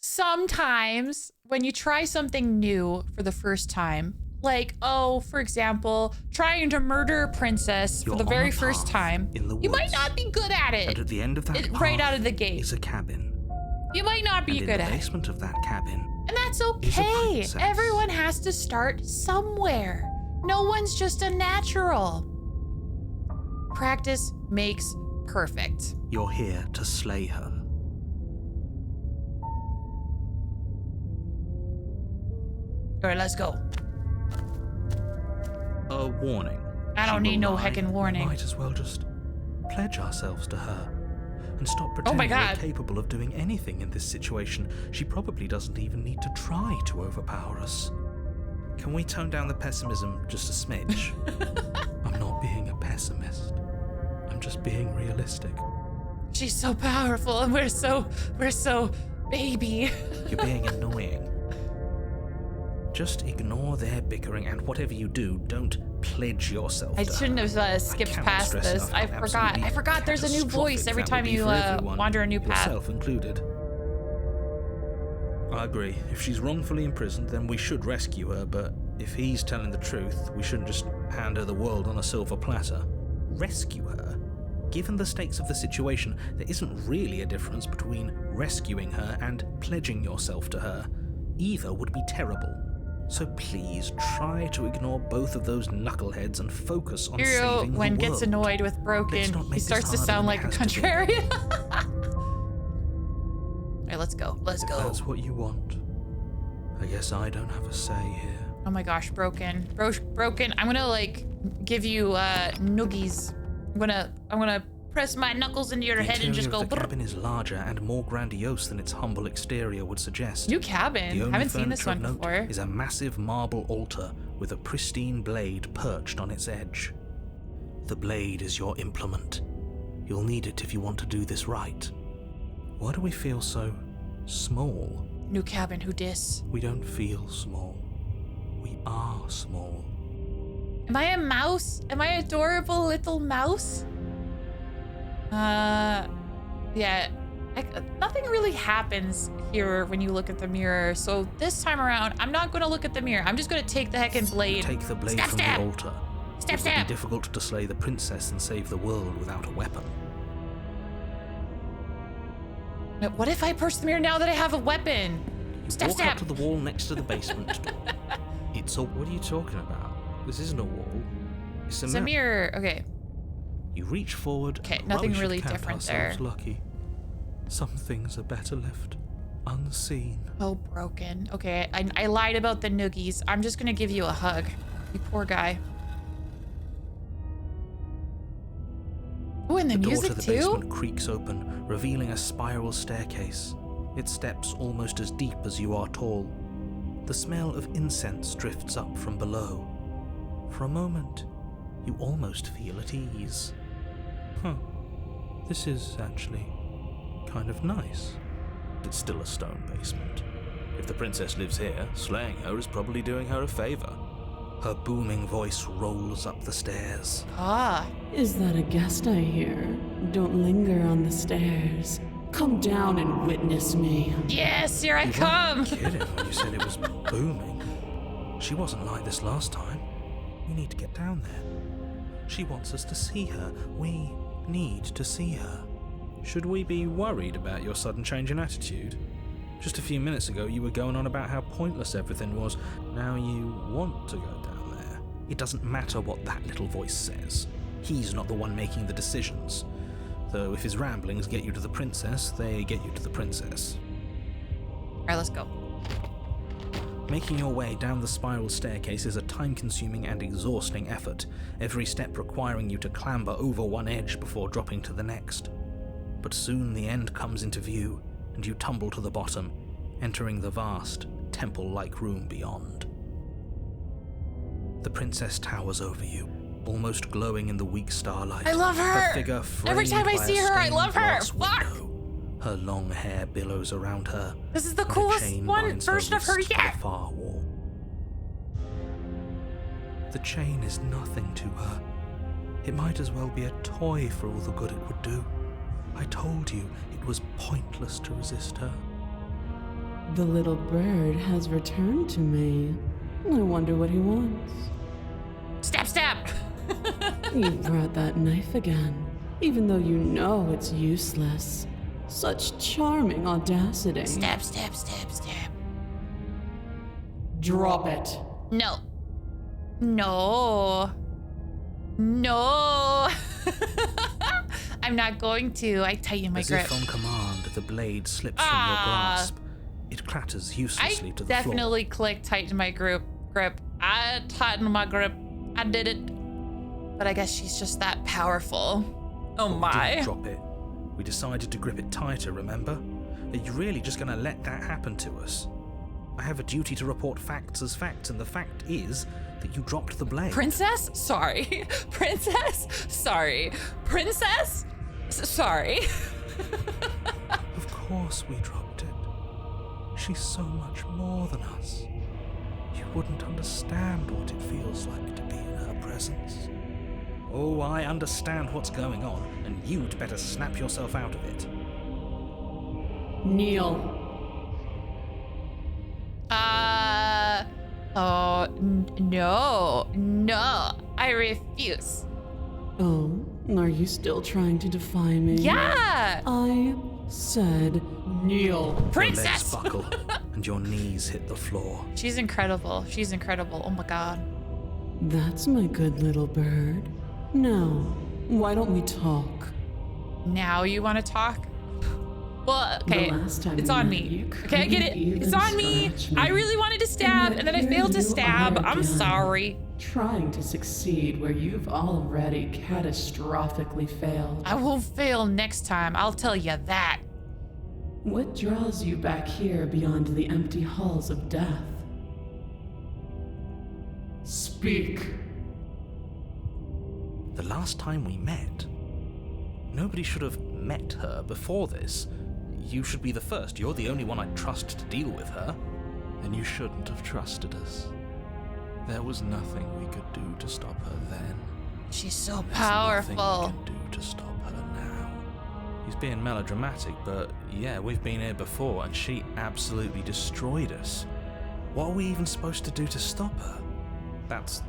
Sometimes when you try something new for the first time, for example, trying to murder a princess for the very first time, you might not be good at it. And at the end of that path right out of the gate is a cabin. You might not be and good in at the it. basement of that cabin, And that's is a okay. princess. Everyone has to start somewhere. No one's just a natural. Practice makes perfect. you're here to slay her. All right, let's go. A warning. I don't She need will no lie. heckin' warning. Might as well just pledge ourselves to her and stop Oh pretending my we're God. capable of doing anything in this situation. She probably doesn't even need to try to overpower us. Can we tone down the pessimism just a smidge? I'm not being a pessimist. I'm just being realistic. She's so powerful and we're so baby. You're being annoying. Just ignore their bickering, and whatever you do, don't pledge yourself I to shouldn't her. have skipped cannot past stress this. enough I how forgot. absolutely I forgot there's a new voice catastrophic every that time would be you for everyone, wander a new path. yourself included. I agree. If she's wrongfully imprisoned, then we should rescue her, but if he's telling the truth, we shouldn't just hand her the world on a silver platter. Rescue her? Given the stakes of the situation, there isn't really a difference between rescuing her and pledging yourself to her. Either would be terrible. So please try to ignore both of those knuckleheads and focus on Hero, saving when the world. gets annoyed with Let's broken, not he make this starts to harder sound than like it a has to be. contrarian. All right, let's go. Let's If go. that's what you want, I guess I don't have a say here. Oh my gosh, broken. Broken. I'm gonna give you noogies. I'm gonna press my knuckles into your The head and just interior go. of the brrr. cabin is larger and more grandiose than its humble exterior would suggest. New cabin. The only Haven't seen this furniture one of note before. is a massive marble altar with a pristine blade perched on its edge. The blade is your implement. You'll need it if you want to do this right. Why do we feel so small? New cabin. Who dis? We don't feel small. We are small. Am I a mouse? Am I adorable little mouse? Yeah. Nothing really happens here when you look at the mirror. So this time around, I'm not going to look at the mirror. I'm just going to take the heckin' blade. Take the blade Stab, from stab. the altar. Stab, It would stab. be difficult to slay the princess and save the world without a weapon. What if I push the mirror now that I have a weapon? You Stab, walk stab. up to the wall next to the basement door. It's a... What are you talking about? This isn't a wall. It's a It's a mirror. Okay. You reach forward. Okay, and nothing we should really count different there. ourselves lucky. Some things are better left unseen. Oh, broken. Okay, I lied about the noogies. I'm just gonna give you a hug. You poor guy. Oh, and the door music to the too? basement creaks open, revealing a spiral staircase. Its steps almost as deep as you are tall. The smell of incense drifts up from below. For a moment, you almost feel at ease. Huh. This is actually kind of nice. It's still a stone basement. If the princess lives here, slaying her is probably doing her a favor. Her booming voice rolls up the stairs. Ah. Is that a guest I hear? Don't linger on the stairs. Come down and witness me. Yes, here I You come. weren't kidding when you said it was booming. She wasn't like this last time. We need to get down there. She wants us to see her. We need to see her. Should we be worried about your sudden change in attitude? Just a few minutes ago, you were going on about how pointless everything was. Now you want to go down there. It doesn't matter what that little voice says. He's not the one making the decisions. Though if his ramblings get you to the princess, they get you to the princess. All right, let's go. Making your way down the spiral staircase is a time-consuming and exhausting effort, every step requiring you to clamber over one edge before dropping to the next. But soon the end comes into view, and you tumble to the bottom, entering the vast, temple-like room beyond. The princess towers over you, almost glowing in the weak starlight. I love her! Her figure Every time I framed by see a her, I stained love her! glass Fuck! window. Her long hair billows around her. This is the and a coolest chain one binds version of her wrist to yet! the far wall. The chain is nothing to her. It might as well be a toy for all the good it would do. I told you it was pointless to resist her. The little bird has returned to me. I wonder what he wants. Stab, stab! You brought that knife again, even though you know it's useless. Such charming audacity. Stab, stab, stab, stab. Drop it. No. No. No. I'm not going to. I tighten my As grip. if on command, the blade slips from your grasp. It clatters uselessly I to the floor. definitely clicked tighten my grip. I tightened my grip. I did it. But I guess she's just that powerful. Oh We my. didn't drop it. We decided to grip it tighter, remember? Are you really just going to let that happen to us? I have a duty to report facts as facts, and the fact is that you dropped the blade. Princess? Sorry. Princess? Sorry. Princess? Sorry. Of course we dropped it. She's so much more than us. You wouldn't understand what it feels like to be in her presence. Oh, I understand what's going on, and you'd better snap yourself out of it. Kneel. No, I refuse. Oh, are you still trying to defy me? Yeah! I said kneel. Princess! Your legs buckle, and your knees hit the floor. She's incredible. She's incredible. Oh my god. That's my good little bird. Now, why don't we talk? Now you want to talk? Well, okay, The last time it's we on met, me. you Okay, I get it. couldn't even It's on me. scratch me. I really wanted to stab, and then I failed to Here stab. you are I'm again, sorry. Trying to succeed where you've already catastrophically failed. I won't fail next time. I'll tell you that. What draws you back here beyond the empty halls of death? Speak. The last time we met, nobody should have met her before this. You should be the first. You're the only one I'd trust to deal with her. Then you shouldn't have trusted us. There was nothing we could do to stop her then. She's so There's powerful. nothing we can do to stop her now. He's being melodramatic, but yeah, we've been here before, and she absolutely destroyed us. What are we even supposed to do to stop her? That's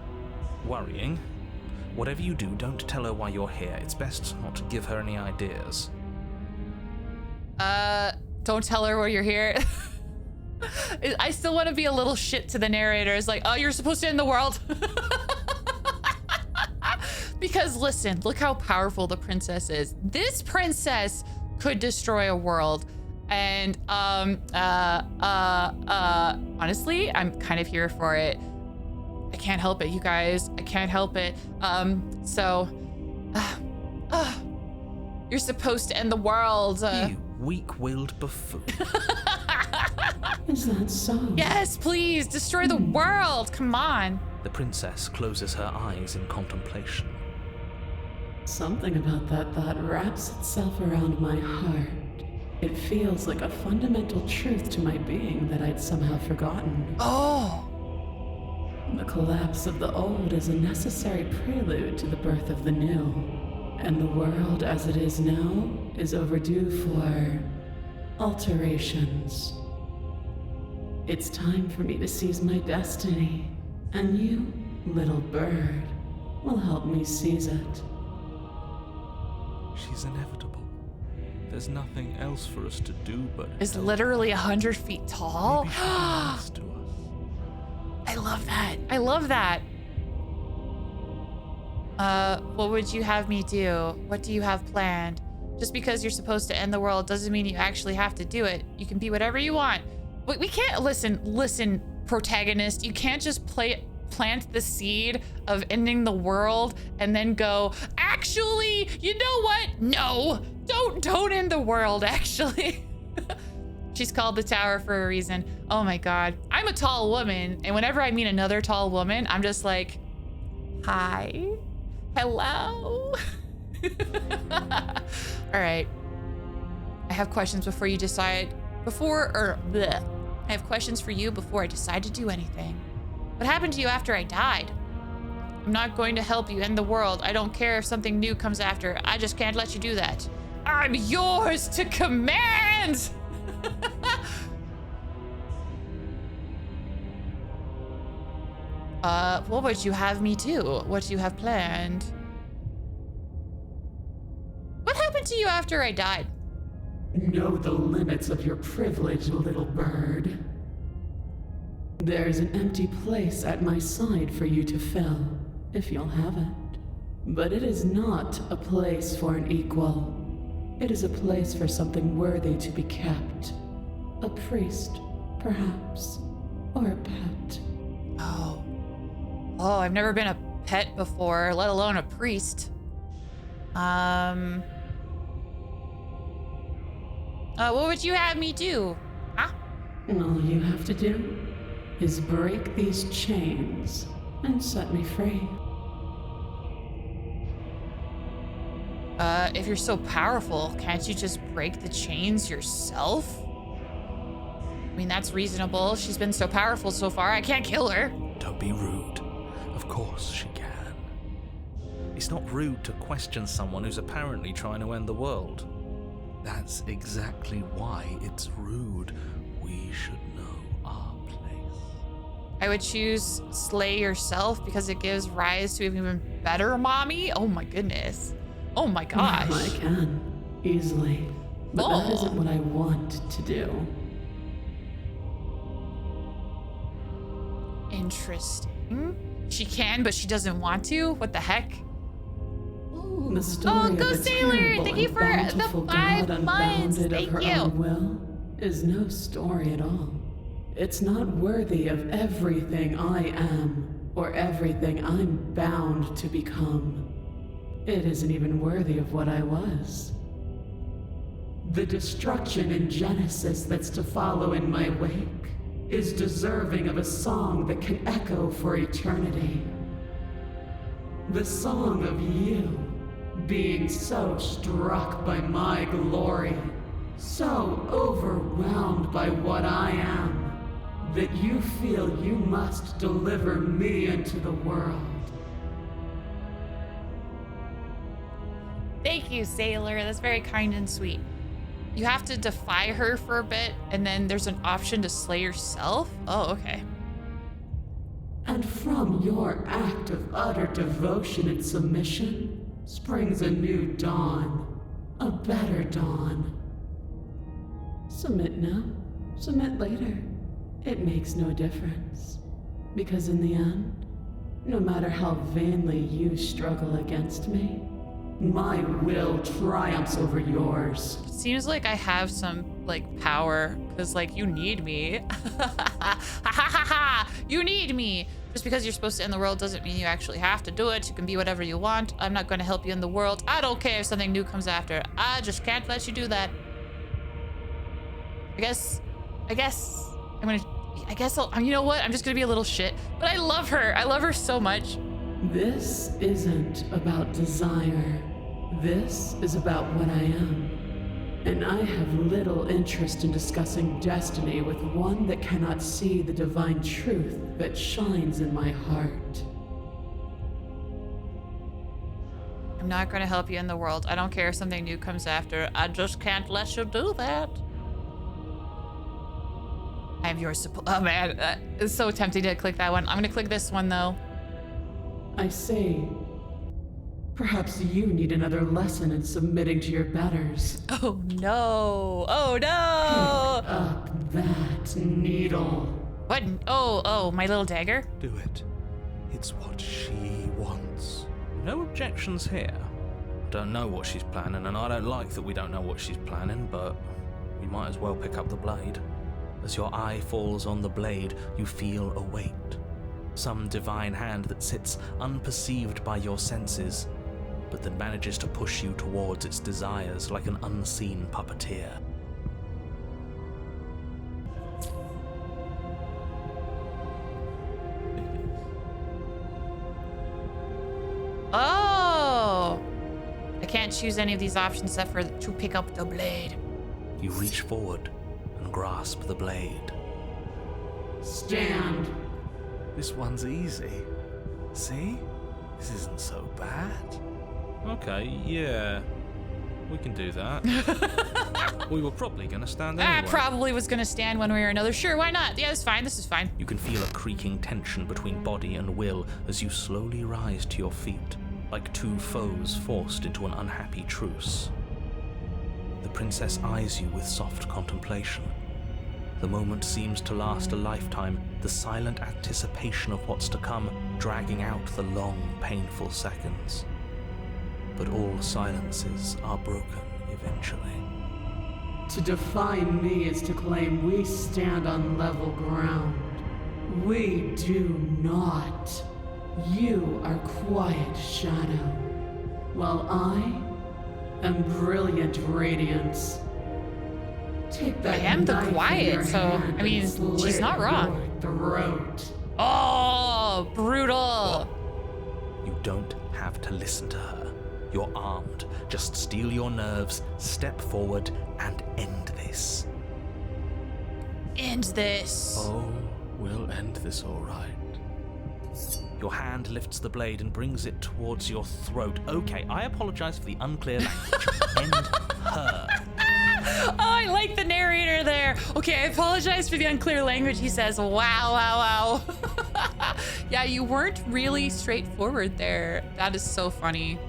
worrying. Whatever you do, don't tell her why you're here. It's best not to give her any ideas. Don't tell her why you're here. I still want to be a little shit to the narrator. It's like, oh, you're supposed to end the world. Because listen, look how powerful the princess is. This princess could destroy a world. And honestly, I'm kind of here for it. I can't help it, you guys. I can't help it. You're supposed to end the world. You weak-willed buffoon. Is that so? Yes, please, destroy the world. Come on. The princess closes her eyes in contemplation. Something about that thought wraps itself around my heart. It feels like a fundamental truth to my being that I'd somehow forgotten. Oh. The collapse of the old is a necessary prelude to the birth of the new. And the world as it is now is overdue for alterations. It's time for me to seize my destiny, and you, little bird, will help me seize it. She's inevitable. There's nothing else for us to do but Is help. literally 100 feet tall. Maybe she'll be nice to us. I love that. I love that. What would you have me do? What do you have planned? Just because you're supposed to end the world doesn't mean you actually have to do it. You can be whatever you want. But we can't listen, protagonist. You can't just plant the seed of ending the world and then go, actually, you know what? No, don't end the world, actually. She's called the tower for a reason. Oh my God. I'm a tall woman. And whenever I meet another tall woman, I'm just like, hi, hello. All right. I have questions before you decide, I have questions for you before I decide to do anything. What happened to you after I died? I'm not going to help you end the world. I don't care if something new comes after. I just can't let you do that. I'm yours to command. What would you have me do? What do you have planned? What happened to you after I died? Know the limits of your privilege, little bird. There's an empty place at my side for you to fill, if you'll have it. But it is not a place for an equal. It is a place for something worthy to be kept. A priest, perhaps, or a pet. Oh, I've never been a pet before, let alone a priest. What would you have me do? Huh? All you have to do is break these chains and set me free. If you're so powerful, can't you just break the chains yourself? I mean, that's reasonable. She's been so powerful so far, I can't kill her. Don't be rude. Of course she can. It's not rude to question someone who's apparently trying to end the world. That's exactly why it's rude. We should know our place. I would choose slay yourself because it gives rise to an even better mommy. Oh my goodness. Oh my gosh. I can, easily. But that isn't what I want to do. Interesting. She can, but she doesn't want to? What the heck? The story go of a Sailor! terrible Thank you and for the bountiful 5 God months. unbounded Thank of her you. own will is no story at all. It's not worthy of everything I am or everything I'm bound to become. It isn't even worthy of what I was. The destruction in Genesis that's to follow in my wake is deserving of a song that can echo for eternity. The song of you being so struck by my glory, so overwhelmed by what I am, that you feel you must deliver me into the world. Thank you, Sailor. That's very kind and sweet. You have to defy her for a bit, and then there's an option to slay yourself? Oh, okay. And from your act of utter devotion and submission springs a new dawn, a better dawn. Submit now, submit later. It makes no difference. Because in the end, no matter how vainly you struggle against me, my will triumphs over yours. Seems like I have some, like, power, because, like, you need me. Ha ha ha ha! You need me! Just because you're supposed to end the world doesn't mean you actually have to do it. You can be whatever you want. I'm not going to help you in the world. I don't care if something new comes after. I just can't let you do that. I guess you know what? I'm just gonna be a little shit. But I love her. I love her so much. This isn't about desire. This is about what I am. And I have little interest in discussing destiny with one that cannot see the divine truth that shines in my heart. I'm not gonna help you in the world. I don't care if something new comes after. I just can't let you do that. I have your support. Oh man, it's so tempting to click that one. I'm gonna click this one though. I say, perhaps you need another lesson in submitting to your betters. Oh no! Oh no! Pick up that needle. What? Oh, my little dagger? Do it. It's what she wants. No objections here. I don't know what she's planning, and I don't like that we don't know what she's planning, but we might as well pick up the blade. As your eye falls on the blade, you feel a weight. Some divine hand that sits unperceived by your senses, but that manages to push you towards its desires like an unseen puppeteer. Oh! I can't choose any of these options except for to pick up the blade. You reach forward and grasp the blade. Stand. This one's easy. See? This isn't so bad. Okay, yeah. We can do that. We were probably gonna stand anyway. I probably was gonna stand one way or another. Sure, why not? Yeah, it's fine. This is fine. You can feel a creaking tension between body and will as you slowly rise to your feet, like two foes forced into an unhappy truce. The princess eyes you with soft contemplation. The moment seems to last a lifetime, the silent anticipation of what's to come dragging out the long, painful seconds. But all silences are broken eventually. To define me is to claim we stand on level ground. We do not. You are quiet shadow, while I am brilliant radiance. Take that I am the knife in quiet, your so, hand I mean, and slit she's not wrong. your throat. Oh, brutal. You don't have to listen to her. You're armed. Just steel your nerves, step forward, and end this. End this. Oh, we'll end this all right. Your hand lifts the blade and brings it towards your throat. Okay, I apologize for the unclear language. End her. Oh, I like the narrator there. Okay, I apologize for the unclear language. He says, wow, wow, wow. Yeah, you weren't really straightforward there. That is so funny.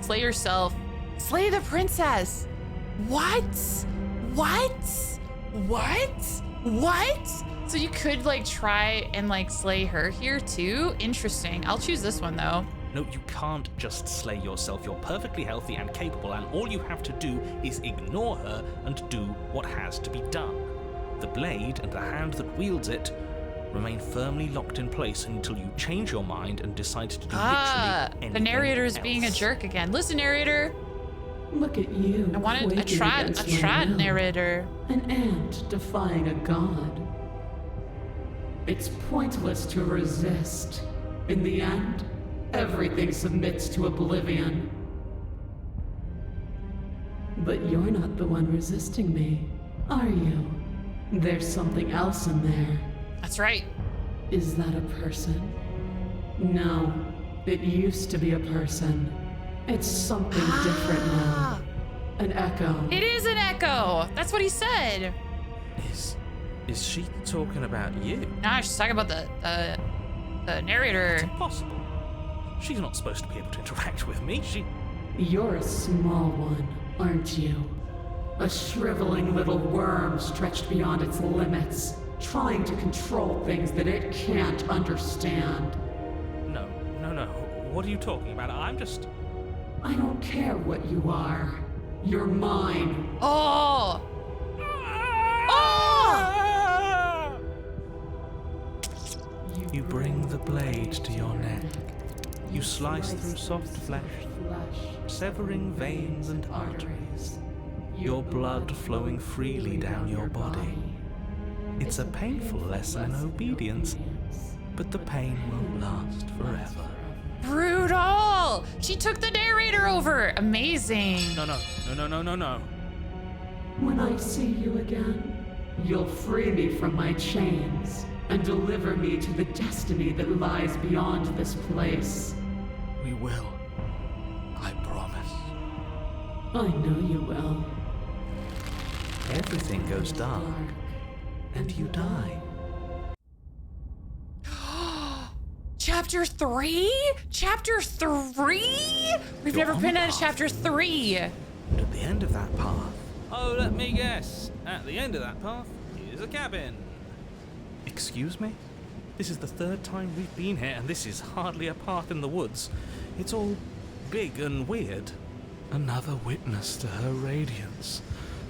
Slay yourself. Slay the princess. What? So you could like try and like slay her here too? Interesting. I'll choose this one though. No, you can't just slay yourself. You're perfectly healthy and capable, and all you have to do is ignore her and do what has to be done. The blade and the hand that wields it remain firmly locked in place until you change your mind and decide to do literally anything the narrator's else. being a jerk again. Listen, narrator. Look at you. I wanted a quaking trot against my will. narrator. An ant defying a god. It's pointless to resist. In the end, everything submits to oblivion. But you're not the one resisting me, are you? There's something else in there. That's right. Is that a person? No, it used to be a person. It's something different now. An echo. It is an echo. That's what he said. Is she talking about you? Nah, she's talking about the It's narrator. impossible. She's not supposed to be able to interact with me. You're a small one, aren't you? A shriveling little worm stretched beyond its limits, trying to control things that it can't understand. No. What are you talking about? I don't care what you are. You're mine. Oh! Oh! You bring the blade to your neck. You slice through soft flesh, severing veins and arteries. Your blood flowing freely down your body. It's a painful lesson in obedience, but the pain won't last forever. Brutal! She took the narrator over. Amazing. No. When I see you again, you'll free me from my chains and deliver me to the destiny that lies beyond this place. We will. I promise. I know you will. Everything goes dark, and you die. Chapter 3? Chapter 3? We've You're never on been the at path. chapter 3. And at the end of that path... Oh, let me guess. At the end of that path is a cabin. Excuse me? This is the third time we've been here, and this is hardly a path in the woods. It's all big and weird. Another witness to her radiance.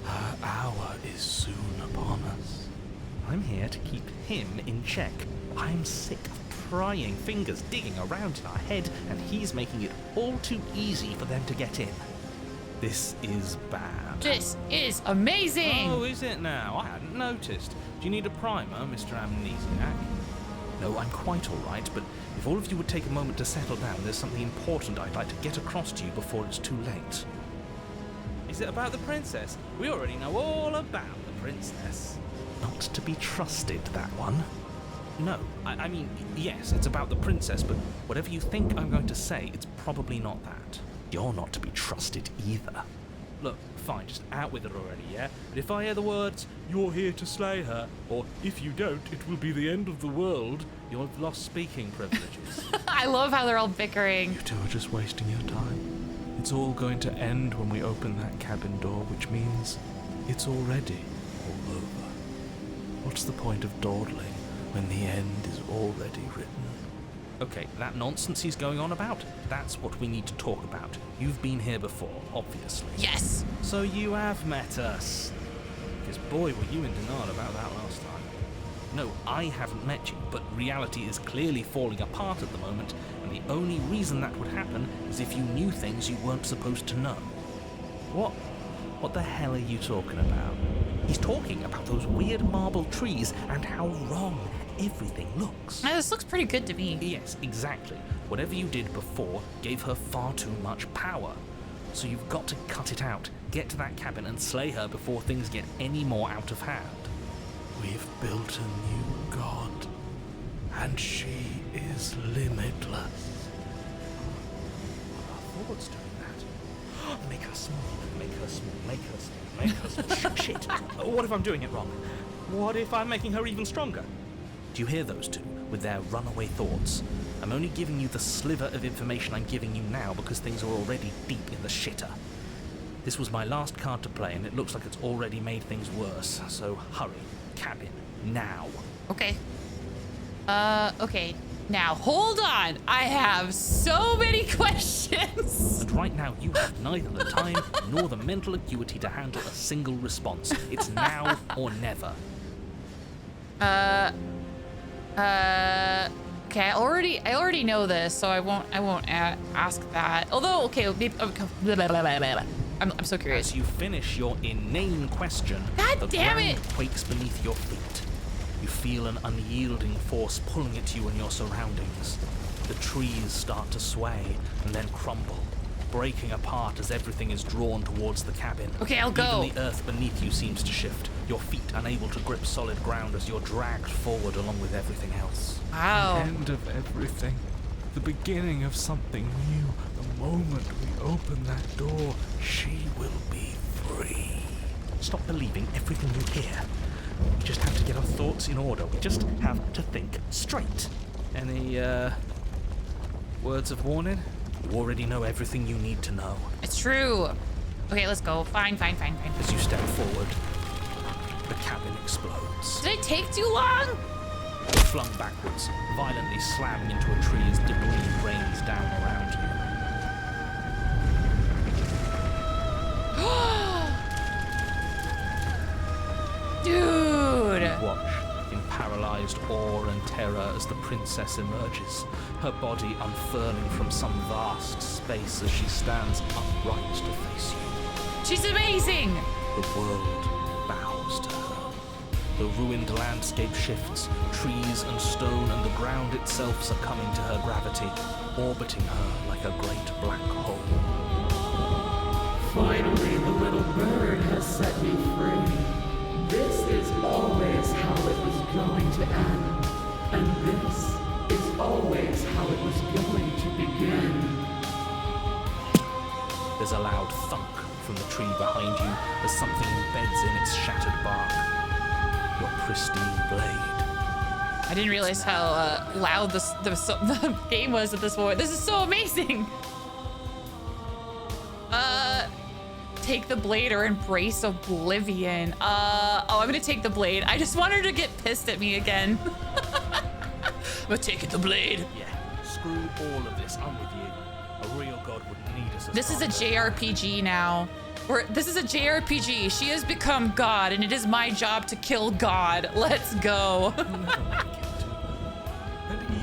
Her hour is soon upon us. I'm here to keep him in check. I'm sick of prying fingers digging around in our head, and he's making it all too easy for them to get in. This is bad. This is amazing. Oh, is it now? I hadn't noticed. Do you need a primer, Mr. Amnesiac? No, I'm quite all right, but if all of you would take a moment to settle down, there's something important I'd like to get across to you before it's too late. Is it about the princess? We already know all about the princess. Not to be trusted, that one. No, I mean, yes, it's about the princess, but whatever you think I'm going to say, it's probably not that. You're not to be trusted either. Look, fine, just out with it already, yeah? But if I hear the words, "You're here to slay her," or "If you don't, it will be the end of the world," you've lost speaking privileges. I love how they're all bickering. You two are just wasting your time. It's all going to end when we open that cabin door, which means it's already all over. What's the point of dawdling when the end is already written? Okay, that nonsense he's going on about, that's what we need to talk about. You've been here before, obviously. Yes. So you have met us. Because boy, were you in denial about that last time. No, I haven't met you, but reality is clearly falling apart at the moment, and the only reason that would happen is if you knew things you weren't supposed to know. What the hell are you talking about? He's talking about those weird marble trees and how wrong everything looks. This looks pretty good to me. Yes, exactly. Whatever you did before gave her far too much power. So you've got to cut it out, get to that cabin and slay her before things get any more out of hand. We've built a new god, and she is limitless. Our thoughts doing that. Make her small, make her small, make her small, make her small. Shit. What if I'm doing it wrong? What if I'm making her even stronger? Do you hear those two with their runaway thoughts? I'm only giving you the sliver of information I'm giving you now because things are already deep in the shitter. This was my last card to play, and it looks like it's already made things worse. So hurry. Cabin. Now. Okay. Okay. Now, hold on. I have so many questions. And right now, you have neither the time nor the mental acuity to handle a single response. It's now or never. Okay, I already know this, so I won't ask that. Although, okay, maybe, I'm so curious. As you finish your inane question, God the damn ground it! quakes beneath your feet. You feel an unyielding force pulling at you and your surroundings. The trees start to sway and then crumble, breaking apart as everything is drawn towards the cabin. Okay, I'll go. Even the earth beneath you seems to shift, your feet unable to grip solid ground as you're dragged forward along with everything else. Wow. The end of everything. The beginning of something new. The moment we open that door, she will be free. Stop believing everything you hear. We just have to get our thoughts in order. We just have to think straight. Any, words of warning? You already know everything you need to know. It's true. Okay, let's go. Fine. As you step forward, the cabin explodes. Did it take too long? You're flung backwards, violently slamming into a tree as debris rains down around you. Dude! You watch in paralyzed awe and terror as the princess emerges, her body unfurling from some vast space as she stands upright to face you. She's amazing! The world bows to her. The ruined landscape shifts, trees and stone and the ground itself succumbing to her gravity, orbiting her like a great black hole. Finally, the little bird has set me free. This is always how it was going to end. And this is always how it was going to begin. There's a loud thunk from the tree behind you as something embeds in its shattered bark. Your pristine blade. I didn't realize how loud the game was at this point. This is so amazing! Take the blade or embrace oblivion. I'm gonna take the blade. I just want her to get pissed at me again. I'm gonna take the blade. Yeah, screw all of this. I'm with you. A real god wouldn't need us. This is a JRPG now. This is a JRPG. She has become God, and it is my job to kill God. Let's go. And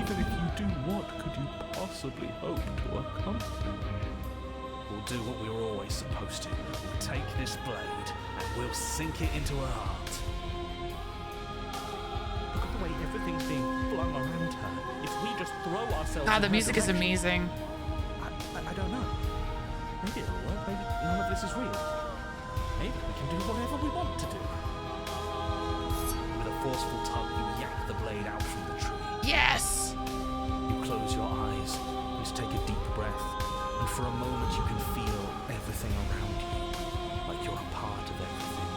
even if you do, what could you possibly hope to accomplish? We'll do what we were always supposed to. We'll take this blade and we'll sink it into her heart. Look at the way everything's being flung around her. If we just throw ourselves. God, the in her music is direction- amazing. I don't know. Maybe it'll work. Maybe none of this is real. Maybe we can do whatever we want to do. With a forceful tug, you yank the blade out from the tree. Yes! You close your eyes, you just take a deep breath, and for a moment you can feel everything around you, like you're a part of everything,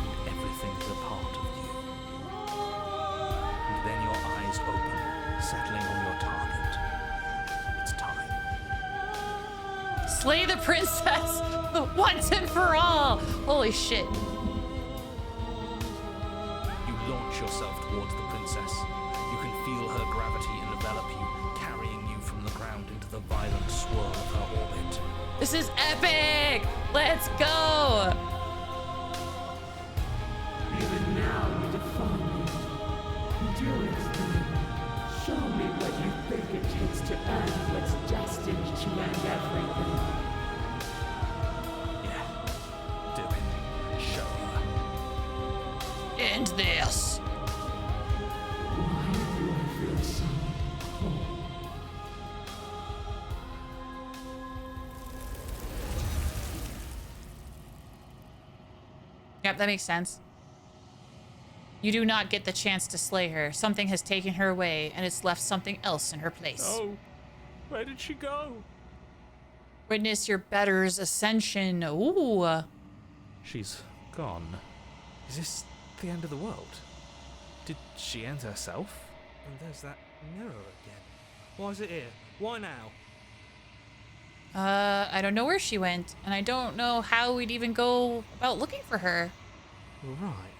and everything's a part of you. And then your eyes open, settling on your target. It's time. Slay the princess once and for all. Holy shit. You launch yourself towards the princess. You can feel her gravity envelop you, carrying you from the ground into the violent swirl of her orbit. This is epic. Let's go. Even now you defy me. Do it then. Show me what you think it takes to end what's destined to end everything. Yeah, do it. Show her. End this. Why do I feel so cold? Yep, that makes sense. You do not get the chance to slay her. Something has taken her away, and it's left something else in her place. Oh, where did she go? Witness your better's ascension. Ooh. She's gone. Is this the end of the world? Did she end herself? And there's that mirror again. Why is it here? Why now? I don't know where she went, and I don't know how we'd even go about looking for her. Right.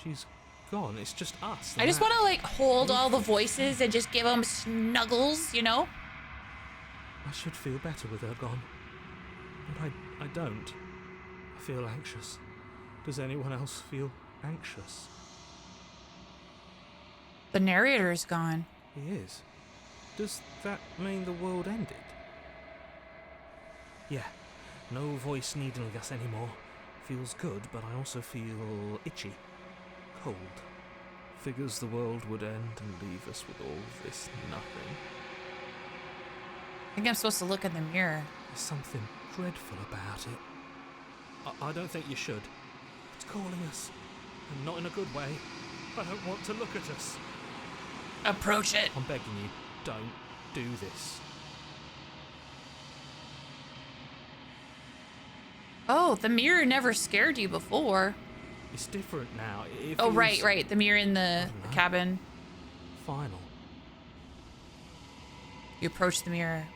She's gone. It's just us. I just want to, like, hold all the voices and just give them snuggles, you know? I should feel better with her gone. But I don't. I feel anxious. Does anyone else feel anxious? The narrator is gone. He is. Does that mean the world ended? Yeah. No voice needling us anymore. Feels good, but I also feel itchy. Cold. Figures the world would end and leave us with all this nothing. I think I'm supposed to look in the mirror. There's something dreadful about it. I don't think you should. It's calling us. And not in a good way. I don't want to look at us. Approach it. I'm begging you, don't do this. Oh, the mirror never scared you before. It's different now. Oh, right. The mirror in the cabin. Final. You approach the mirror.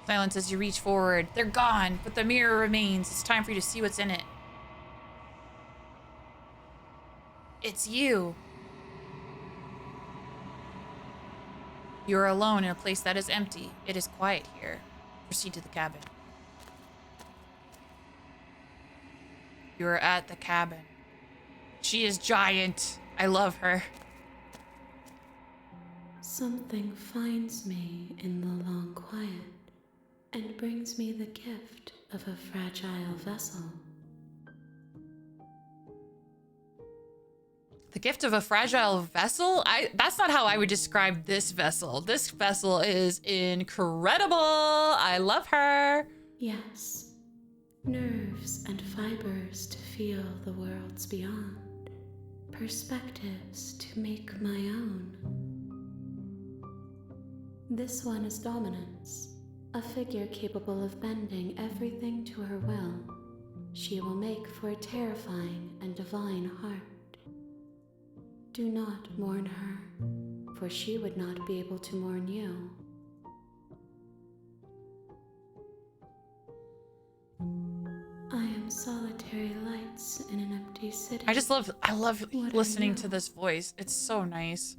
Silence as you reach forward. They're gone, but the mirror remains. It's time for you to see what's in it. It's you. You are alone in a place that is empty. It is quiet here. Proceed to the cabin. You are at the cabin. She is giant. I love her. Something finds me in the long quiet and brings me the gift of a fragile vessel. The gift of a fragile vessel? That's not how I would describe this vessel. This vessel is incredible. I love her. Yes, nerves and fibers to feel the worlds beyond, perspectives to make my own. This one is dominance, a figure capable of bending everything to her will. She will make for a terrifying and divine heart. Do not mourn her, for she would not be able to mourn you. I am solitary lights in an empty city. I love What listening are to you? this voice. It's so nice.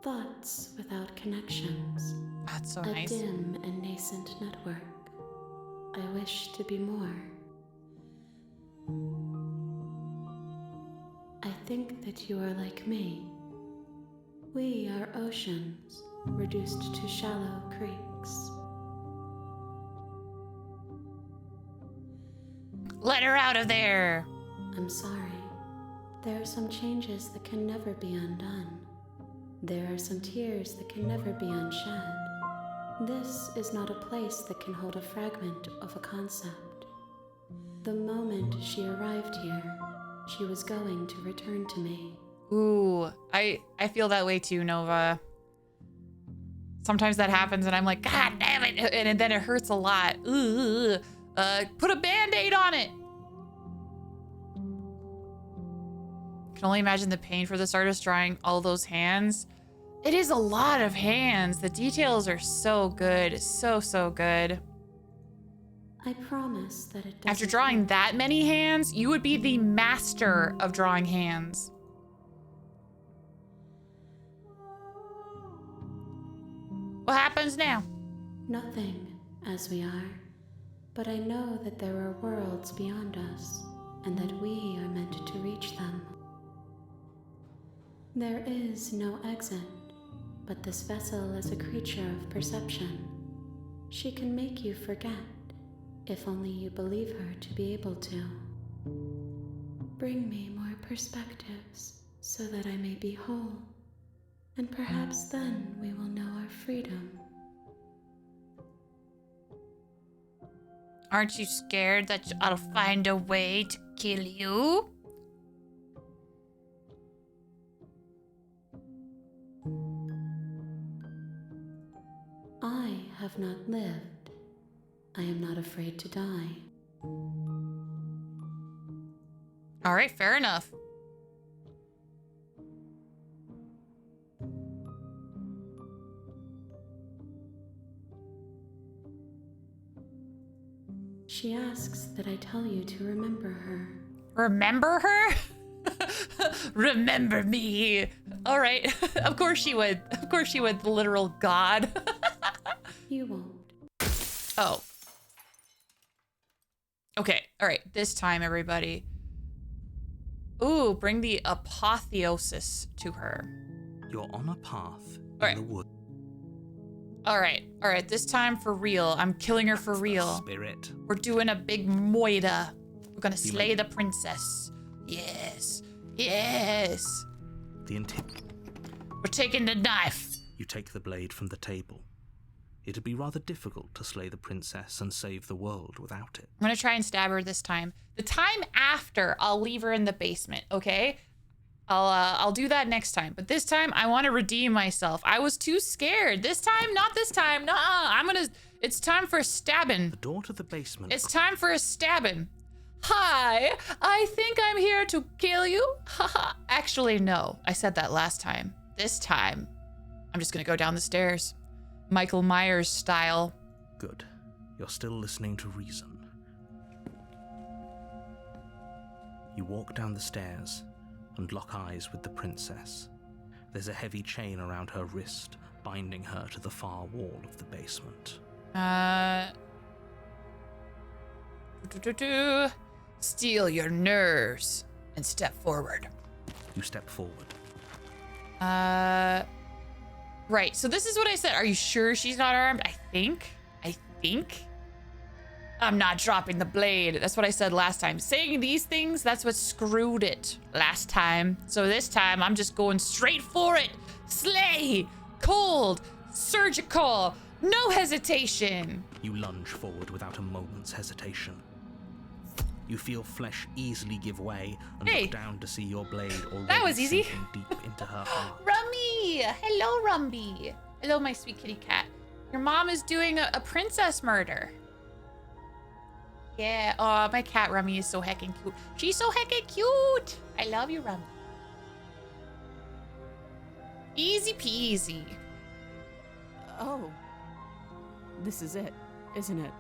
Thoughts without connections. That's so A nice. dim and nascent network. I wish to be more. I think that you are like me. We are oceans, reduced to shallow creeks. Let her out of there. I'm sorry. There are some changes that can never be undone. There are some tears that can never be unshed. This is not a place that can hold a fragment of a concept. The moment she arrived here, she was going to return to me. Ooh, I feel that way too, Nova. Sometimes that happens and I'm like, God damn it. And then it hurts a lot. Ooh, put a Band-Aid on it. Can only imagine the pain for this artist drawing all those hands. It is a lot of hands. The details are so good. So good. I promise that it doesn't After drawing that many hands, you would be the master of drawing hands. What happens now? Nothing, as we are. But I know that there are worlds beyond us, and that we are meant to reach them. There is no exit, but this vessel is a creature of perception. She can make you forget, if only you believe her to be able to. Bring me more perspectives, so that I may be whole, and perhaps then we will know our freedom. Aren't you scared that I'll find a way to kill you? I have not lived. I am not afraid to die. All right, fair enough. She asks that I tell you to remember her. Remember her? Remember me. All right. Of course she would. Of course she would, the literal god. You won't. Oh. Okay. All right. This time, everybody. Ooh, bring the apotheosis to her. You're on a path in Alright. the wood. All right. All right. This time for real. I'm killing her for That's the real. Spirit. We're doing a big moida. We're gonna You slay may- the princess. Yes. Yes. The We're taking the knife. You take the blade from the table. It'd be rather difficult to slay the princess and save the world without it. I'm gonna try and stab her this time. The time after, I'll leave her in the basement, okay? I'll do that next time. But this time, I want to redeem myself. I was too scared. This time, not this time. Nuh-uh. It's time for stabbing. The door to the basement. It's time for a stabbing. Hi, I think I'm here to kill you. Haha. Actually, no. I said that last time. this time, I'm just gonna go down the stairs. Michael Myers style. Good. You're still listening to reason. You walk down the stairs and lock eyes with the princess. There's a heavy chain around her wrist, binding her to the far wall of the basement. Steel your nerves and step forward. You step forward. Right. So this is what I said. Are you sure she's not armed? I think. I'm not dropping the blade. That's what I said last time. Saying these things, that's what screwed it last time. So this time, I'm just going straight for it. Slay. Cold. Surgical. No hesitation. You lunge forward without a moment's hesitation. You feel flesh easily give way and look down to see your blade already sinking deep into her heart. Rumby! Hello, Rumby. Hello, my sweet kitty cat. Your mom is doing a princess murder. Yeah, oh, my cat Rummy is so heckin' cute. She's so heckin' cute. I love you, Rummy. Easy peasy. Oh. This is it, isn't it?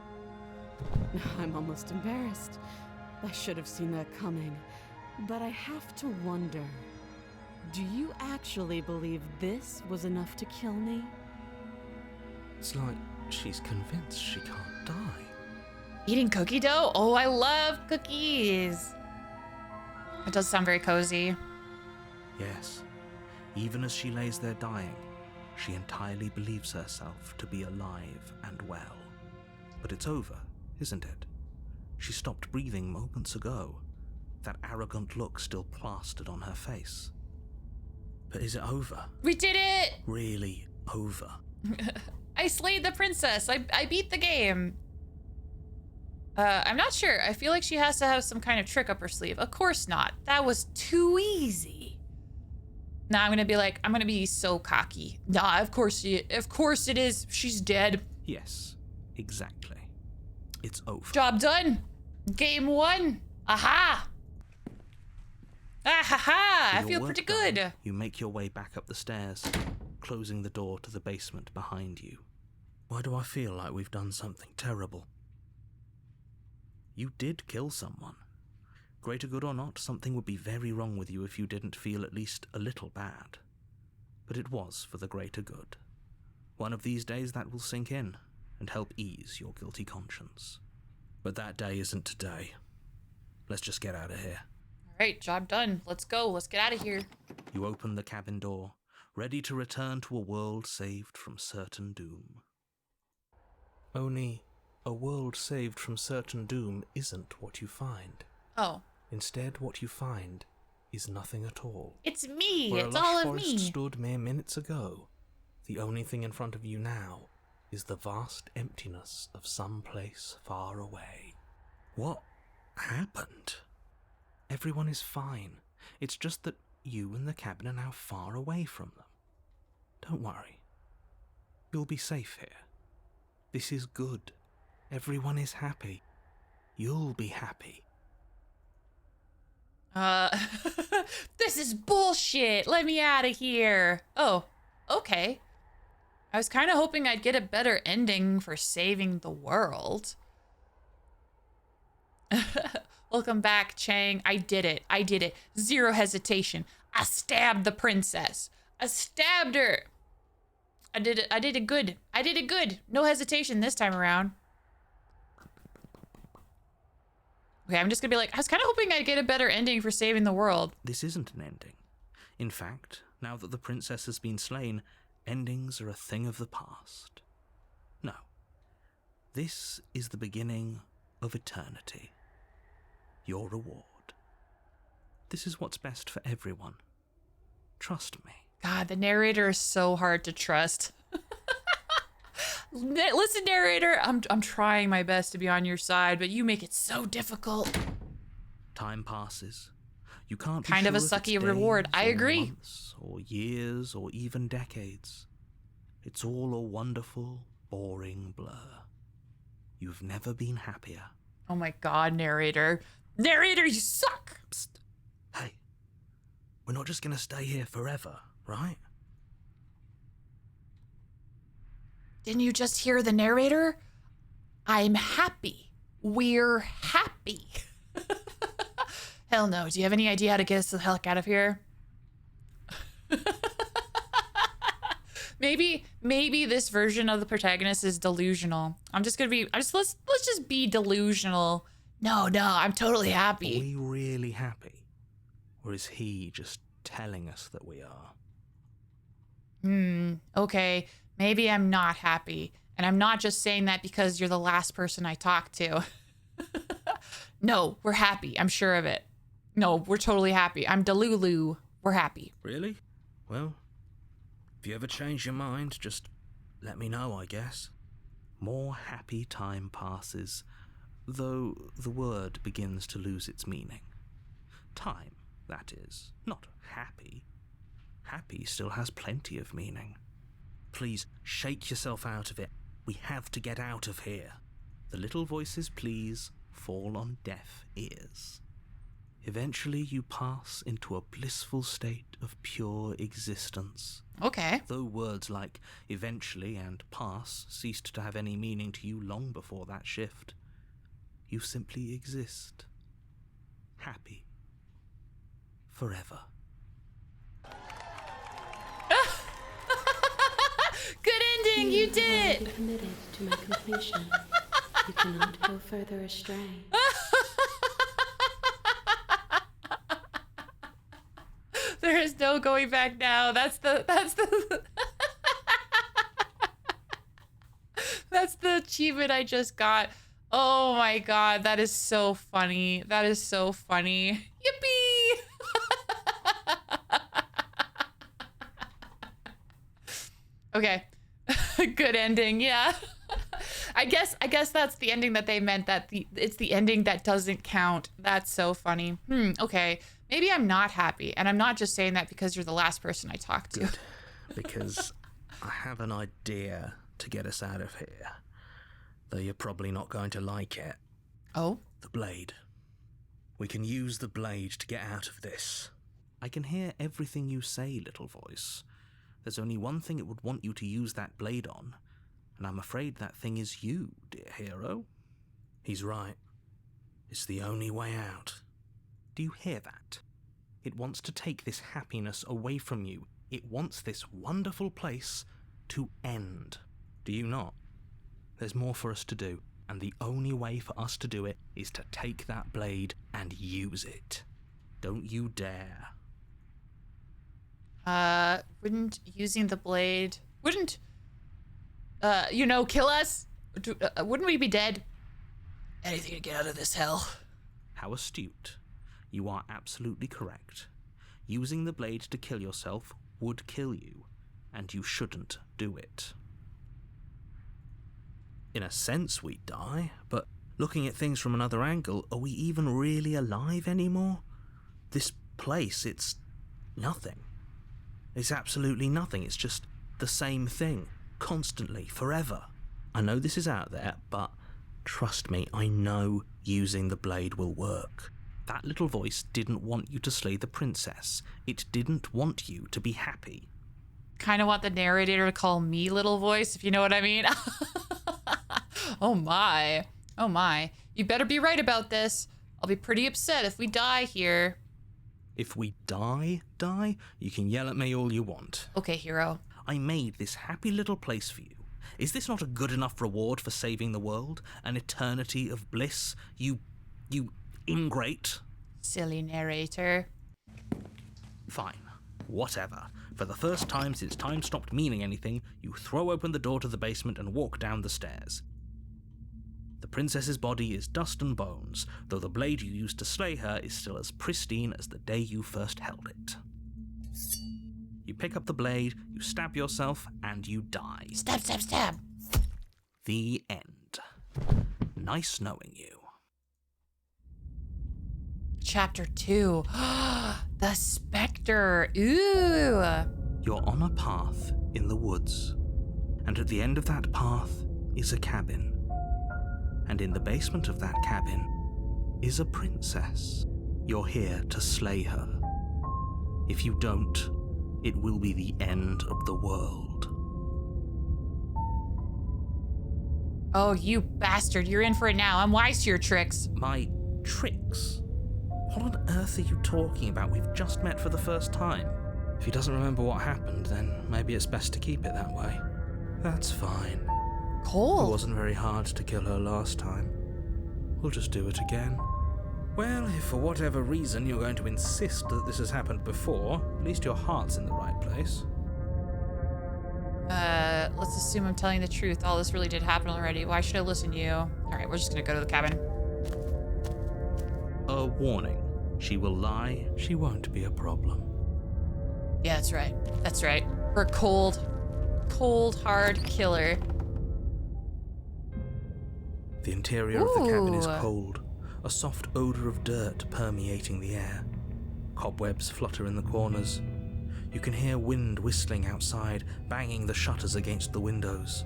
I'm almost embarrassed. I should have seen that coming. But I have to wonder, do you actually believe this was enough to kill me? It's like she's convinced she can't die. Eating cookie dough? Oh, I love cookies. It does sound very cozy. Yes. Even as she lays there dying, she entirely believes herself to be alive and well. But it's over, isn't it? She stopped breathing moments ago, that arrogant look still plastered on her face. But is it over? We did it! Really over? I slayed the princess. I beat the game. I'm not sure. I feel like she has to have some kind of trick up her sleeve. Of course not. That was too easy. Now I'm gonna be so cocky. Nah, of course it is. She's dead. Yes, exactly. It's over. Job done. Game won. Aha! Ah ha ha! I feel pretty good. You make your way back up the stairs, closing the door to the basement behind you. Why do I feel like we've done something terrible? You did kill someone. Greater good or not, something would be very wrong with you if you didn't feel at least a little bad. But it was for the greater good. One of these days that will sink in and help ease your guilty conscience. But that day isn't today. Let's just get out of here. All right, job done. Let's go. Let's get out of here. You open the cabin door, ready to return to a world saved from certain doom. Only, a world saved from certain doom isn't what you find. Oh. Instead, what you find is nothing at all. It's me. Where It's a lush all of forest me. stood mere minutes ago, the only thing in front of you now is the vast emptiness of some place far away. What happened? Everyone is fine. It's just that you and the cabin are now far away from them. Don't worry. You'll be safe here. This is good. Everyone is happy. You'll be happy. This is bullshit. Let me out of here. Oh, okay. I was kind of hoping I'd get a better ending for saving the world. Welcome back, Chang. I did it. Zero hesitation. I stabbed the princess. I stabbed her. I did it good. No hesitation this time around. Okay, I'm just gonna be like, I was kind of hoping I'd get a better ending for saving the world. This isn't an ending. In fact, now that the princess has been slain, endings are a thing of the past. No. This is the beginning of eternity. Your reward. This is what's best for everyone. Trust me. God, the narrator is so hard to trust. Listen, narrator, I'm trying my best to be on your side, but you make it so difficult. Time passes. You can't be kind of a sure if sucky it's reward. days I or agree. Months or years or even decades. It's all a wonderful, boring blur. You've never been happier. Oh my God, narrator. Narrator, you suck! Psst. Hey, we're not just gonna stay here forever, right? Didn't you just hear the narrator? I'm happy. We're happy. Hell no. Do you have any idea how to get us the heck out of here? Maybe this version of the protagonist is delusional. Let's just be delusional. No, I'm totally happy. Are we really happy? Or is he just telling us that we are? Okay. Maybe I'm not happy. And I'm not just saying that because you're the last person I talked to. No, we're happy. I'm sure of it. No, we're totally happy. I'm Delulu. We're happy. Really? Well, if you ever change your mind, just let me know, I guess. More happy time passes, though the word begins to lose its meaning. Time, that is, not happy. Happy still has plenty of meaning. Please, shake yourself out of it. We have to get out of here. The little voices, please, fall on deaf ears. Eventually you pass into a blissful state of pure existence. Okay. Though words like eventually and pass ceased to have any meaning to you long before that shift, you simply exist. Happy. Forever. Good ending, you did I it! am committed to my completion. You cannot go further astray. There is no going back now. That's the That's the achievement I just got. Oh my god, that is so funny. That is so funny. Yippee! Okay. Good ending, yeah. I guess that's the ending that they meant, that it's the ending that doesn't count. That's so funny. Okay. Maybe I'm not happy, and I'm not just saying that because you're the last person I talked to. Good, because I have an idea to get us out of here, though you're probably not going to like it. Oh? The blade. We can use the blade to get out of this. I can hear everything you say, little voice. There's only one thing it would want you to use that blade on, and I'm afraid that thing is you, dear hero. He's right. It's the only way out. Do you hear that? It wants to take this happiness away from you. It wants this wonderful place to end. Do you not? There's more for us to do, and the only way for us to do it is to take that blade and use it. Don't you dare. Wouldn't using the blade... Wouldn't, kill us? Wouldn't we be dead? Anything to get out of this hell. How astute. You are absolutely correct. Using the blade to kill yourself would kill you, and you shouldn't do it. In a sense, we die, but looking at things from another angle, are we even really alive anymore? This place, it's nothing. It's absolutely nothing. It's just the same thing, constantly, forever. I know this is out there, but trust me, I know using the blade will work. That little voice didn't want you to slay the princess. It didn't want you to be happy. Kind of want the narrator to call me little voice, if you know what I mean. Oh my. Oh my. You better be right about this. I'll be pretty upset if we die here. If we die, you can yell at me all you want. Okay, hero. I made this happy little place for you. Is this not a good enough reward for saving the world? An eternity of bliss? You ingrate. Silly narrator. Fine. Whatever. For the first time since time stopped meaning anything, you throw open the door to the basement and walk down the stairs. The princess's body is dust and bones, though the blade you used to slay her is still as pristine as the day you first held it. You pick up the blade, you stab yourself, and you die. Stab, stab, stab. The end. Nice knowing you. Chapter 2. The Spectre. Ooh. You're on a path in the woods, and at the end of that path is a cabin. And in the basement of that cabin is a princess. You're here to slay her. If you don't, it will be the end of the world. Oh, you bastard. You're in for it now. I'm wise to your tricks. My tricks? What on earth are you talking about? We've just met for the first time. If he doesn't remember what happened, then maybe it's best to keep it that way. That's fine. Cold. It wasn't very hard to kill her last time. We'll just do it again. Well, if for whatever reason you're going to insist that this has happened before, at least your heart's in the right place. Let's assume I'm telling the truth. All this really did happen already. Why should I listen to you? All right, we're just gonna go to the cabin. A warning. She will lie. She won't be a problem. Yeah, that's right. That's right. We're a cold, hard killer. The interior of the cabin is cold, a soft odor of dirt permeating the air. Cobwebs flutter in the corners. You can hear wind whistling outside, banging the shutters against the windows.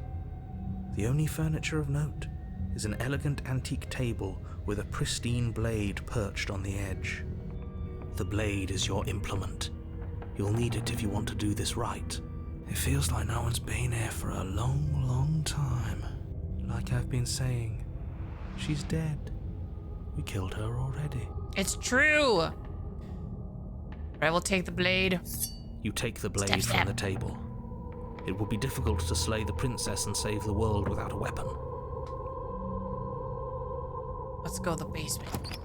The only furniture of note is an elegant antique table with a pristine blade perched on the edge. The blade is your implement. You'll need it if you want to do this right. It feels like no one's been here for a long, long time. Like I've been saying, she's dead. We killed her already. It's true. I will take the blade. You take the blade from the table. It will be difficult to slay the princess and save the world without a weapon. Let's go to the basement.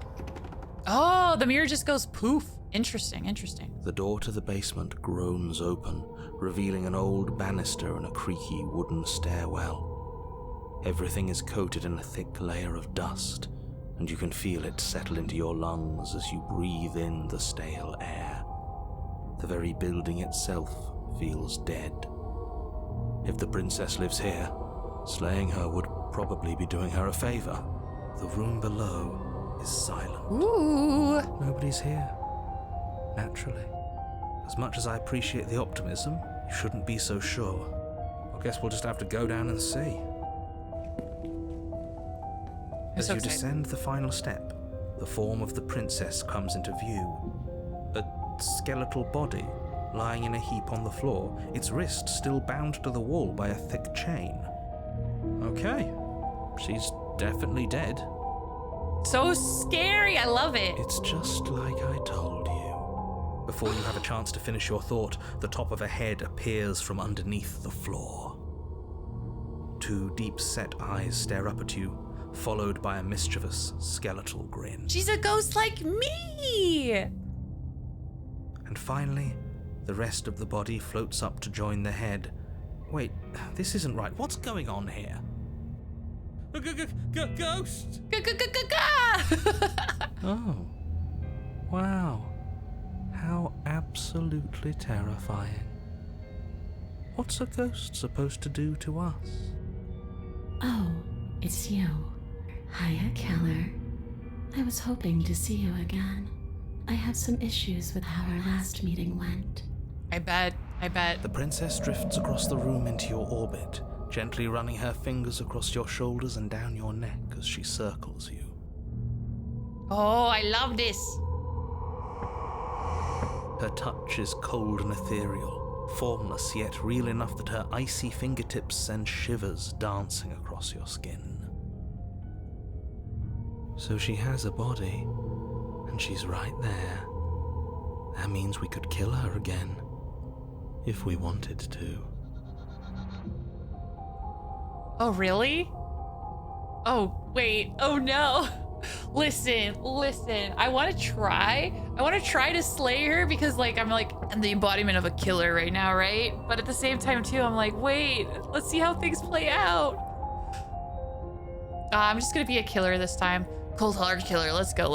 Oh, the mirror just goes poof. Interesting, interesting. The door to the basement groans open, revealing an old banister and a creaky wooden stairwell. Everything is coated in a thick layer of dust, and you can feel it settle into your lungs as you breathe in the stale air. The very building itself feels dead. If the princess lives here, slaying her would probably be doing her a favor. The room below is silent. Ooh. Nobody's here. Naturally. As much as I appreciate the optimism, you shouldn't be so sure. I guess we'll just have to go down and see. As you descend the final step, the form of the princess comes into view. A skeletal body lying in a heap on the floor, its wrist still bound to the wall by a thick chain. Okay, she's definitely dead. So scary, I love it. It's just like I told you. Before you have a chance to finish your thought, the top of a head appears from underneath the floor. Two deep-set eyes stare up at you, followed by a mischievous skeletal grin. She's a ghost like me! And finally, the rest of the body floats up to join the head. Wait, this isn't right. What's going on here? Ghost! Oh, wow. How absolutely terrifying. What's a ghost supposed to do to us? Oh, it's you. Hiya, Keller. I was hoping to see you again. I have some issues with how our last meeting went. I bet. The princess drifts across the room into your orbit, gently running her fingers across your shoulders and down your neck as she circles you. Oh, I love this. Her touch is cold and ethereal, formless yet real enough that her icy fingertips send shivers dancing across your skin. So she has a body, and she's right there. That means we could kill her again, if we wanted to. Oh, really? Oh, wait. Oh, no. Listen. I want to try to slay her because, like, I'm the embodiment of a killer right now, right? But at the same time, too, I'm like, wait, let's see how things play out. I'm just going to be a killer this time. Cold hard killer. Let's go.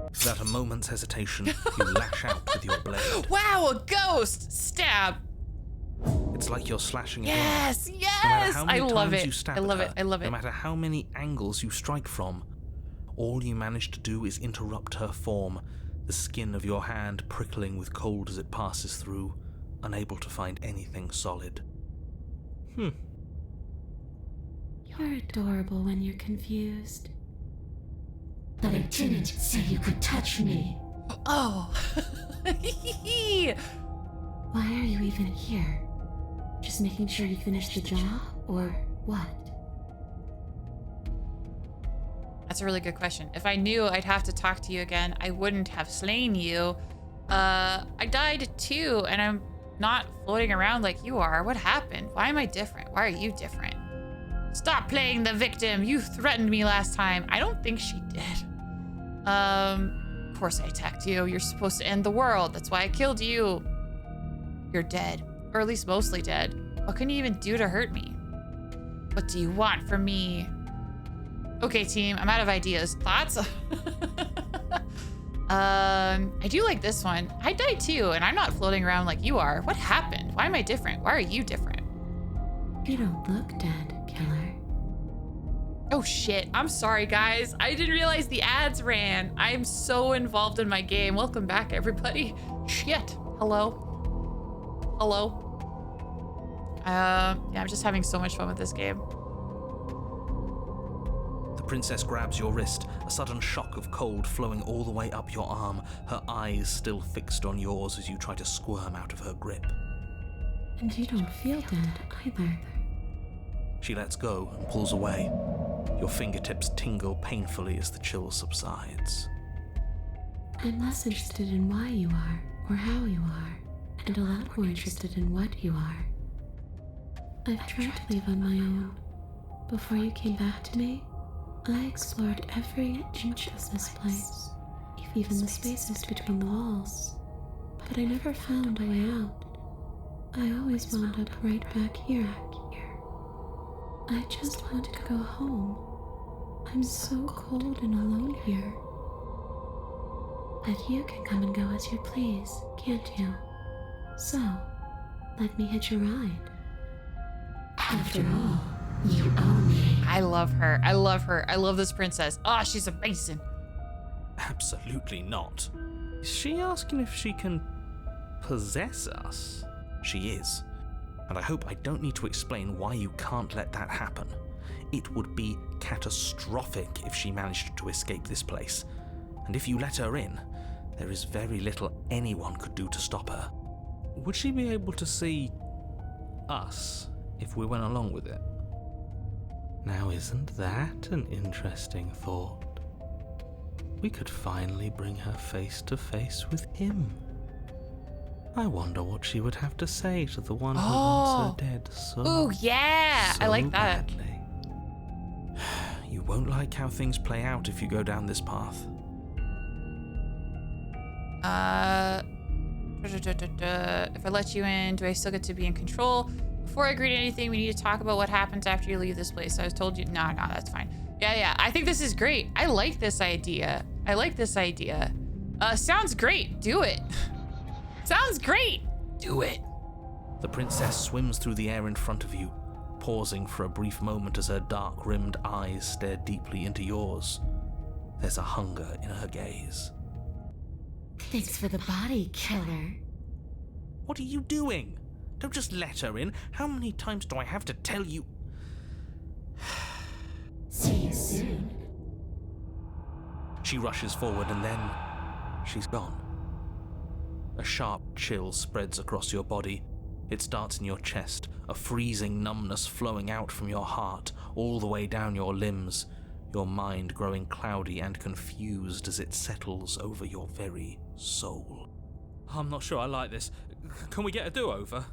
Without a moment's hesitation, you lash out with your blade. Wow, a ghost! Stab! It's like you're slashing at Yes! No matter how many I love times it. you stab I love at it. her, I love it. No matter how many angles you strike from, all you manage to do is interrupt her form, the skin of your hand prickling with cold as it passes through, unable to find anything solid. You're adorable when you're confused. But I didn't say you could touch me. Oh. Why are you even here? Just making sure you finish the job, or what? That's a really good question. If I knew I'd have to talk to you again, I wouldn't have slain you. I died too, and I'm not floating around like you are. What happened? Why am I different? Why are you different? Stop playing the victim. You threatened me last time. I don't think she did. Of course I attacked you. You're supposed to end the world. That's why I killed you. You're dead. Or at least mostly dead. What can you even do to hurt me? What do you want from me? Okay, team, I'm out of ideas. Thoughts? I do like this one. I died too, and I'm not floating around like you are. What happened? Why am I different? Why are you different? You don't look dead, killer. Oh shit, I'm sorry guys. I didn't realize the ads ran. I'm so involved in my game. Welcome back, everybody. Shit. Hello. Hello. Yeah, I'm just having so much fun with this game. The princess grabs your wrist, a sudden shock of cold flowing all the way up your arm, her eyes still fixed on yours as you try to squirm out of her grip. And you don't feel dead either. She lets go and pulls away. Your fingertips tingle painfully as the chill subsides. I'm less interested in why you are or how you are, and a lot more interested in what you are. I've tried to leave on my own. Before you came back to me, I explored every inch of this place, even the spaces between the walls. But I never found a way out. I always wound up right back here. I just want to go home. I'm so cold and alone here. But you can come and go as you please, can't you? So, let me hitch a ride. After all, you own me. I love her. I love her. I love this princess. Oh, she's amazing. Absolutely not. Is she asking if she can possess us? She is. And I hope I don't need to explain why you can't let that happen. It would be catastrophic if she managed to escape this place. And if you let her in, there is very little anyone could do to stop her. Would she be able to see us if we went along with it? Now, isn't that an interesting thought? We could finally bring her face to face with him. I wonder what she would have to say to the one who wants her dead so Ooh, yeah. I like that. badly. You won't like how things play out if you go down this path. If I let you in, do I still get to be in control? Before I agree to anything, we need to talk about what happens after you leave this place. I was told you. No, that's fine. Yeah. I think this is great. I like this idea. Sounds great. Do it. Sounds great. Do it. The princess swims through the air in front of you, pausing for a brief moment as her dark-rimmed eyes stare deeply into yours. There's a hunger in her gaze. Thanks for the body, killer. What are you doing? Don't just let her in. How many times do I have to tell you? See you soon. She rushes forward and then she's gone. A sharp chill spreads across your body. It starts in your chest, a freezing numbness flowing out from your heart, all the way down your limbs, your mind growing cloudy and confused as it settles over your very soul. I'm not sure I like this. Can we get a do-over?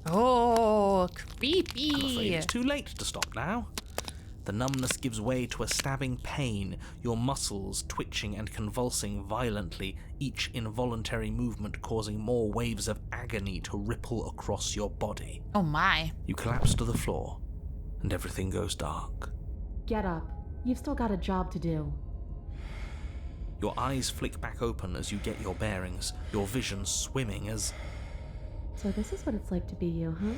Oh, I'm afraid creepy. it's too late to stop now. The numbness gives way to a stabbing pain, your muscles twitching and convulsing violently, each involuntary movement causing more waves of agony to ripple across your body. Oh my. You collapse to the floor, and everything goes dark. Get up. You've still got a job to do. Your eyes flick back open as you get your bearings, your vision swimming as... So this is what it's like to be you, huh?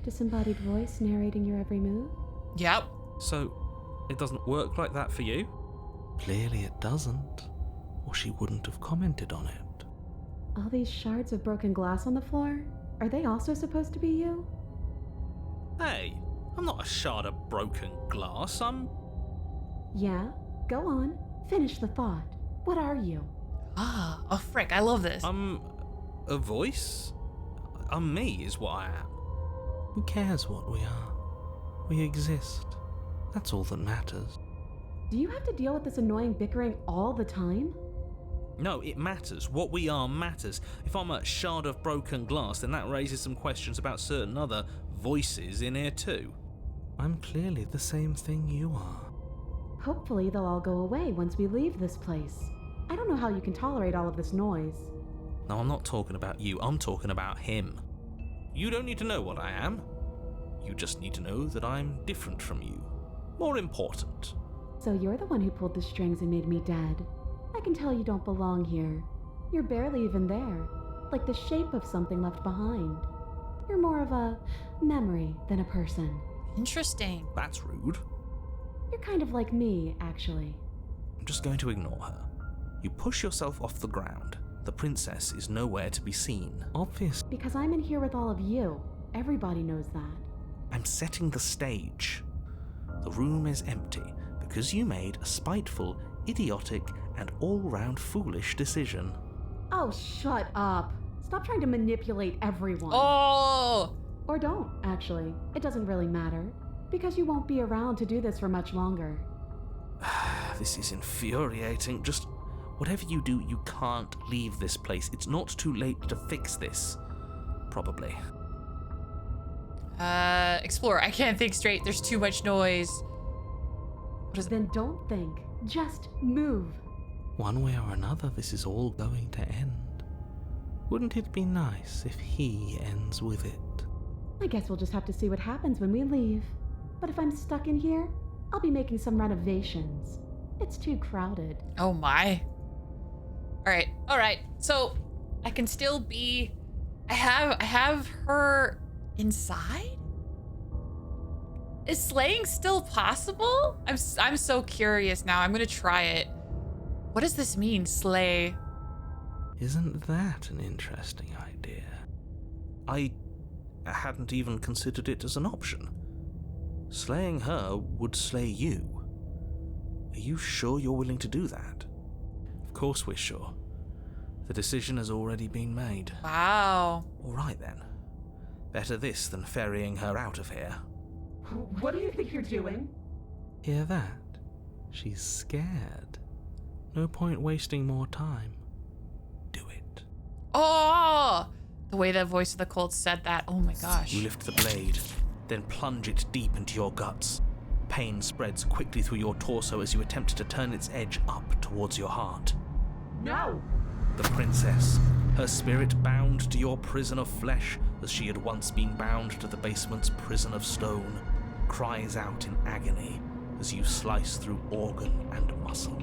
Disembodied voice narrating your every move? Yep. So, it doesn't work like that for you? Clearly it doesn't, or she wouldn't have commented on it. All these shards of broken glass on the floor? Are they also supposed to be you? Hey, I'm not a shard of broken glass, I'm... Yeah? Go on. Finish the thought. What are you? Oh, frick. I love this. I'm a voice? I'm me is what I am. Who cares what we are? We exist. That's all that matters. Do you have to deal with this annoying bickering all the time? No, it matters. What we are matters. If I'm a shard of broken glass, then that raises some questions about certain other voices in here too. I'm clearly the same thing you are. Hopefully they'll all go away once we leave this place. I don't know how you can tolerate all of this noise. No, I'm not talking about you. I'm talking about him. You don't need to know what I am. You just need to know that I'm different from you. More important. So you're the one who pulled the strings and made me dead. I can tell you don't belong here. You're barely even there, like the shape of something left behind. You're more of a memory than a person. Interesting. That's rude. You're kind of like me, actually. I'm just going to ignore her. You push yourself off the ground. The princess is nowhere to be seen. Obvious. Because I'm in here with all of you. Everybody knows that. I'm setting the stage. The room is empty because you made a spiteful, idiotic, and all-round foolish decision. Oh, shut up. Stop trying to manipulate everyone. Oh! Or don't, actually. It doesn't really matter. Because you won't be around to do this for much longer. This is infuriating. Just whatever you do, you can't leave this place. It's not too late to fix this. Probably. Explore. I can't think straight. There's too much noise. Then don't think. Just move. One way or another, this is all going to end. Wouldn't it be nice if he ends with it? I guess we'll just have to see what happens when we leave. But if I'm stuck in here, I'll be making some renovations. It's too crowded. Oh my. All right. So I can still be. I have her inside. Is slaying still possible? I'm so curious now. I'm gonna try it. What does this mean, slay? Isn't that an interesting idea? I hadn't even considered it as an option. Slaying her would slay you. Are you sure you're willing to do that? Of course we're sure. The decision has already been made. Wow. All right then. Better this than ferrying her out of here. What do you think you're doing? Hear that? She's scared. No point wasting more time. Do it. Oh! The way the voice of the cult said that. Oh my gosh. You lift the blade, then plunge it deep into your guts. Pain spreads quickly through your torso as you attempt to turn its edge up towards your heart. No! The princess, her spirit bound to your prison of flesh as she had once been bound to the basement's prison of stone, cries out in agony as you slice through organ and muscle.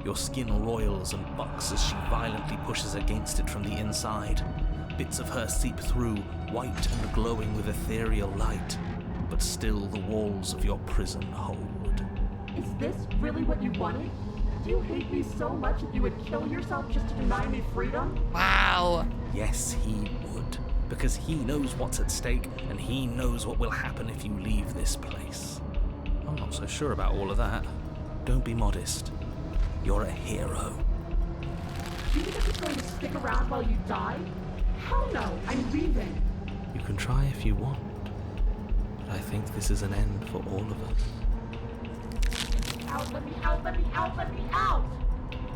Your skin roils and bucks as she violently pushes against it from the inside. Bits of her seep through, white and glowing with ethereal light, but still the walls of your prison hold. Is this really what you wanted? Do you hate me so much that you would kill yourself just to deny me freedom? Wow. Yes, he would, because he knows what's at stake, and he knows what will happen if you leave this place. I'm not so sure about all of that. Don't be modest. You're a hero. Do you think you're going to stick around while you die? Hell no, I'm leaving. You can try if you want, but I think this is an end for all of us. Out, let me out, let me out, let me out!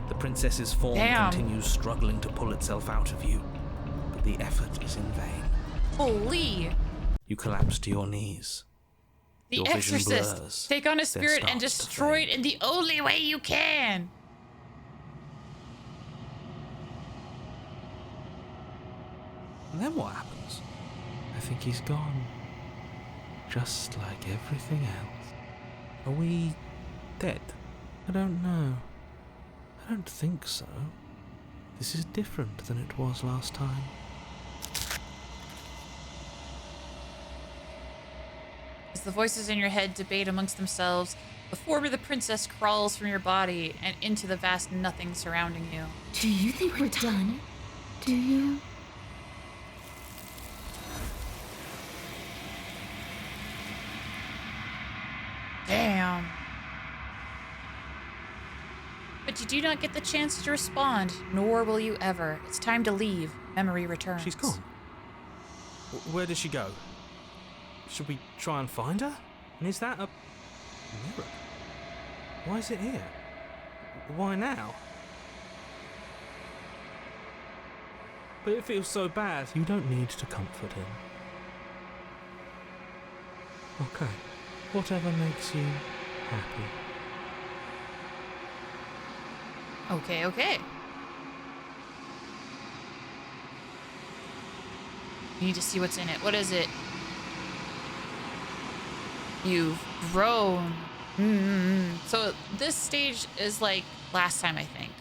The princess's form continues struggling to pull itself out of you, but the effort is in vain. Holy. You collapse to your knees. The Your vision Exorcist. blurs, Take on a then spirit and starts to destroy it fade. in the only way you can. And then what happens? I think he's gone. Just like everything else. Are we dead? I don't know. I don't think so. This is different than it was last time. As the voices in your head debate amongst themselves, the form of the princess crawls from your body and into the vast nothing surrounding you. Do you think we're done? Do you? Damn. But you do not get the chance to respond, nor will you ever. It's time to leave. Memory returns. She's gone. Where did she go? Should we try and find her? And is that a Mirror? Why is it here? Why now? But it feels so bad. You don't need to comfort him. Okay, whatever makes you happy. Okay, okay. You need to see what's in it. What is it? You've grown. So this stage is like last time, I think.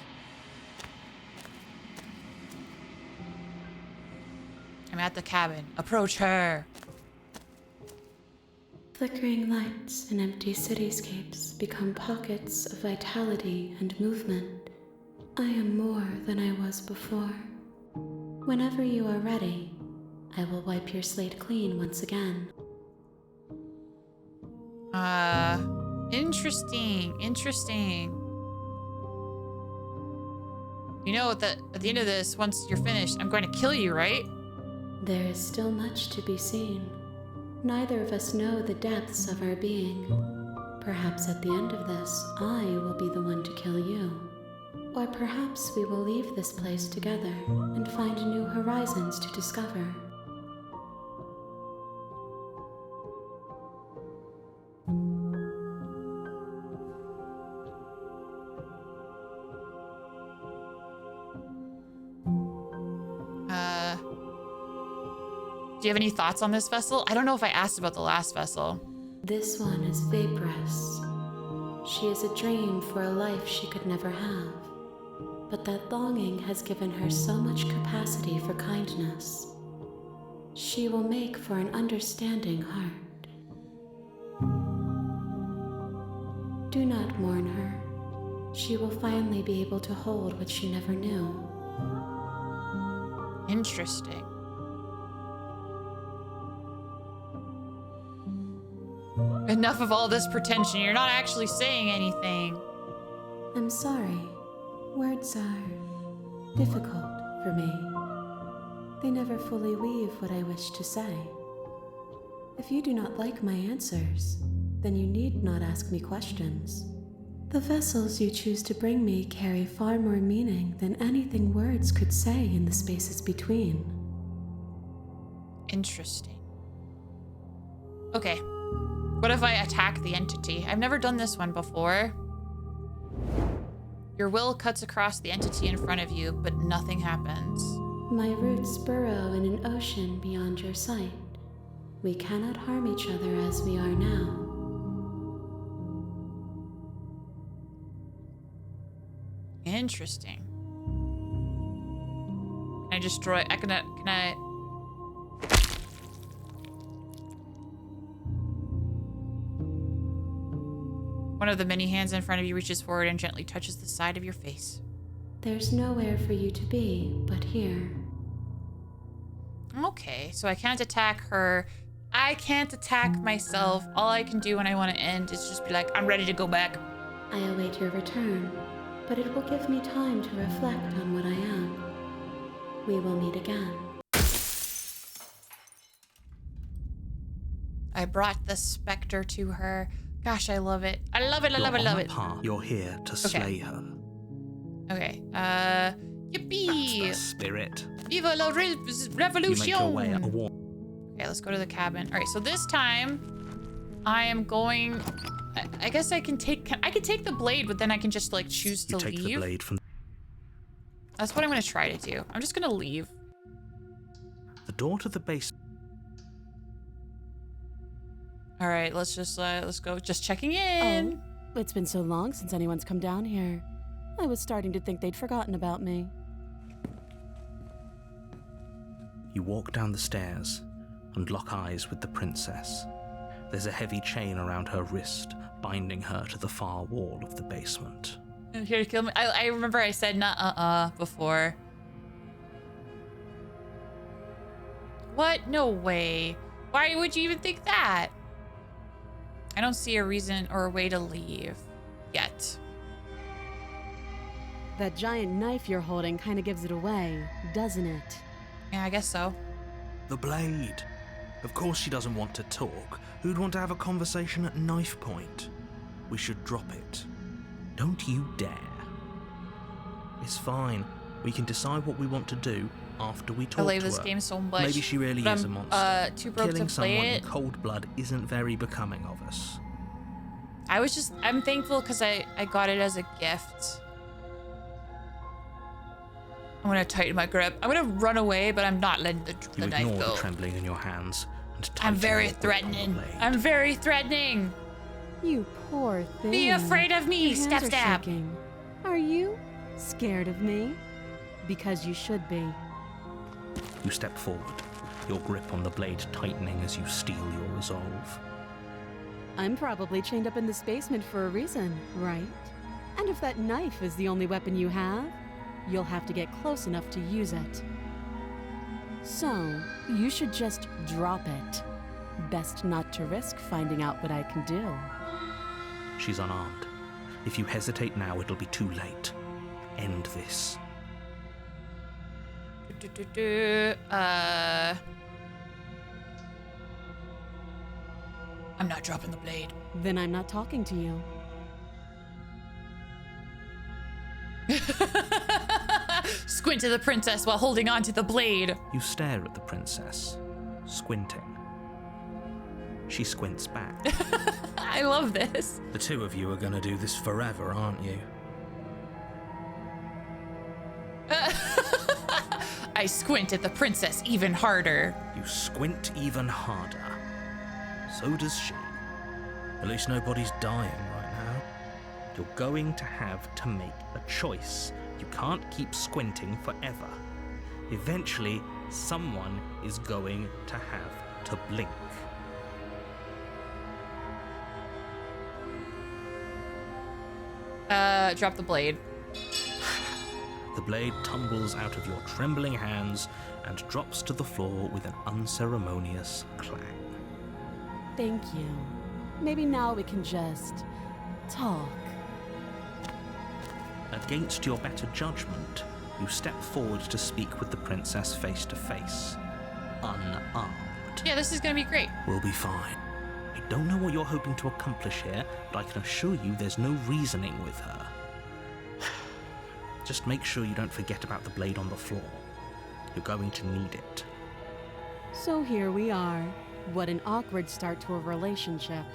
I'm at the cabin. Approach her. Flickering lights and empty cityscapes become pockets of vitality and movement. I am more than I was before. Whenever you are ready, I will wipe your slate clean once again. Interesting. You know, at the end of this, once you're finished, I'm going to kill you, right? There is still much to be seen. Neither of us know the depths of our being. Perhaps at the end of this, I will be the one to kill you. Or perhaps we will leave this place together and find new horizons to discover. Do you have any thoughts on this vessel? I don't know if I asked about the last vessel. This one is vaporous. She is a dream for a life she could never have. But that longing has given her so much capacity for kindness. She will make for an understanding heart. Do not mourn her. She will finally be able to hold what she never knew. Interesting. Enough of all this pretension. You're not actually saying anything. I'm sorry. Words are difficult for me. They never fully weave what I wish to say. If you do not like my answers, then you need not ask me questions. The vessels you choose to bring me carry far more meaning than anything words could say in the spaces between. Interesting. Okay. What if I attack the entity? I've never done this one before. Your will cuts across the entity in front of you, but nothing happens. My roots burrow in an ocean beyond your sight. We cannot harm each other as we are now. Interesting. Can I destroy? Can I? One of the many hands in front of you reaches forward and gently touches the side of your face. There's nowhere for you to be but here. Okay, so I can't attack her. I can't attack myself. All I can do when I want to end is just be like, I'm ready to go back. I await your return, but it will give me time to reflect on what I am. We will meet again. I brought the specter to her. Gosh, I love it. I love it. I love it. I love it. You're here to slay her. Okay. Yippee! That's the spirit. Viva la revolution! You make your way up a wall. Okay, let's go to the cabin. All right, so this time, I am going. I guess I can take. I can take the blade, but then I can just like choose to leave. You take the blade from. That's what I'm gonna try to do. I'm just gonna leave. The door to the base. All right, let's go. Just checking in. Oh, it's been so long since anyone's come down here. I was starting to think they'd forgotten about me. You walk down the stairs and lock eyes with the princess. There's a heavy chain around her wrist, binding her to the far wall of the basement. You're here to kill me. I remember I said nah before. What? No way. Why would you even think that? I don't see a reason or a way to leave yet. That giant knife you're holding kind of gives it away, doesn't it? Yeah, I guess so. The blade. Of course she doesn't want to talk. Who'd want to have a conversation at knife point? We should drop it. Don't you dare. It's fine. We can decide what we want to do after we talk I love to this her. game so much. Maybe she really but is a I'm, monster. too broke Killing to play someone it. in cold blood isn't very becoming of us. I'm thankful because I got it as a gift. I'm gonna tighten my grip. I'm gonna run away, but I'm not letting the You knife ignore go. the trembling in your hands and tighten I'm very your grip on the threatening. blade. I'm very threatening. You poor thing. Be afraid of me. Your hands Stab, are stab. shaking. Are you scared of me? Because you should be. You step forward, your grip on the blade tightening as you steel your resolve. I'm probably chained up in this basement for a reason, right? And if that knife is the only weapon you have, you'll have to get close enough to use it. So, you should just drop it. Best not to risk finding out what I can do. She's unarmed. If you hesitate now, it'll be too late. End this. I'm not dropping the blade. Then I'm not talking to you. Squint to the princess while holding on to the blade. You stare at the princess, squinting. She squints back. I love this. The two of you are gonna do this forever, aren't you? I squint at the princess even harder. You squint even harder. So does she. At least nobody's dying right now. You're going to have to make a choice. You can't keep squinting forever. Eventually, someone is going to have to blink. Drop the blade. The blade tumbles out of your trembling hands and drops to the floor with an unceremonious clang. Thank you. Maybe now we can just talk. Against your better judgment, you step forward to speak with the princess face to face, unarmed. Yeah, this is gonna be great. We'll be fine. I don't know what you're hoping to accomplish here, but I can assure you there's no reasoning with her. Just make sure you don't forget about the blade on the floor. You're going to need it. So here we are. What an awkward start to a relationship.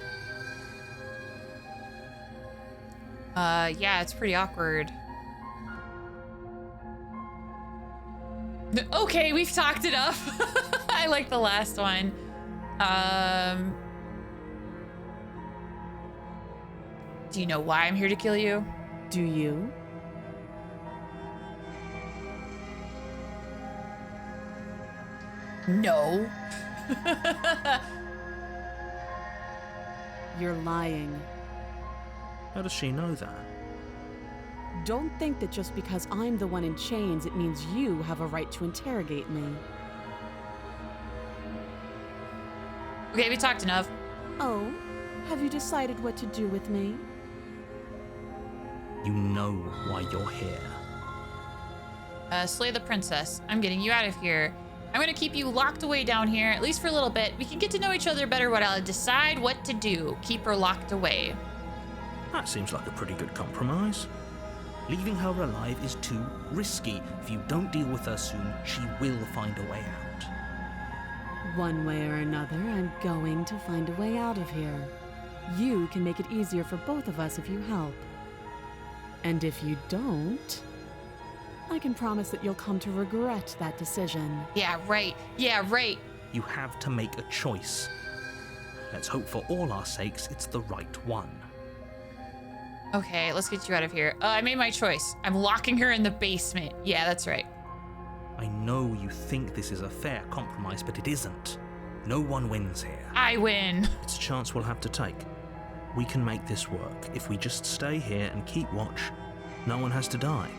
Yeah, it's pretty awkward. Okay, we've talked it up. I like the last one. Do you know why I'm here to kill you? Do you? No. You're lying. How does she know that? Don't think that just because I'm the one in chains, it means you have a right to interrogate me. Okay, we talked enough. Oh, have you decided what to do with me? You know why you're here. Slay the princess. I'm getting you out of here. I'm gonna keep you locked away down here, at least for a little bit. We can get to know each other better while I'll decide what to do. Keep her locked away. That seems like a pretty good compromise. Leaving her alive is too risky. If you don't deal with her soon, she will find a way out. One way or another, I'm going to find a way out of here. You can make it easier for both of us if you help. And if you don't, I can promise that you'll come to regret that decision. Yeah, right. Yeah, right. You have to make a choice. Let's hope for all our sakes it's the right one. Okay, let's get you out of here. I made my choice. I'm locking her in the basement. Yeah, that's right. I know you think this is a fair compromise, but it isn't. No one wins here. I win. It's a chance we'll have to take. We can make this work. If we just stay here and keep watch, no one has to die.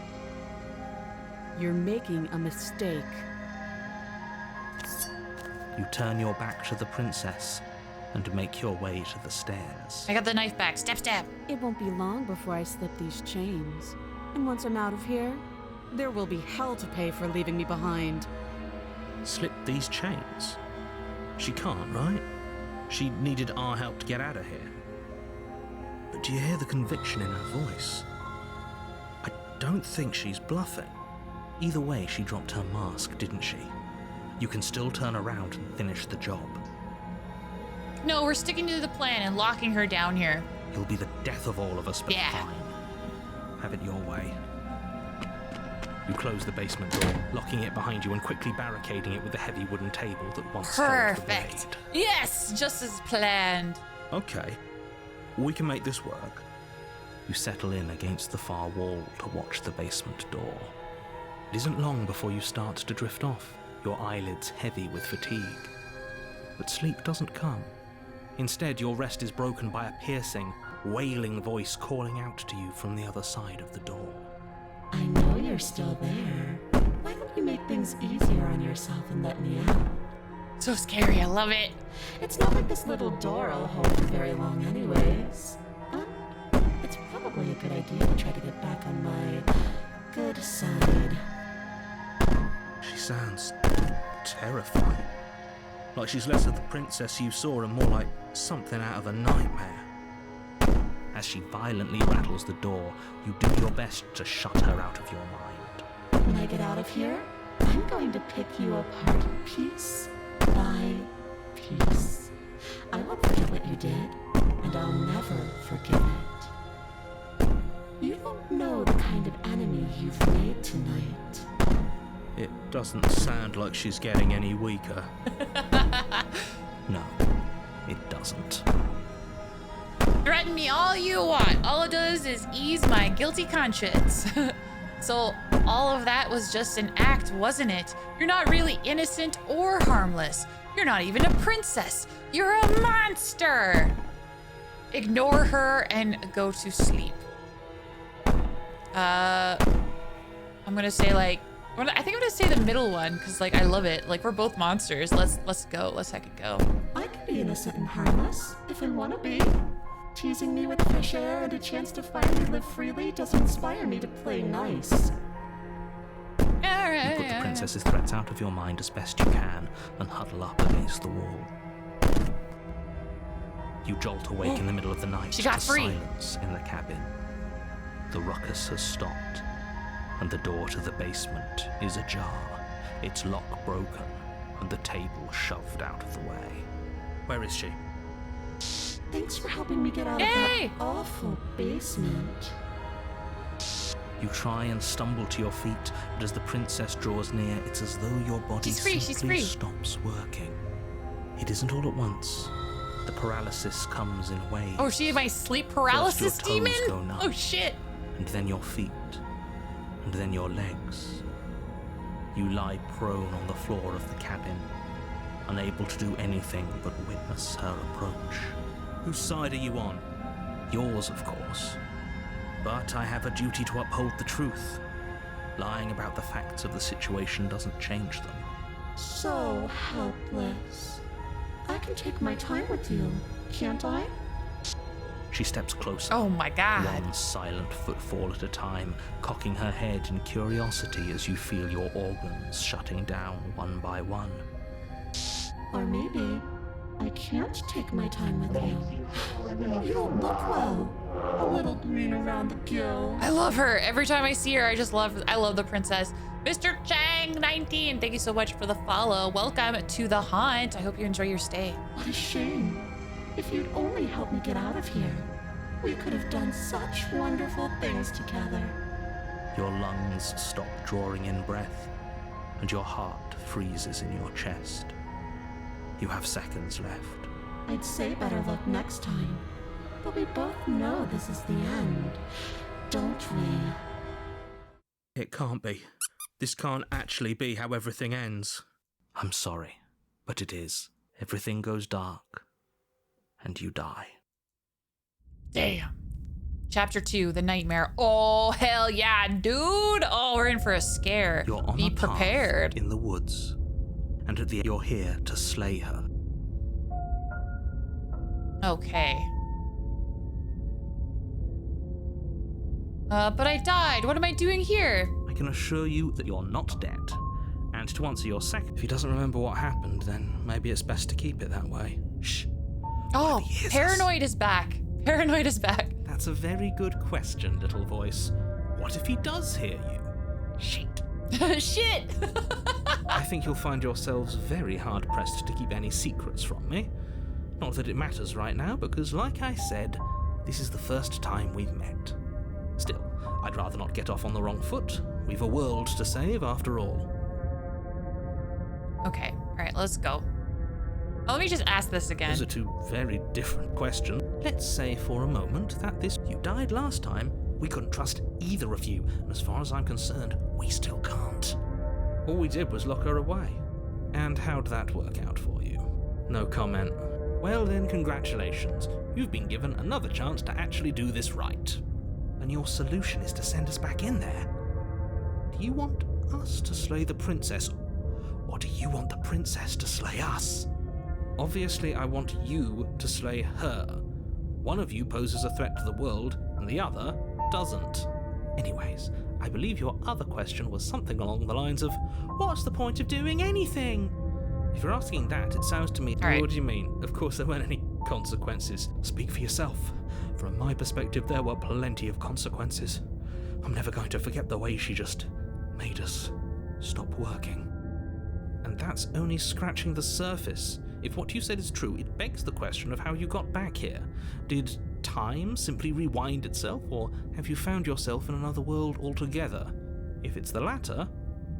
You're making a mistake. You turn your back to the princess and make your way to the stairs. I got the knife back. Stab, stab. It won't be long before I slip these chains. And once I'm out of here, there will be hell to pay for leaving me behind. Slip these chains? She can't, right? She needed our help to get out of here. Do you hear the conviction in her voice? I don't think she's bluffing. Either way, she dropped her mask, didn't she? You can still turn around and finish the job. No, we're sticking to the plan and locking her down here. It'll be the death of all of us, but Yeah. fine. Have it your way. You close the basement door, locking it behind you and quickly barricading it with the heavy wooden table that once held the Perfect. blade. Yes, just as planned. Okay, we can make this work. You settle in against the far wall to watch the basement door. It isn't long before you start to drift off, your eyelids heavy with fatigue. But sleep doesn't come. Instead, your rest is broken by a piercing, wailing voice calling out to you from the other side of the door. I know you're still there. Why don't you make things easier on yourself and let me out? So scary, I love it. It's not like this little door will hold for very long anyways. It's probably a good idea to try to get back on my good side. She sounds terrifying. Like she's less of the princess you saw and more like something out of a nightmare. As she violently rattles the door, you do your best to shut her out of your mind. When I get out of here, I'm going to pick you apart piece by piece. I won't forget what you did, and I'll never forgive it. You don't know the kind of enemy you've made tonight. It doesn't sound like she's getting any weaker. No, it doesn't. Threaten me all you want. All it does is ease my guilty conscience. So all of that was just an act, wasn't it? You're not really innocent or harmless. You're not even a princess. You're a monster. Ignore her and go to sleep. I'm gonna say I think I'm gonna say the middle one because I love it. We're both monsters. Let's go. Let's heck it go. I can be innocent and harmless if I want to be. Teasing me with fresh air and a chance to finally live freely does inspire me to play nice. You put the princess's threats out of your mind as best you can and huddle up against the wall. You jolt awake in the middle of the night She got to free. silence in the cabin. The ruckus has stopped, and the door to the basement is ajar, its lock broken, and the table shoved out of the way. Where is she? Thanks for helping me get out of that awful basement. You try and stumble to your feet, but as the princess draws near, it's as though your body simply stops working. It isn't all at once. The paralysis comes in waves. Oh, she my sleep paralysis First your toes demon? go numb, Oh shit. and then your feet, and then your legs. You lie prone on the floor of the cabin, unable to do anything but witness her approach. Whose side are you on? Yours, of course. But I have a duty to uphold the truth. Lying about the facts of the situation doesn't change them. So helpless. I can take my time with you, can't I? She steps closer. Oh my god. One silent footfall at a time, cocking her head in curiosity as you feel your organs shutting down one by one. Or maybe I can't take my time with you. You don't look well. A little green around the gill. I love her. Every time I see her, I love the princess. Mr. Chang 19, thank you so much for the follow. Welcome to the haunt. I hope you enjoy your stay. What a shame. If you'd only helped me get out of here, we could have done such wonderful things together. Your lungs stop drawing in breath, and your heart freezes in your chest. You have seconds left. I'd say better luck next time, but we both know this is the end, don't we? It can't be. This can't actually be how everything ends. I'm sorry, but it is. Everything goes dark, and you die. Damn. Chapter 2, The Nightmare. Oh, hell yeah, dude. Oh, we're in for a scare. You're on Be a path prepared. in the woods, and at the end, you're here to slay her. Okay. But I died. What am I doing here? I can assure you that you're not dead. And to answer your second, if he doesn't remember what happened, then maybe it's best to keep it that way. Shh. Oh, Paranoid is back. Paranoid is back. That's a very good question, little voice. What if he does hear you? Shit. Shit! I think you'll find yourselves very hard-pressed to keep any secrets from me. Not that it matters right now, because like I said, this is the first time we've met. Still, I'd rather not get off on the wrong foot. We've a world to save, after all. Okay, alright, let's go. Oh, let me just ask this again. Those are two very different questions. Let's say for a moment that you died last time. We couldn't trust either of you, and as far as I'm concerned, we still can't. All we did was lock her away. And how'd that work out for you? No comment. Well then, congratulations. You've been given another chance to actually do this right. And your solution is to send us back in there. Do you want us to slay the princess, or do you want the princess to slay us? Obviously, I want you to slay her. One of you poses a threat to the world, and the other doesn't. Anyways, I believe your other question was something along the lines of, what's the point of doing anything? If you're asking that, it sounds to me... Right. What do you mean? Of course there weren't any consequences. Speak for yourself. From my perspective, there were plenty of consequences. I'm never going to forget the way she just made us stop working. And that's only scratching the surface. If what you said is true, it begs the question of how you got back here. Did time simply rewind itself, or have you found yourself in another world altogether? If it's the latter,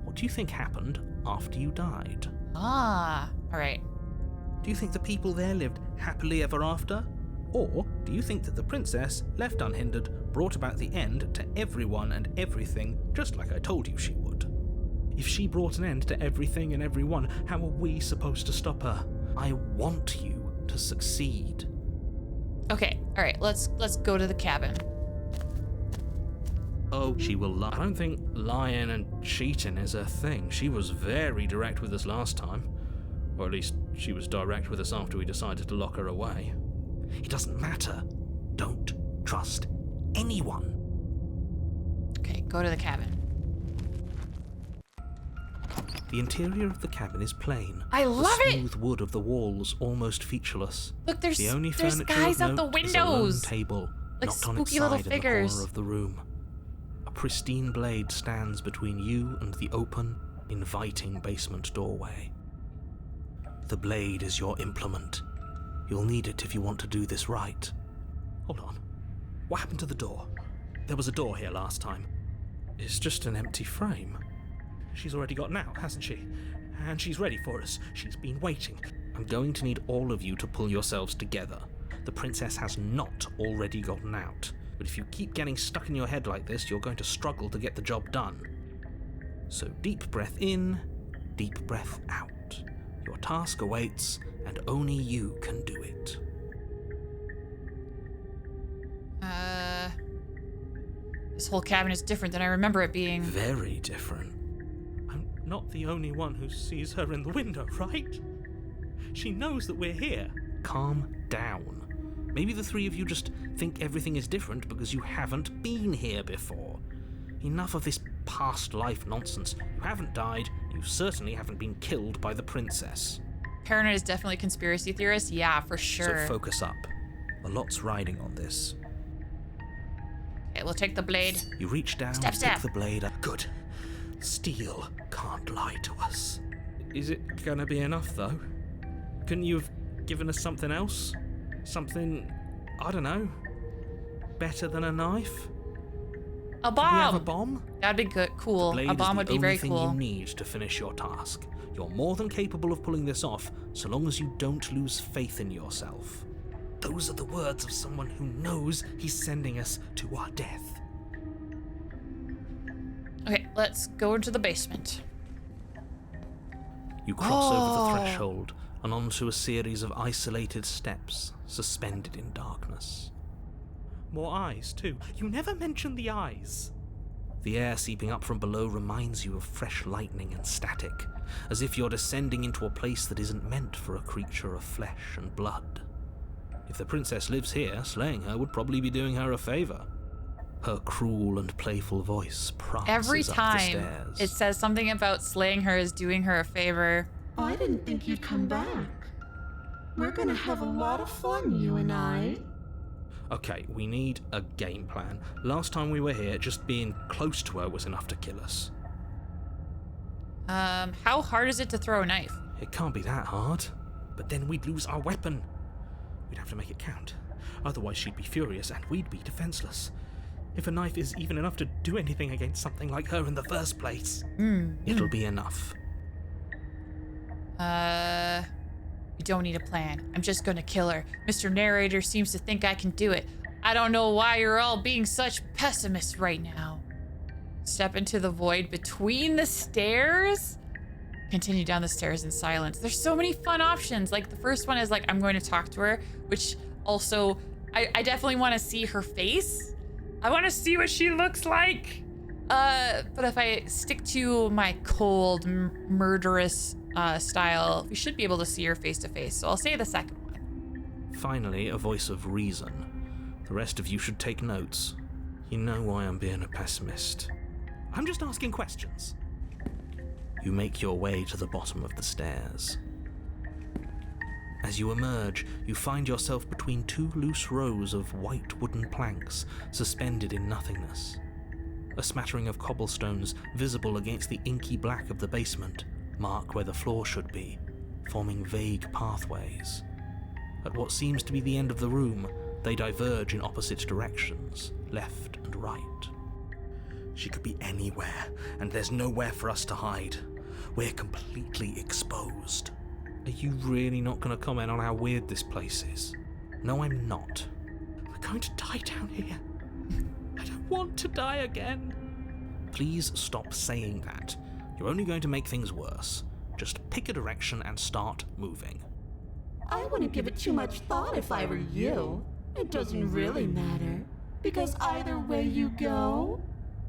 what do you think happened after you died? Ah, alright. Do you think the people there lived happily ever after? Or do you think that the princess, left unhindered, brought about the end to everyone and everything, just like I told you she would? If she brought an end to everything and everyone, how are we supposed to stop her? I want you to succeed. Okay, alright, let's go to the cabin. Oh, she will lie. I don't think lying and cheating is her thing. She was very direct with us last time. Or at least she was direct with us after we decided to lock her away. It doesn't matter. Don't trust anyone. Okay, go to the cabin. The interior of the cabin is plain. I love the it! smooth wood of the walls almost featureless. Look, there's the only guys furniture out of the note is a lone windows! table, Like knocked on its spooky little side in the figures. corner of the room. A pristine blade stands between you and the open, inviting basement doorway. The blade is your implement. You'll need it if you want to do this right. Hold on. What happened to the door? There was a door here last time. It's just an empty frame. She's already gotten out, hasn't she? And she's ready for us. She's been waiting. I'm going to need all of you to pull yourselves together. The princess has not already gotten out. But if you keep getting stuck in your head like this, you're going to struggle to get the job done. So deep breath in, deep breath out. Your task awaits, and only you can do it. This whole cabin is different than I remember it being. Very different. I'm not the only one who sees her in the window, right? She knows that we're here. Calm down. Maybe the three of you just think everything is different because you haven't been here before. Enough of this past life nonsense. You haven't died. You certainly haven't been killed by the princess. Paranoid is definitely a conspiracy theorist. Yeah, for sure. So focus up. A lot's riding on this. Okay, we'll take the blade. You reach down Step, and step. pick the blade up. Good. Steel can't lie to us. Is it gonna be enough, though? Couldn't you have given us something else? Something, I don't know, better than a knife? A Do we have a bomb. bomb? That'd be good. Cool. Blade A bomb would is the be very only thing cool. you need to finish your task. You're more than capable of pulling this off, so long as you don't lose faith in yourself. Those are the words of someone who knows he's sending us to our death. Okay, let's go into the basement. You cross over the threshold and onto a series of isolated steps, suspended in darkness. More eyes, too. You never mention the eyes. The air seeping up from below reminds you of fresh lightning and static, as if you're descending into a place that isn't meant for a creature of flesh and blood. If the princess lives here, slaying her would probably be doing her a favor. Her cruel and playful voice prances Every up the time stairs. it says something about slaying her is doing her a favor. I didn't think you'd come back. We're gonna have a lot of fun, you and I. Okay, we need a game plan. Last time we were here, just being close to her was enough to kill us. How hard is it to throw a knife? It can't be that hard. But then we'd lose our weapon. We'd have to make it count. Otherwise she'd be furious and we'd be defenseless. If a knife is even enough to do anything against something like her in the first place, it'll be enough. We don't need a plan. I'm just gonna kill her. Mr. Narrator seems to think I can do it. I don't know why you're all being such pessimists right now. Step into the void between the stairs? Continue down the stairs in silence. There's so many fun options. Like the first one is like, I'm going to talk to her, which also, I definitely want to see her face. I want to see what she looks like. But if I stick to my cold, murderous style, we should be able to see her face to face. So I'll say the second one. Finally, a voice of reason. The rest of you should take notes. You know why I'm being a pessimist. I'm just asking questions. You make your way to the bottom of the stairs. As you emerge, you find yourself between two loose rows of white wooden planks suspended in nothingness. A smattering of cobblestones visible against the inky black of the basement mark where the floor should be, forming vague pathways. At what seems to be the end of the room, they diverge in opposite directions, left and right. She could be anywhere, and there's nowhere for us to hide. We're completely exposed. Are you really not going to comment on how weird this place is? No, I'm not. We're going to die down here. I don't want to die again. Please stop saying that. You're only going to make things worse. Just pick a direction and start moving. I wouldn't give it too much thought if I were you. It doesn't really matter, because either way you go,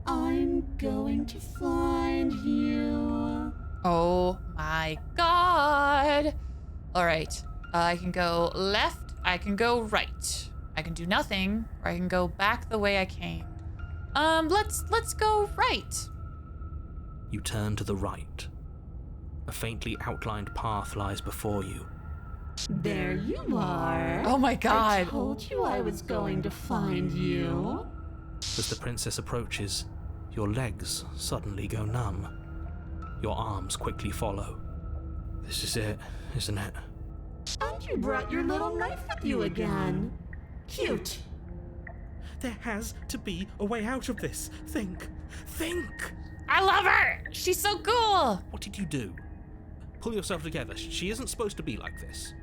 I'm going to find you. Oh my god. All right. I can go left. I can go right. I can do nothing, or I can go back the way I came. Let's go right. You turn to the right. A faintly outlined path lies before you. There you are. Oh my god. I told you I was going to find you. As the princess approaches, your legs suddenly go numb. Your arms quickly follow. This is it, isn't it? And you brought your little knife with you again. Cute. There has to be a way out of this. Think. I love her. She's so cool. What did you do? Pull yourself together. She isn't supposed to be like this.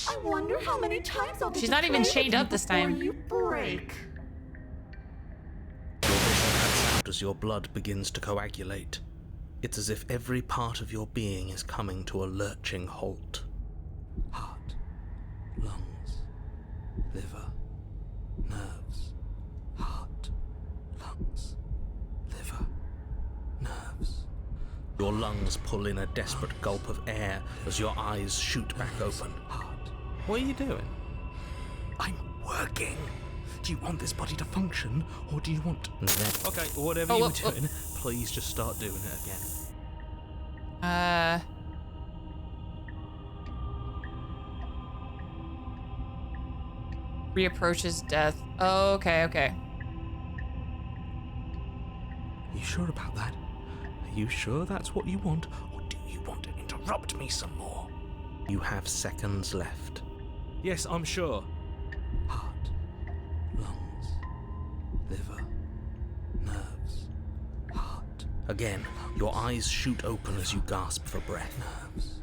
I wonder how many times I'll get She's to not even play chained with up you this before time. You break. Your vision cuts out as your blood begins to coagulate. It's as if every part of your being is coming to a lurching halt. Heart, lungs, liver, nerves. Heart, lungs, liver, nerves. Your lungs pull in a desperate gulp of air as your eyes shoot back open. Heart. What are you doing? I'm working. Do you want this body to function, or do you want... Okay, whatever you were doing, please just start doing it again. Reapproaches death. Oh, okay. You sure about that? Are you sure that's what you want, or do you want to interrupt me some more? You have seconds left. Yes, I'm sure. Heart, lungs, liver, nerves, heart. Again, your eyes shoot open as you gasp for breath. Nerves.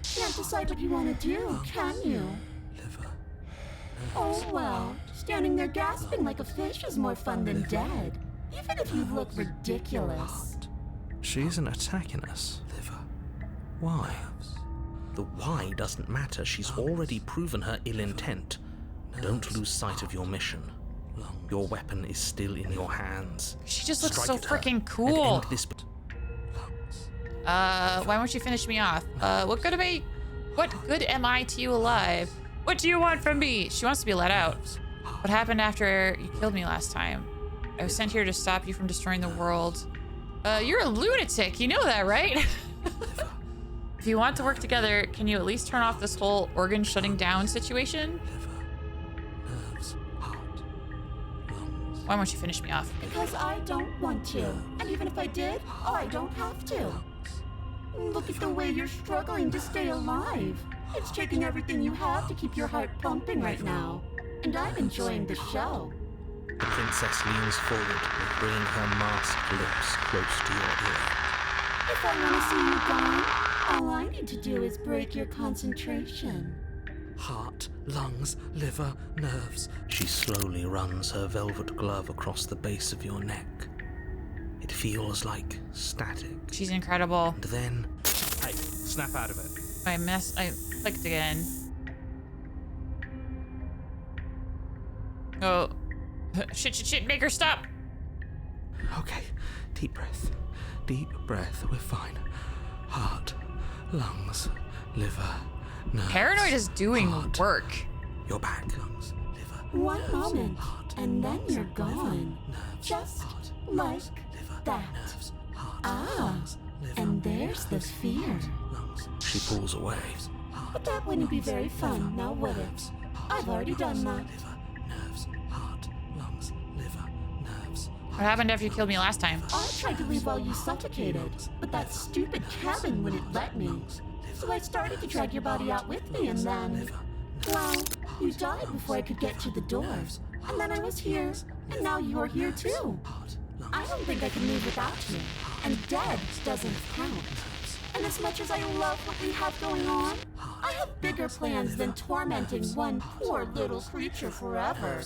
Can't decide what you want to do, can you? Liver. Nerves. Oh well, standing there gasping like a fish is more fun than dead. Even if you look ridiculous. She isn't attacking us. Liver. Why? The why doesn't matter. She's already proven her ill intent. Don't lose sight of your mission. Your weapon is still in your hands. She just looks so Strike at her freaking and cool. end this. Why won't you finish me off? What good am I to you alive? What do you want from me? She wants to be let out. What happened after you killed me last time? I was sent here to stop you from destroying the world. You're a lunatic, you know that, right? If you want to work together, can you at least turn off this whole organ shutting down situation? Nerves, heart, Why won't you finish me off? Because I don't want to. And even if I did, I don't have to. Look at the way you're struggling to stay alive. It's taking everything you have to keep your heart pumping right now. And I'm enjoying the show. The princess leans forward, bringing her masked lips close to your ear. If I want to see you gone, all I need to do is break your concentration. Heart, lungs, liver, nerves. She slowly runs her velvet glove across the base of your neck. It feels like static. She's incredible. And then... Hey, snap out of it. I clicked again. Oh. Shit, make her stop. Okay, deep breath. Deep breath, we're fine. Heart, lungs, liver, nerves. Paranoid is doing heart, work. Your back, lungs, liver. One moment, heart, and then lungs, you're gone. liver, nerves, Just heart, like lungs, liver, that. nerves, heart, Ah, lungs, liver, and there's the nerves, fear. heart, lungs. She pulls away. But that wouldn't be very fun, now would it? I've already done that. Liver, nerves, heart, lungs, liver, nerves. What happened after you killed me last time? I tried to leave while you suffocated, but that stupid cabin wouldn't let me. So I started to drag your body out with me, and then... Well, you died before I could get to the doors. And then I was here, and now you're here too. I don't think I can leave without you. And dead doesn't count. And as much as I love what we have going on, I have bigger plans than tormenting one poor little creature forever.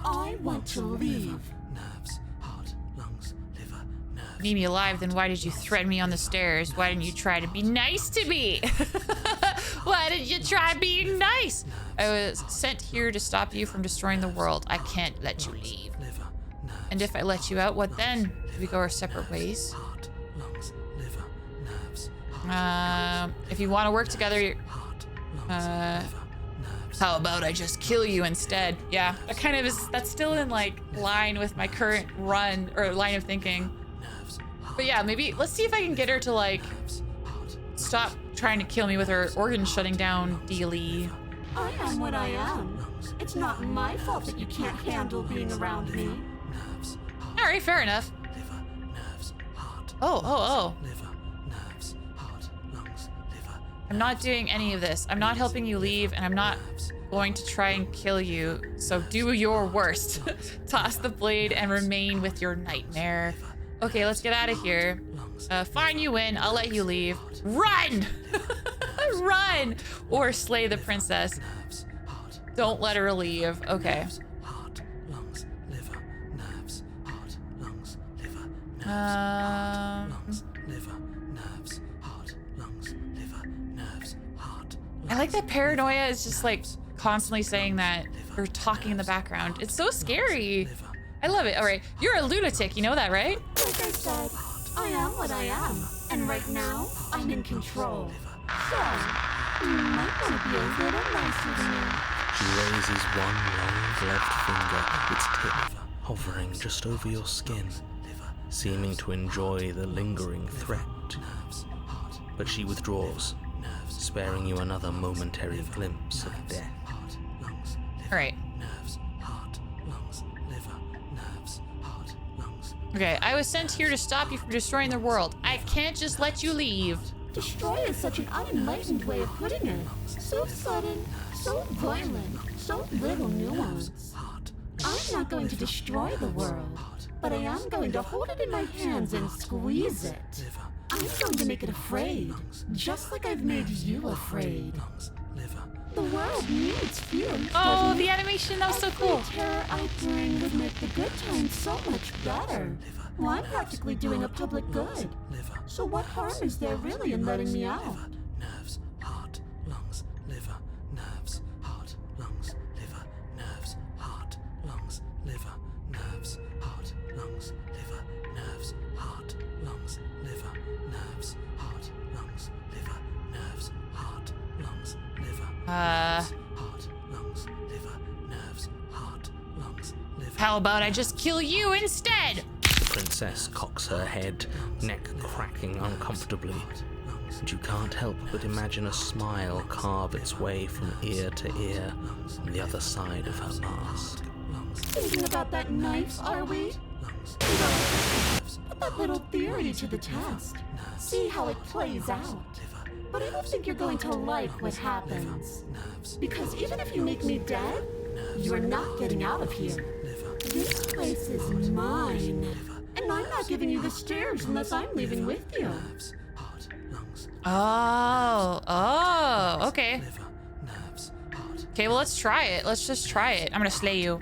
I want to leave. Nerves, heart, lungs, liver, nerves. Need me alive, then why did you threaten me on the stairs? Why didn't you try to be nice to me? Why didn't you try being nice? I was sent here to stop you from destroying the world. I can't let you leave. And if I let you out, what then? Do we go our separate ways? Heart, lungs, liver, nerves. If you want to work together, how about I just kill you instead? Yeah, that kind of is, that's still in like line with my current run or line of thinking. But yeah, maybe let's see if I can get her to like stop trying to kill me with her organ shutting down dealy. I am what I am. It's not my fault that you can't handle being around me. All right, fair enough. Oh. I'm not doing any of this. I'm not helping you leave, and I'm not going to try and kill you. So do your worst. Toss the blade and remain with your nightmare. Okay, let's get out of here. Fine, you win. I'll let you leave. Run! Run! Or slay the princess. Don't let her leave. Okay. I like that paranoia is just like constantly saying that or talking in the background. It's so scary. I love it. All right, you're a lunatic. You know that, right? Like I said, I am what I am. And right now, I'm in control. So, you might want to be a little nicer to me. She raises one long gloved finger, its tip hovering just over your skin, seeming to enjoy the lingering threat. But she withdraws, sparing you another momentary glimpse of death. All right. Okay, I was sent here to stop you from destroying the world. I can't just let you leave. Destroy is such an unenlightened way of putting it. So sudden, so violent, so little nuance. I'm not going to destroy the world, but I am going to hold it in my hands and squeeze it. I'm going to make it afraid, just like I've made you afraid. The world needs fear. Oh, the animation, that was so cool. The terror I bring would make the good times so much better. Well, I'm practically doing a public good. So what harm is there really in letting me out? Nerves, heart, lungs, liver, nerves, heart, lungs, liver, nerves, heart, lungs, liver, nerves, heart, lungs, liver, nerves, heart, lungs, liver, nerves, heart, lungs, liver, nerves, heart, lungs, liver, heart, lungs, liver, nerves, heart, lungs, liver. How about I just kill you instead? Princess cocks her head, neck cracking uncomfortably, and you can't help but imagine a smile carve its way from ear to ear on the other side of her mask. Thinking about that knife, are we? Put that little theory to the test. See how it plays out. But I don't think you're going to like what happens. Because even if you make me dead, you're not getting out of here. This place is mine. And I'm not giving you the stairs unless I'm leaving with you. Oh, okay. Okay, well, let's try it. Let's just try it. I'm gonna slay you.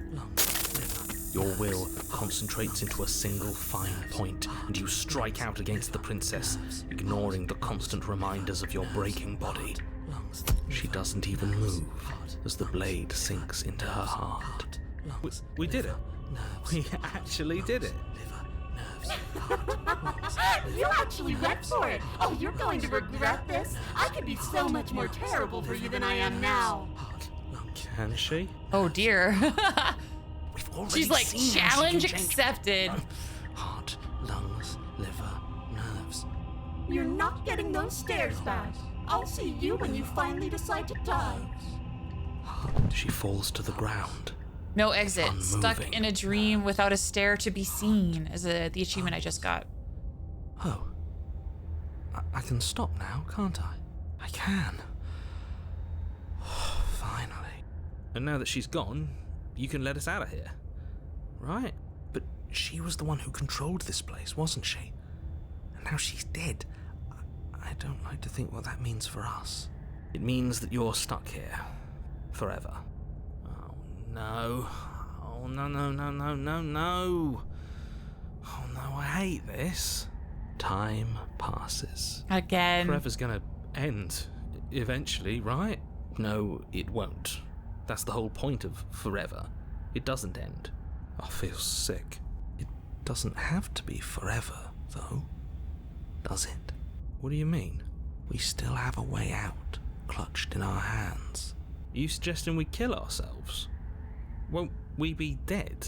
Your will concentrates into a single fine point, and you strike out against the princess, ignoring the constant reminders of your breaking body. She doesn't even move as the blade sinks into her heart. We did it. We actually did it. You actually went for it. Oh, you're going to regret this. I could be so much more terrible for you than I am now. Can she? Oh dear. She's like, seen challenge how she can change accepted. Heart, lungs, liver, nerves. You're not getting those stairs back. I'll see you when you finally decide to die. She falls to the ground. No exit. Unmoving. Stuck in a dream without a stair to be seen is the achievement I just got. Oh. I can stop now, can't I? I can. Finally. And now that she's gone, you can let us out of here. Right? But she was the one who controlled this place, wasn't she? And now she's dead. I don't like to think what that means for us. It means that you're stuck here. Forever. Oh no. Oh no, no, no, no, no, no. Oh no, I hate this. Time passes. Again. Forever's gonna end eventually, right? No, it won't. That's the whole point of forever. It doesn't end. I feel sick. It doesn't have to be forever, though. Does it? What do you mean? We still have a way out, clutched in our hands. Are you suggesting we kill ourselves? Won't we be dead?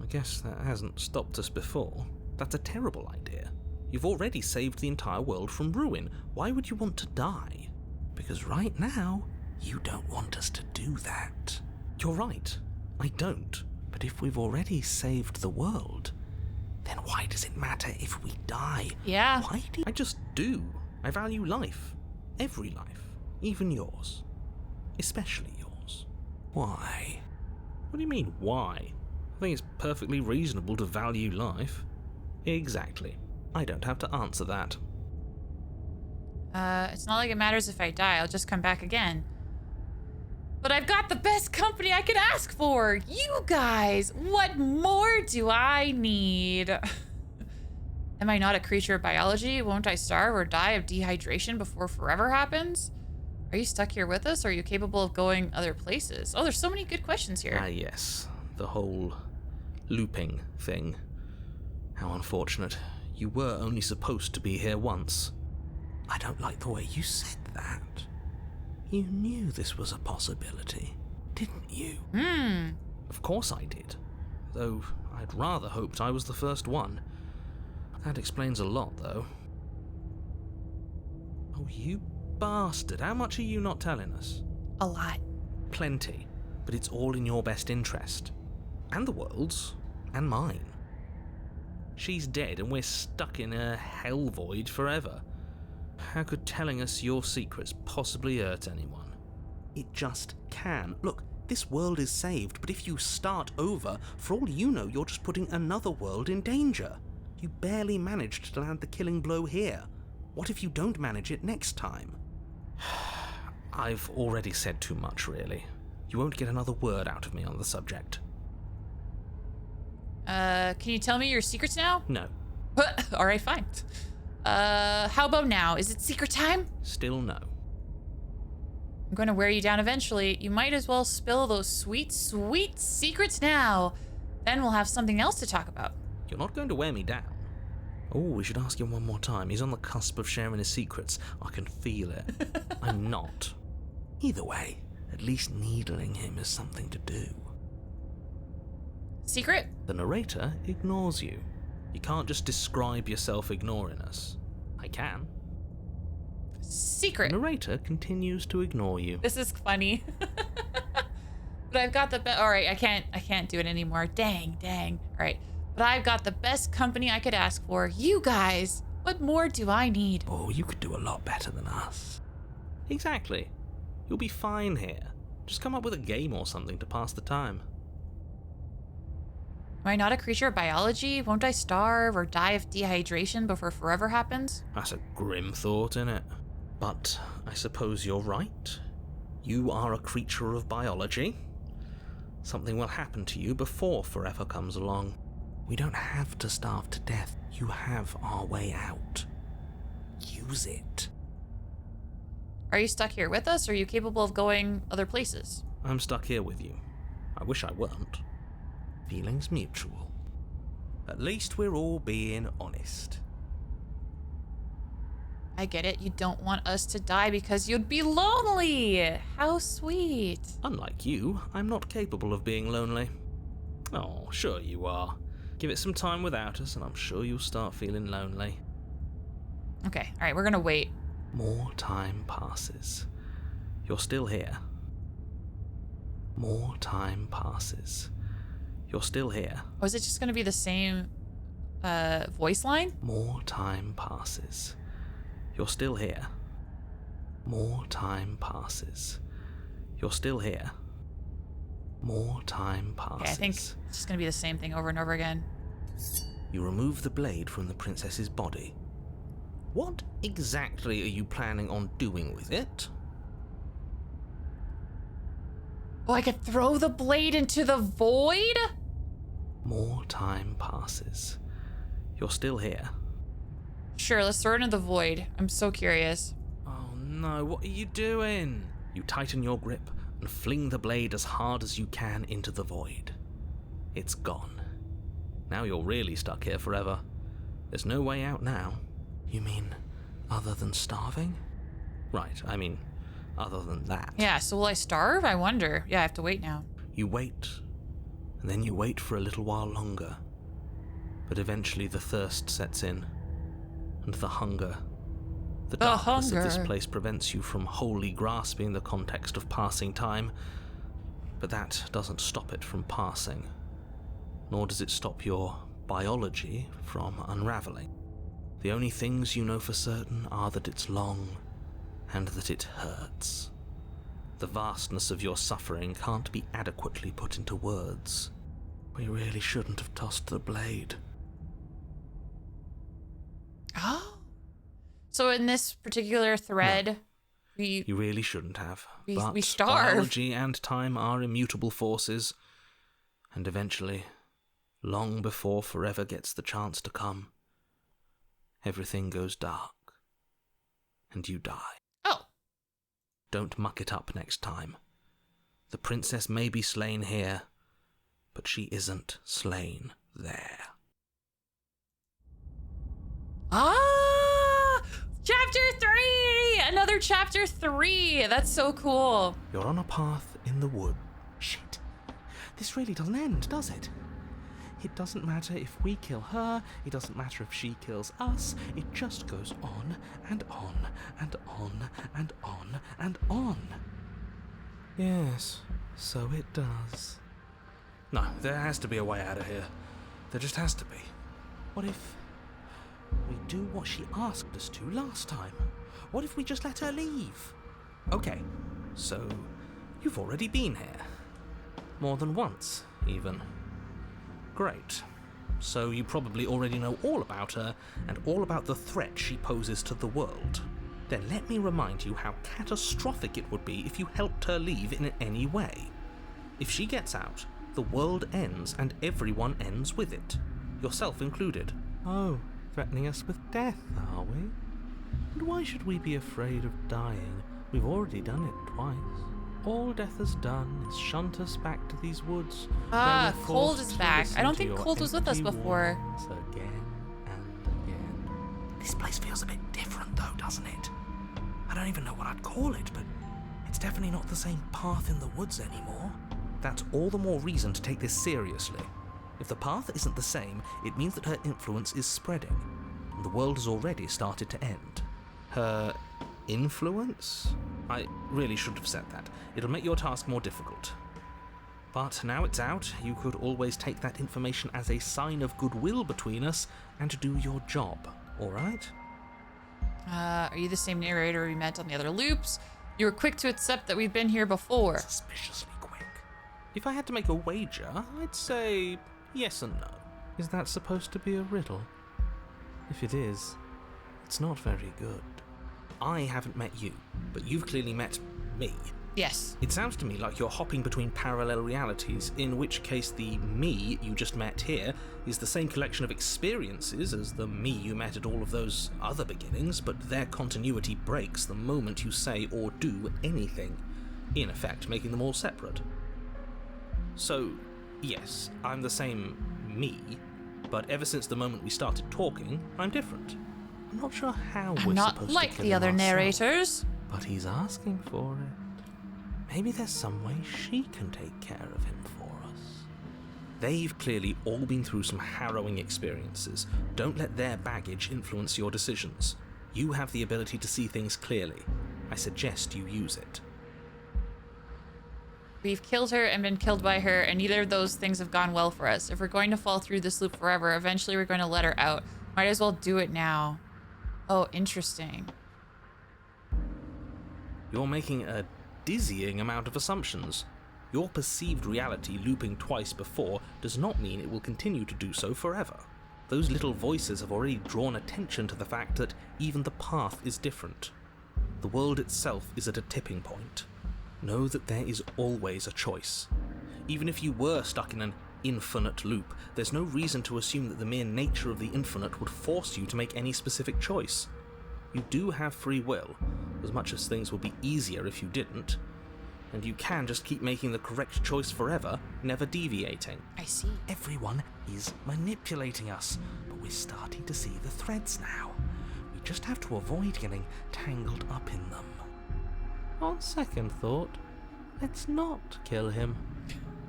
I guess that hasn't stopped us before. That's a terrible idea. You've already saved the entire world from ruin. Why would you want to die? Because right now, you don't want us to do that. You're right. I don't. But if we've already saved the world, then why does it matter if we die? Yeah. Why do I just do. I value life. Every life. Even yours. Especially yours. Why? What do you mean, why? I think it's perfectly reasonable to value life. Exactly. I don't have to answer that. It's not like it matters if I die. I'll just come back again. But I've got the best company I could ask for. You guys. What more do I need? Am I not a creature of biology? Won't I starve or die of dehydration before forever happens? Are you stuck here with us? Or are you capable of going other places? Oh, there's so many good questions here. Ah, yes. The whole looping thing. How unfortunate. You were only supposed to be here once. I don't like the way you said that. You knew this was a possibility, didn't you? Of course I did. Though I'd rather hoped I was the first one. That explains a lot, though. Oh, you bastard. How much are you not telling us? A lot. Plenty. But it's all in your best interest. And the world's. And mine. She's dead and we're stuck in a hell void forever. How could telling us your secrets possibly hurt anyone? It just can. Look, this world is saved, but if you start over, for all you know, you're just putting another world in danger. You barely managed to land the killing blow here. What if you don't manage it next time? I've already said too much, really. You won't get another word out of me on the subject. Can you tell me your secrets now? No. All right, fine. How about now? Is it secret time? Still no. I'm going to wear you down eventually. You might as well spill those sweet, sweet secrets now. Then we'll have something else to talk about. You're not going to wear me down. Oh, we should ask him one more time. He's on the cusp of sharing his secrets. I can feel it. I'm not. Either way, at least needling him is something to do. Secret? The narrator ignores you. You can't just describe yourself ignoring us. I can. Secret. The narrator continues to ignore you. This is funny. But I've got the best. All right, I can't do it anymore. Dang. All right, but I've got the best company I could ask for. You guys. What more do I need? Oh, you could do a lot better than us. Exactly. You'll be fine here. Just come up with a game or something to pass the time. Am I not a creature of biology? Won't I starve or die of dehydration before forever happens? That's a grim thought, innit? But I suppose you're right. You are a creature of biology. Something will happen to you before forever comes along. We don't have to starve to death. You have our way out. Use it. Are you stuck here with us, or are you capable of going other places? I'm stuck here with you. I wish I weren't. Feelings mutual. At least we're all being honest. I get it. You don't want us to die because you'd be lonely. How sweet. Unlike you, I'm not capable of being lonely. Oh, sure you are. Give it some time without us, and I'm sure you'll start feeling lonely. Okay, all right, we're gonna wait. More time passes. You're still here. More time passes. You're still here. Oh, is it just gonna be the same voice line? More time passes. You're still here. More time passes. You're still here. More time passes. Okay, I think it's just gonna be the same thing over and over again. You remove the blade from the princess's body. What exactly are you planning on doing with it? Oh, I could throw the blade into the void? More time passes. You're still here. Sure, let's throw it into the void. I'm so curious. Oh no, what are you doing? You tighten your grip and fling the blade as hard as you can into the void. It's gone. Now you're really stuck here forever. There's no way out now. You mean other than starving? Right, I mean other than that. Yeah, so will I starve? I wonder. Yeah, I have to wait now. You wait, and then you wait for a little while longer. But eventually the thirst sets in, and the hunger. The darkness of this place prevents you from wholly grasping the context of passing time, but that doesn't stop it from passing, nor does it stop your biology from unraveling. The only things you know for certain are that it's long and that it hurts. The vastness of your suffering can't be adequately put into words. We really shouldn't have tossed the blade. Oh. So in this particular thread, You really shouldn't have. We starve. Biology and time are immutable forces, and eventually, long before forever gets the chance to come, everything goes dark, and you die. Oh. Don't muck it up next time. The princess may be slain here, but she isn't slain there. Ah! Chapter 3! Another chapter 3! That's so cool. You're on a path in the wood. Shit. This really doesn't end, does it? It doesn't matter if we kill her, it doesn't matter if she kills us, it just goes on and on and on and on and on. Yes, so it does. No, there has to be a way out of here. There just has to be. What if we do what she asked us to last time? What if we just let her leave? Okay, so you've already been here. More than once, even. Great. So you probably already know all about her and all about the threat she poses to the world. Then let me remind you how catastrophic it would be if you helped her leave in any way. If she gets out, the world ends and everyone ends with it, yourself included. Oh, threatening us with death, are we? And why should we be afraid of dying? We've already done it twice. All death has done is shunt us back to these woods. Ah, Cold is back. I don't think Cold was with us before. Again and again. This place feels a bit different though, doesn't it? I don't even know what I'd call it, but it's definitely not the same path in the woods anymore. That's all the more reason to take this seriously. If the path isn't the same, it means that her influence is spreading, and the world has already started to end. Her influence? I really shouldn't have said that. It'll make your task more difficult. But now it's out, you could always take that information as a sign of goodwill between us and do your job, alright? Are you the same narrator we met on the other loops? You were quick to accept that we've been here before. Suspiciously quick. If I had to make a wager, I'd say yes and no. Is that supposed to be a riddle? If it is, it's not very good. I haven't met you, but you've clearly met me. Yes. It sounds to me like you're hopping between parallel realities, in which case the me you just met here is the same collection of experiences as the me you met at all of those other beginnings, but their continuity breaks the moment you say or do anything, in effect making them all separate. So, yes, I'm the same me, but ever since the moment we started talking, I'm different. I'm not sure how I'm we're not supposed like to kill the other him ourselves, narrators. but he's asking for it. Maybe there's some way she can take care of him for us. They've clearly all been through some harrowing experiences. Don't let their baggage influence your decisions. You have the ability to see things clearly. I suggest you use it. We've killed her and been killed by her, and neither of those things have gone well for us. If we're going to fall through this loop forever, eventually we're going to let her out. Might as well do it now. Oh, interesting. You're making a dizzying amount of assumptions. Your perceived reality looping twice before does not mean it will continue to do so forever. Those little voices have already drawn attention to the fact that even the path is different. The world itself is at a tipping point. Know that there is always a choice. Even if you were stuck in an infinite loop, there's no reason to assume that the mere nature of the infinite would force you to make any specific choice. You do have free will, as much as things would be easier if you didn't, and you can just keep making the correct choice forever, never deviating. I see. Everyone is manipulating us, but we're starting to see the threads now. We just have to avoid getting tangled up in them. On second thought, let's not kill him.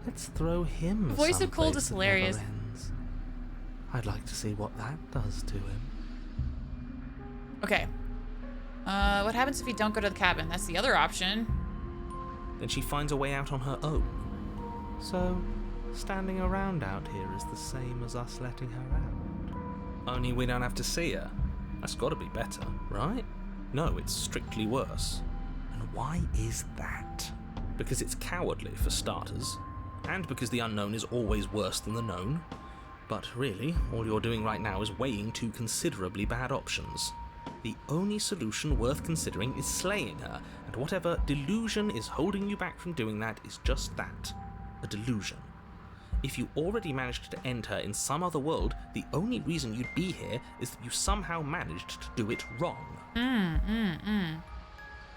Let's throw him The voice of Cold someplace is that hilarious. never ends. I'd like to see what that does to him. Okay. What happens if we don't go to the cabin? That's the other option. Then she finds a way out on her own. So, standing around out here is the same as us letting her out. Only we don't have to see her. That's gotta be better, right? No, it's strictly worse. And why is that? Because it's cowardly, for starters. And because the unknown is always worse than the known. But really, all you're doing right now is weighing two considerably bad options. The only solution worth considering is slaying her, and whatever delusion is holding you back from doing that is just that, a delusion. If you already managed to end her in some other world, the only reason you'd be here is that you somehow managed to do it wrong.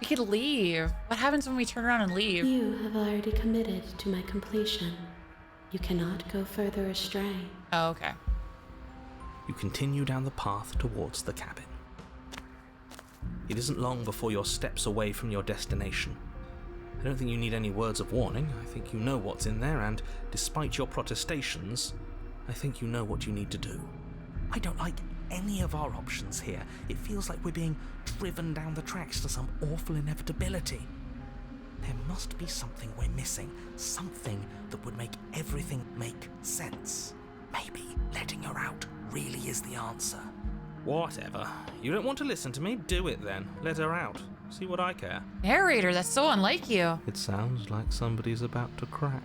We could leave. What happens when we turn around and leave? You have already committed to my completion. You cannot go further astray. Oh, okay. You continue down the path towards the cabin. It isn't long before you're steps away from your destination. I don't think you need any words of warning. I think you know what's in there, and despite your protestations, I think you know what you need to do. I don't like any of our options here. It feels like we're being driven down the tracks to some awful inevitability. There must be something we're missing, something that would make everything make sense. Maybe letting her out really is the answer. Whatever. You don't want to listen to me? Do it then. Let her out. See what I care. Narrator, that's so unlike you. It sounds like somebody's about to crack.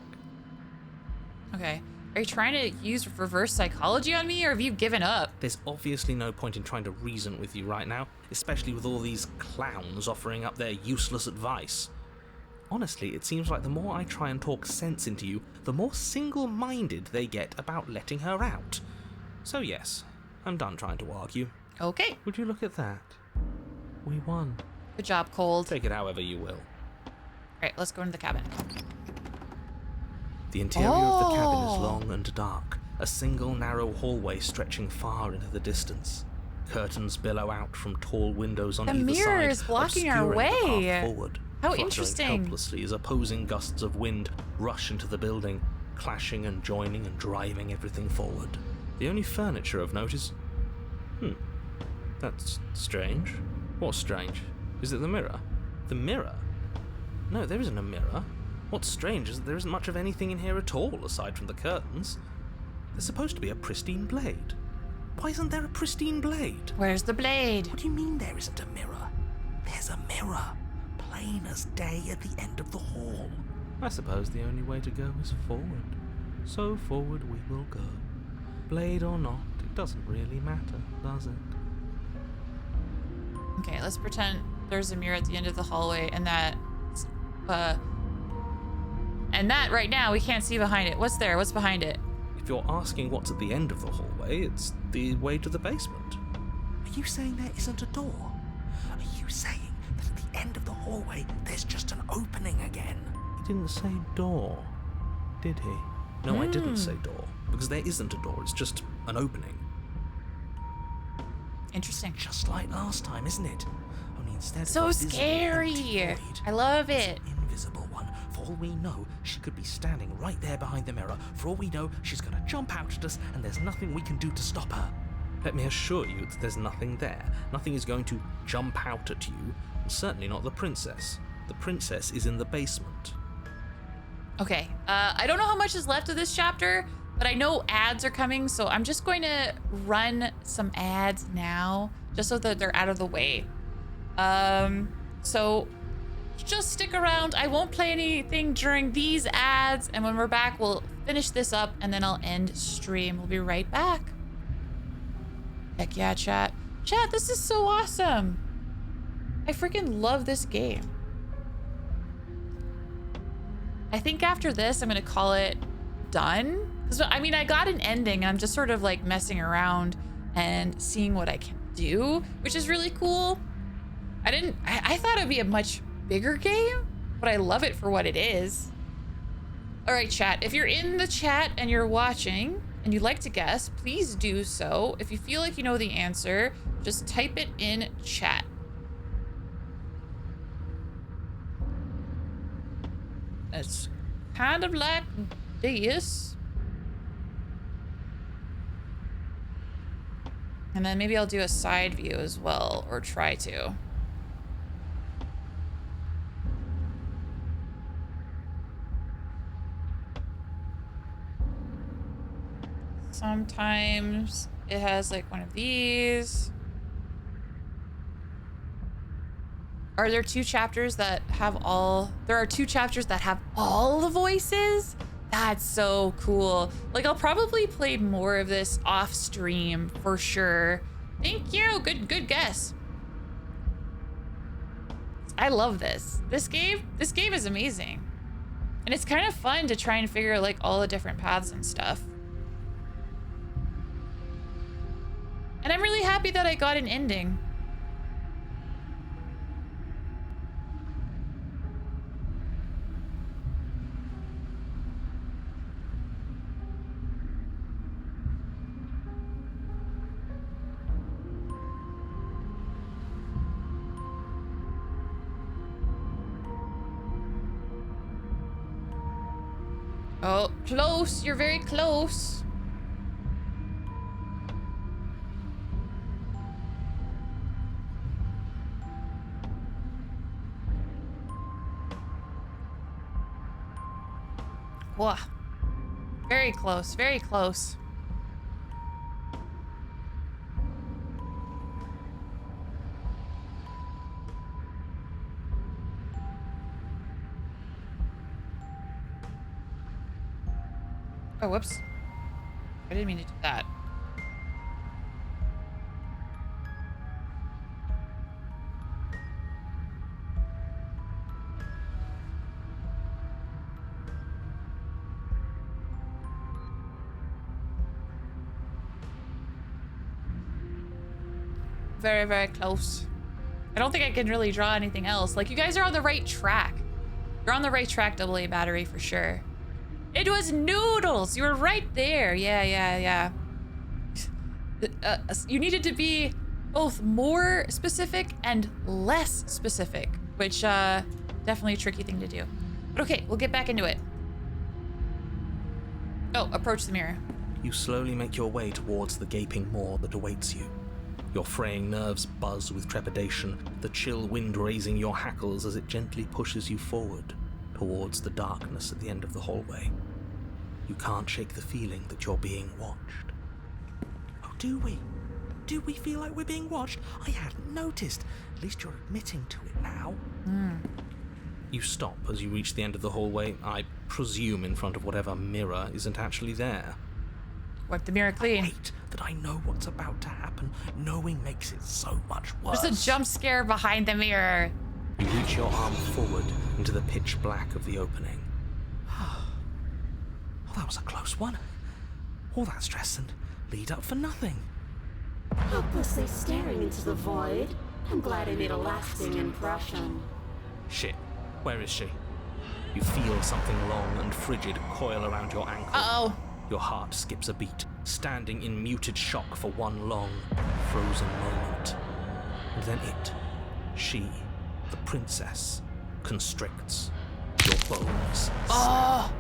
Okay. Are you trying to use reverse psychology on me, or have you given up? There's obviously no point in trying to reason with you right now, especially with all these clowns offering up their useless advice. Honestly, it seems like the more I try and talk sense into you, the more single-minded they get about letting her out. So yes, I'm done trying to argue. Okay. Would you look at that? We won. Good job, Cold. Take it however you will. Alright, let's go into the cabin. The interior of the cabin is long and dark, a single narrow hallway stretching far into the distance. Curtains billow out from tall windows on The either side, mirror is blocking our obscuring the way. path forward. How Fluttering interesting. helplessly as opposing gusts of wind rush into the building, clashing and joining and driving everything forward. The only furniture of note is... That's strange. What's strange? Is it the mirror? The mirror? No, there isn't a mirror. What's strange is that there isn't much of anything in here at all, aside from the curtains. There's supposed to be a pristine blade. Why isn't there a pristine blade? Where's the blade? What do you mean there isn't a mirror? There's a mirror, plain as day at the end of the hall. I suppose the only way to go is forward. So forward we will go. Blade or not, it doesn't really matter, does it? Okay, let's pretend there's a mirror at the end of the hallway and that right now we can't see behind it. What's there? What's behind it? If you're asking what's at the end of the hallway, it's the way to the basement. Are you saying there isn't a door? Are you saying that at the end of the hallway there's just an opening again? He didn't say door, did he? No, I didn't say door, because there isn't a door, it's just an opening. Interesting. Just like last time, isn't it? Only instead So of a visible scary. empty void, I love it. there's an invisible one. For all we know, she could be standing right there behind the mirror. For all we know, she's going to jump out at us, and there's nothing we can do to stop her. Let me assure you that there's nothing there. Nothing is going to jump out at you, and certainly not the princess. The princess is in the basement. Okay, I don't know how much is left of this chapter, but I know ads are coming, so I'm just going to run some ads now, just so that they're out of the way. So just stick around. I won't play anything during these ads, and when we're back, we'll finish this up, and then I'll end stream. We'll be right back. Heck yeah, chat. Chat, this is so awesome. I freaking love this game. I think after this, I'm gonna call it done. Because, I mean, I got an ending, and I'm just sort of like messing around and seeing what I can do, which is really cool. I thought it'd be a much bigger game, but I love it for what it is. All right, chat, if you're in the chat and you're watching and you'd like to guess, please do so. If you feel like you know the answer, just type it in chat. It's kind of like this. And then maybe I'll do a side view as well, or try to. Sometimes it has like one of these. Are there two chapters that have all... There are two chapters that have all the voices? That's so cool. Like, I'll probably play more of this off stream for sure. Thank you. Good guess. I love this. This game is amazing. And it's kind of fun to try and figure like all the different paths and stuff. And I'm really happy that I got an ending. Oh, close. You're very close. Whoa. Very close, very close. Oh, whoops. I didn't mean to do that. Very, very close. I don't think I can really draw anything else. Like, you guys are on the right track. You're on the right track, AA battery, for sure. It was noodles. You were right there. Yeah. You needed to be both more specific and less specific, which definitely a tricky thing to do. But okay, we'll get back into it. Oh, approach the mirror. You slowly make your way towards the gaping maw that awaits you. Your fraying nerves buzz with trepidation, the chill wind raising your hackles as it gently pushes you forward towards the darkness at the end of the hallway. You can't shake the feeling that you're being watched. Oh, do we? Do we feel like we're being watched? I hadn't noticed. At least you're admitting to it now. You stop as you reach the end of the hallway, I presume in front of whatever mirror isn't actually there. Wipe the mirror clean. I hate that I know what's about to happen. Knowing makes it so much worse. There's a jump scare behind the mirror. You reach your arm forward into the pitch black of the opening. Oh, that was a close one. All that stress and lead up for nothing. Helplessly staring into the void. I'm glad I made a lasting impression. Shit, where is she? You feel something long and frigid coil around your ankle. Uh-oh. Your heart skips a beat, standing in muted shock for one long, frozen moment. And then she, the princess, constricts your bones. Oh!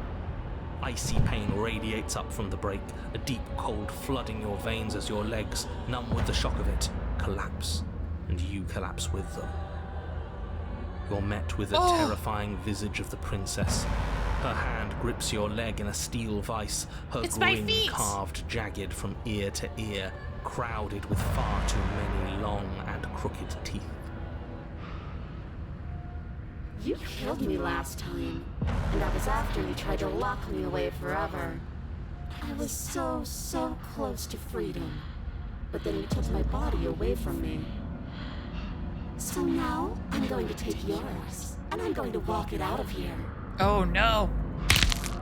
Icy pain radiates up from the break, a deep cold flooding your veins as your legs, numb with the shock of it, collapse, and you collapse with them. You're met with the terrifying visage of the princess. Her hand grips your leg in a steel vice, her grin carved jagged from ear to ear, crowded with far too many long and crooked teeth. You killed me last time, and that was after you tried to lock me away forever. I was so close to freedom, but then you took my body away from me. So now, I'm going to take yours, and I'm going to walk it out of here. Oh no.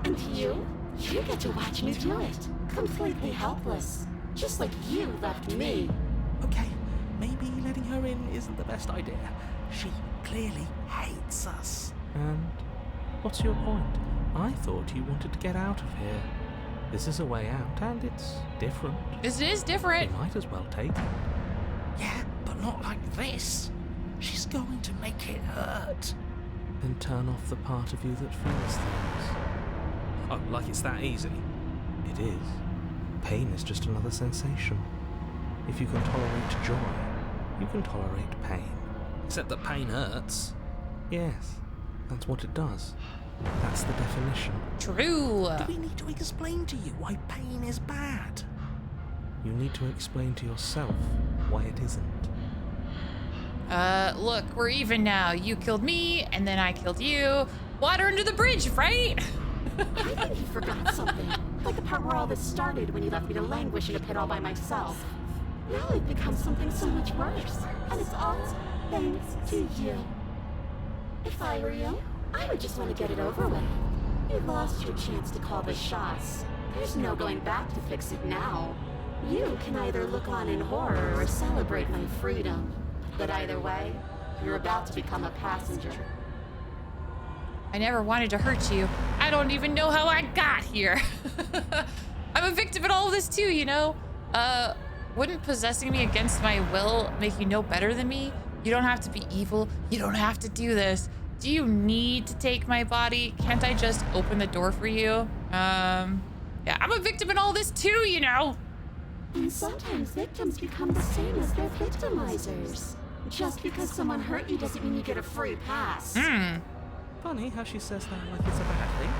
And you get to watch me do it, completely helpless, just like you left me. Okay, maybe letting her in isn't the best idea. She clearly hates us. And what's your point? I thought you wanted to get out of here. This is a way out, and it's different. This is different. You might as well take it. Yeah, but not like this. She's going to make it hurt. Then turn off the part of you that feels things. Oh, like it's that easy? It is. Pain is just another sensation. If you can tolerate joy, you can tolerate pain. Except that pain hurts. Yes, that's what it does. That's the definition. True. Do we need to explain to you why pain is bad? You need to explain to yourself why it isn't. Look, we're even now. You killed me, and then I killed you. Water under the bridge, right? I think you forgot something. Like the part where all this started when you left me to languish in a pit all by myself. Now it becomes something so much worse. And it's all thanks to you. If I were you, I would just want to get it over with. You lost your chance to call the shots. There's no going back to fix it now. You can either look on in horror or celebrate my freedom. But either way, you're about to become a passenger. I never wanted to hurt you. I don't even know how I got here. I'm a victim in all of this too, you know? Wouldn't possessing me against my will make you no better than me? You don't have to be evil. You don't have to do this. Do you need to take my body? Can't I just open the door for you? Yeah, I'm a victim in all this too, you know? And sometimes victims become the same as their victimizers. Just because someone hurt you doesn't mean you get a free pass. Funny how she says that like it's a bad thing.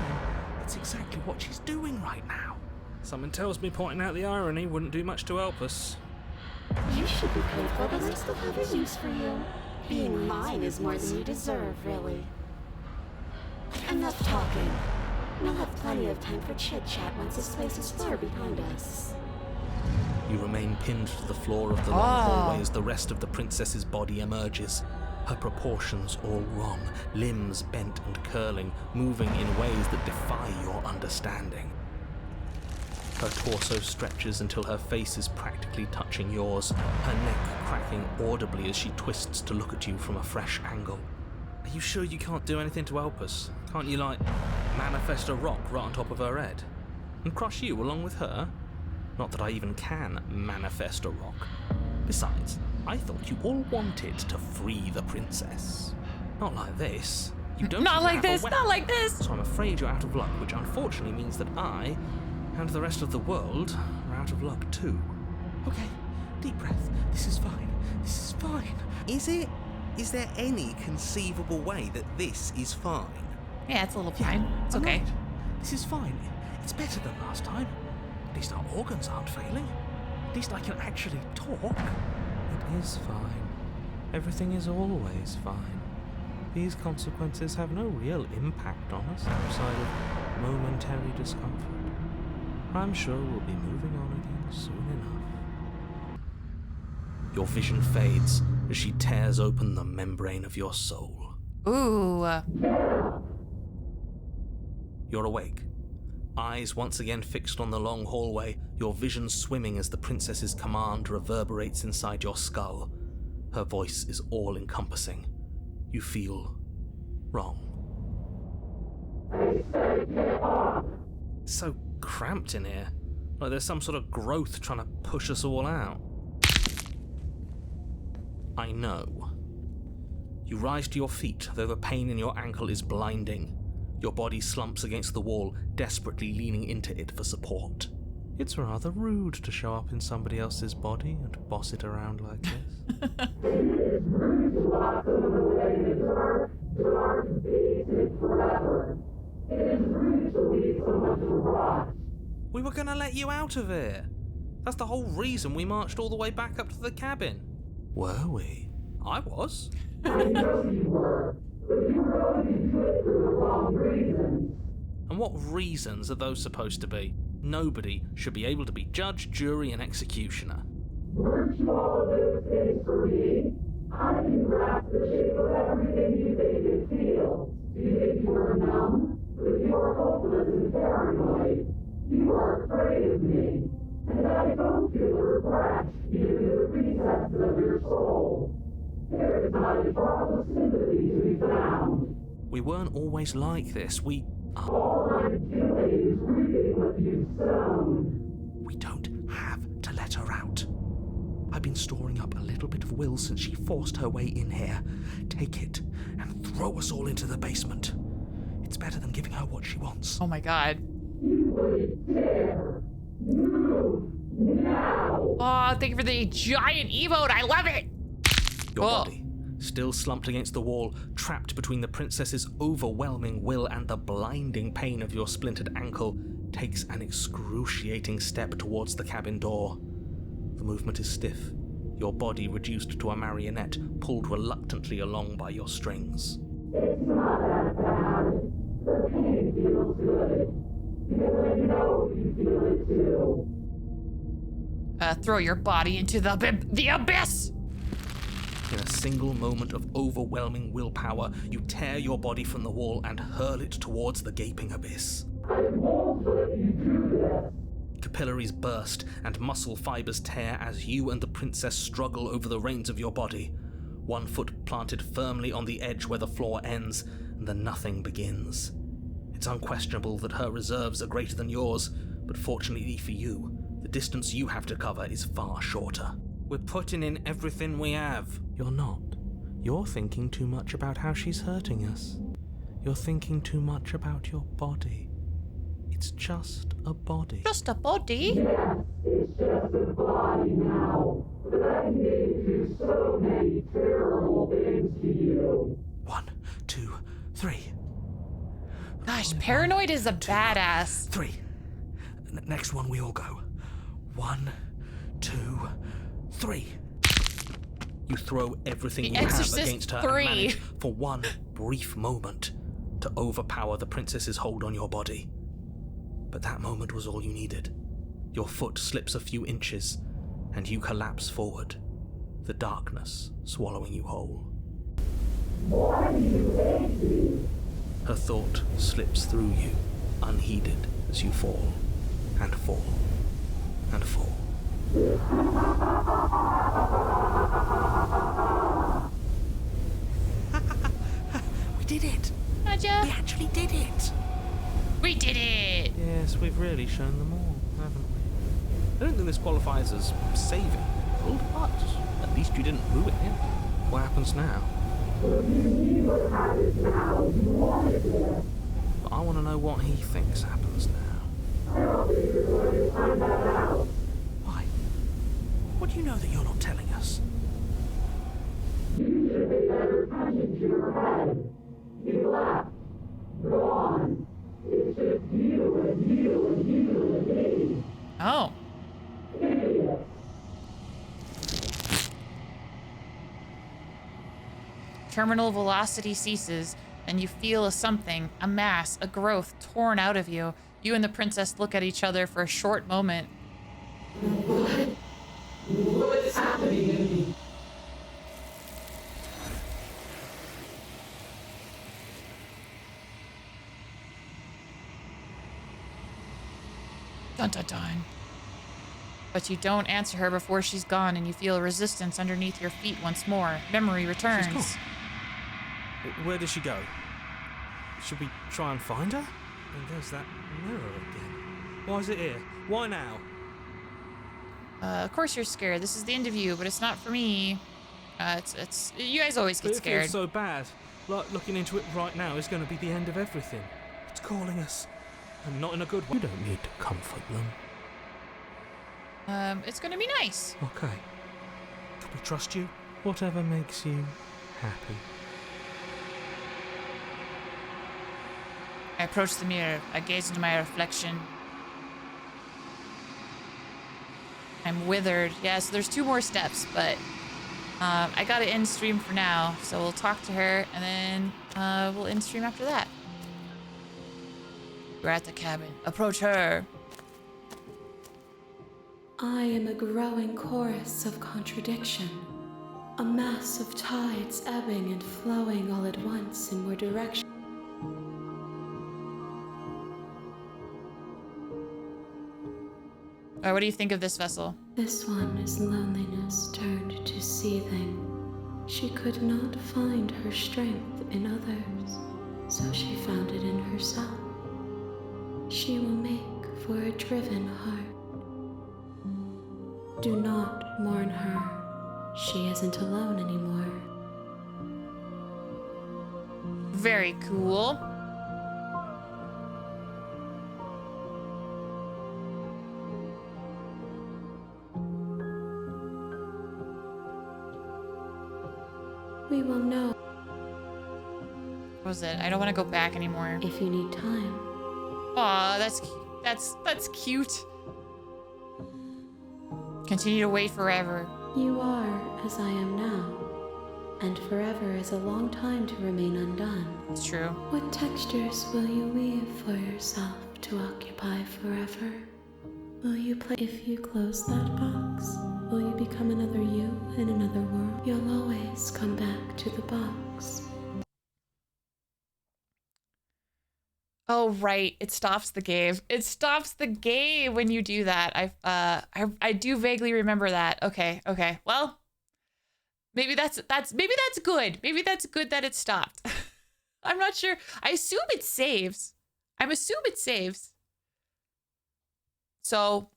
It's exactly what she's doing right now. Something tells me pointing out the irony wouldn't do much to help us. You should be grateful that I still have a use for you. Being mine is more than you deserve, really. Enough talking. We'll have plenty of time for chit-chat once this place is far behind us. You remain pinned to the floor of the long hallway as the rest of the princess's body emerges. Her proportions all wrong, limbs bent and curling, moving in ways that defy your understanding. Her torso stretches until her face is practically touching yours, her neck cracking audibly as she twists to look at you from a fresh angle. Are you sure you can't do anything to help us? Can't you, like, manifest a rock right on top of her head? And crush you along with her? Not that I even can manifest a rock. Besides, I thought you all wanted to free the princess. Not like this. You don't Not even like have a this, weapon. not like this. So I'm afraid you're out of luck, which unfortunately means that I, and the rest of the world, are out of luck too. Okay, deep breath. This is fine. This is fine. Is it? Is there any conceivable way that this is fine? Yeah, it's a little fine. It's okay. Right. This is fine. It's better than last time. At least our organs aren't failing. At least I can actually talk. It is fine. Everything is always fine. These consequences have no real impact on us outside of momentary discomfort. I'm sure we'll be moving on again soon enough. Your vision fades as she tears open the membrane of your soul. Ooh. You're awake. Eyes once again fixed on the long hallway, your vision swimming as the princess's command reverberates inside your skull. Her voice is all-encompassing. You feel wrong. It's so cramped in here. Like there's some sort of growth trying to push us all out. I know. You rise to your feet, though the pain in your ankle is blinding. Your body slumps against the wall, desperately leaning into it for support. It's rather rude to show up in somebody else's body and boss it around like this. We were gonna let you out of here. That's the whole reason we marched all the way back up to the cabin. Were we? I was. I know you were, but you were only doing it for the wrong reasons. And what reasons are those supposed to be? Nobody should be able to be judge, jury, and executioner. Weren't you all of those things for me? I can grasp the shape of everything you think and feel. Do you think you were numb? But you are hopeless and paranoid. You are afraid of me. And I don't feel regret, even in the recesses of your soul. There is not a drop of sympathy to be found. We weren't always like this. All I'm doing is reaping what you've sown. We don't have to let her out. I've been storing up a little bit of will since she forced her way in here. Take it and throw us all into the basement. It's better than giving her what she wants. Oh my god. You wouldn't dare. Move now. Oh, thank you for the giant emote. I love it. Your body, still slumped against the wall, trapped between the princess's overwhelming will and the blinding pain of your splintered ankle, takes an excruciating step towards the cabin door. The movement is stiff, your body reduced to a marionette, pulled reluctantly along by your strings. It's not that bad. The pain feels good. Because I know you feel it too. Throw your body into the abyss. In a single moment of overwhelming willpower, you tear your body from the wall and hurl it towards the gaping abyss. I won't let you do this. Capillaries burst and muscle fibers tear as you and the princess struggle over the reins of your body. One foot planted firmly on the edge where the floor ends, and the nothing begins. It's unquestionable that her reserves are greater than yours, but fortunately for you, the distance you have to cover is far shorter. We're putting in everything we have. You're not. You're thinking too much about how she's hurting us. You're thinking too much about your body. It's just a body. Just a body? Yes, it's just a body now. But I need to do so many terrible things to you. 1, 2, 3. Gosh, paranoid is a badass. 3. Next one, we all go. 1, 2, 3. You throw everything you have Exorcist against her 3. and manage, for one brief moment, to overpower the princess's hold on your body. But that moment was all you needed. Your foot slips a few inches, and you collapse forward, the darkness swallowing you whole. Why do you hate me? Her thought slips through you, unheeded, as you fall, and fall, and fall. We did it! Gotcha. We actually did it! We did it! Yes, we've really shown them all, haven't we? I don't think this qualifies as saving, but at least you didn't ruin it. What happens now? But I want to know what he thinks happens now. Why? What do you know that you're not telling us? You should pay better attention to your head. You left. Go on. It's just you and you and you and me. Oh. Idiots. Terminal velocity ceases, and you feel a something, a mass, a growth torn out of you. You and the princess look at each other for a short moment. What's happening to me? Dun dun dun. But you don't answer her before she's gone, and you feel resistance underneath your feet once more. Memory returns. She's gone. Where did she go? Should we try and find her? And there's that mirror again. Why is it here? Why now? Of course you're scared. This is the end of you, but it's not for me. It's you guys always get It scared. feels so bad. Like looking into it right now is going to be the end of everything. It's calling us. And not in a good way. You don't need to comfort them. It's gonna be nice. Okay. Can we trust you? Whatever makes you happy. I approach the mirror. I gaze into my reflection. I'm withered. Yeah, so there's 2 more steps, but I gotta end stream for now. So we'll talk to her, and then we'll end stream after that. We're at the cabin. Approach her. I am a growing chorus of contradiction, a mass of tides ebbing and flowing all at once in more directions. What do you think of this vessel? This one is loneliness turned to seething. She could not find her strength in others, so she found it in herself. She will make for a driven heart. Do not mourn her. She isn't alone anymore. Very cool. We will know. What was it? I don't want to go back anymore. If you need time. Aw, that's cute. Continue to wait forever. You are as I am now, and forever is a long time to remain undone. It's true. What textures will you weave for yourself to occupy forever? Will you play? If you close that box, will you become another you in another world? You'll always come back to the box. Oh, right. It stops the game. It stops the game when you do that. I do vaguely remember that. Okay. Well, maybe that's good. Maybe that's good that it stopped. I'm not sure. I assume it saves. So,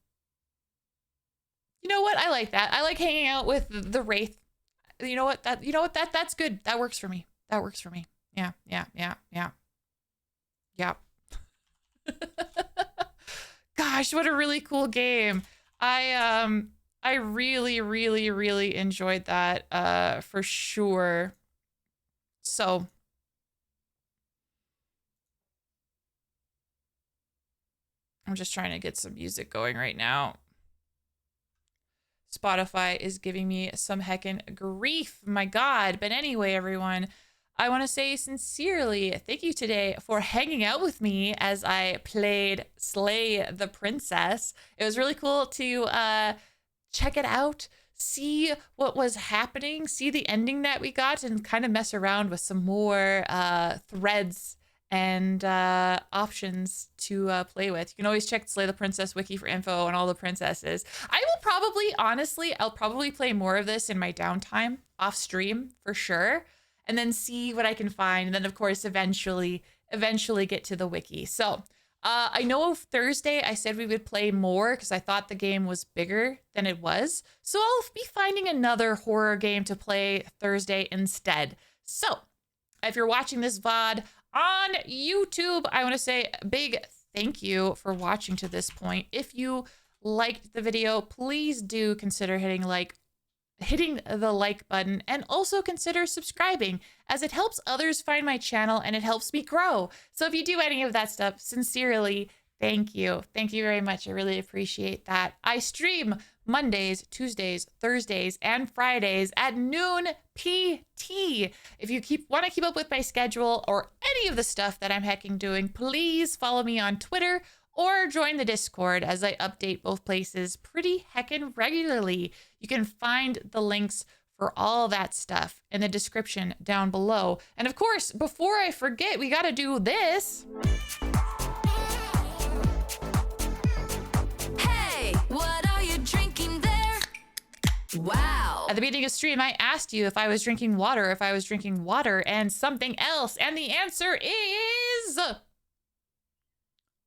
you know what? I like that. I like hanging out with the Wraith. You know what? That's good. That works for me. Yeah. Gosh, what a really cool game. I really enjoyed that for sure. So I'm just trying to get some music going right now. Spotify is giving me some heckin' grief. My God. But anyway, everyone, I want to say sincerely thank you today for hanging out with me as I played Slay the Princess. It was really cool to check it out, see what was happening, see the ending that we got, and kind of mess around with some more threads and options to play with. You can always check Slay the Princess wiki for info on all the princesses. I will probably, honestly, I'll probably play more of this in my downtime off stream for sure, and then see what I can find. And then of course, eventually get to the wiki. So I know Thursday I said we would play more because I thought the game was bigger than it was. So I'll be finding another horror game to play Thursday instead. So if you're watching this VOD on YouTube, I want to say a big thank you for watching to this point. If you liked the video, please do consider hitting like, hitting the like button, and also consider subscribing, as it helps others find my channel and it helps me grow. So if you do any of that stuff, sincerely, thank you. Thank you very much. I really appreciate that. I stream Mondays, Tuesdays, Thursdays, and Fridays at noon PT. If you want to keep up with my schedule or any of the stuff that I'm hecking doing, please follow me on Twitter or join the Discord, as I update both places pretty heckin' regularly. You can find the links for all that stuff in the description down below. And of course, before I forget, we gotta do this. Hey, what are you drinking there? Wow. At the beginning of stream, I asked you if I was drinking water, and something else. And the answer is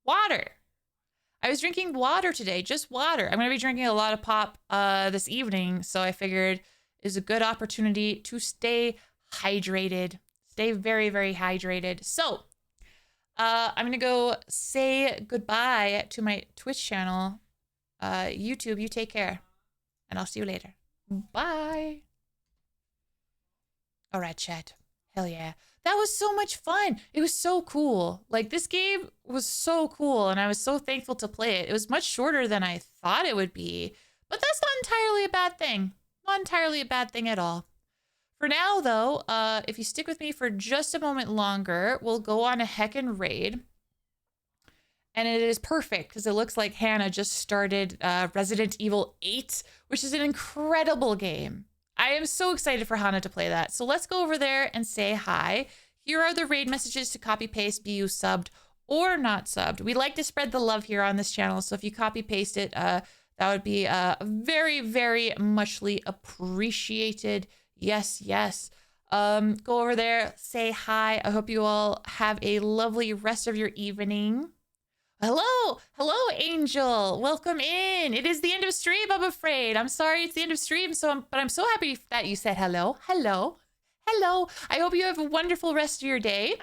water. I was drinking water today, just water. I'm going to be drinking a lot of pop this evening, so I figured it's a good opportunity to stay hydrated. Stay very, very hydrated. So I'm going to go say goodbye to my Twitch channel. YouTube, you take care, and I'll see you later. Bye. All right, chat. Hell yeah. That was so much fun. It was so cool. Like, this game was so cool, and I was so thankful to play it. It was much shorter than I thought it would be, but that's not entirely a bad thing. Not entirely a bad thing at all. For now, though, if you stick with me for just a moment longer, we'll go on a heckin' raid. And it is perfect, because it looks like Hannah just started Resident Evil 8, which is an incredible game. I am so excited for Hannah to play that. So let's go over there and say hi. Here are the raid messages to copy paste, be you subbed or not subbed. We like to spread the love here on this channel. So if you copy paste it, that would be very, very muchly appreciated. Yes, yes. Go over there, say hi. I hope you all have a lovely rest of your evening. Hello, Angel. Welcome in. It is the end of stream, I'm afraid. I'm sorry it's the end of stream, but I'm so happy that you said hello. Hello. I hope you have a wonderful rest of your day.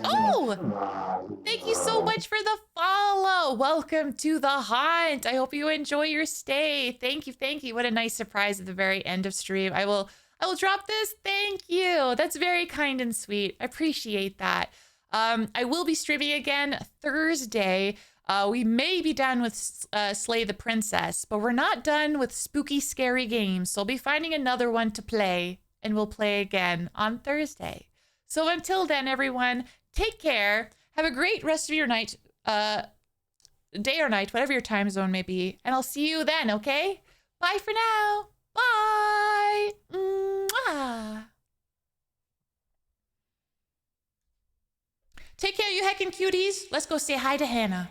Oh, thank you so much for the follow. Welcome to the hunt. I hope you enjoy your stay. Thank you. What a nice surprise at the very end of stream. I will drop this. Thank you. That's very kind and sweet. I appreciate that. I will be streaming again Thursday. We may be done with Slay the Princess, but we're not done with spooky, scary games. So I'll be finding another one to play, and we'll play again on Thursday. So until then, everyone, take care. Have a great rest of your night, day or night, whatever your time zone may be. And I'll see you then, okay? Bye for now. Bye. Mwah. Take care, you heckin' cuties. Let's go say hi to Hannah.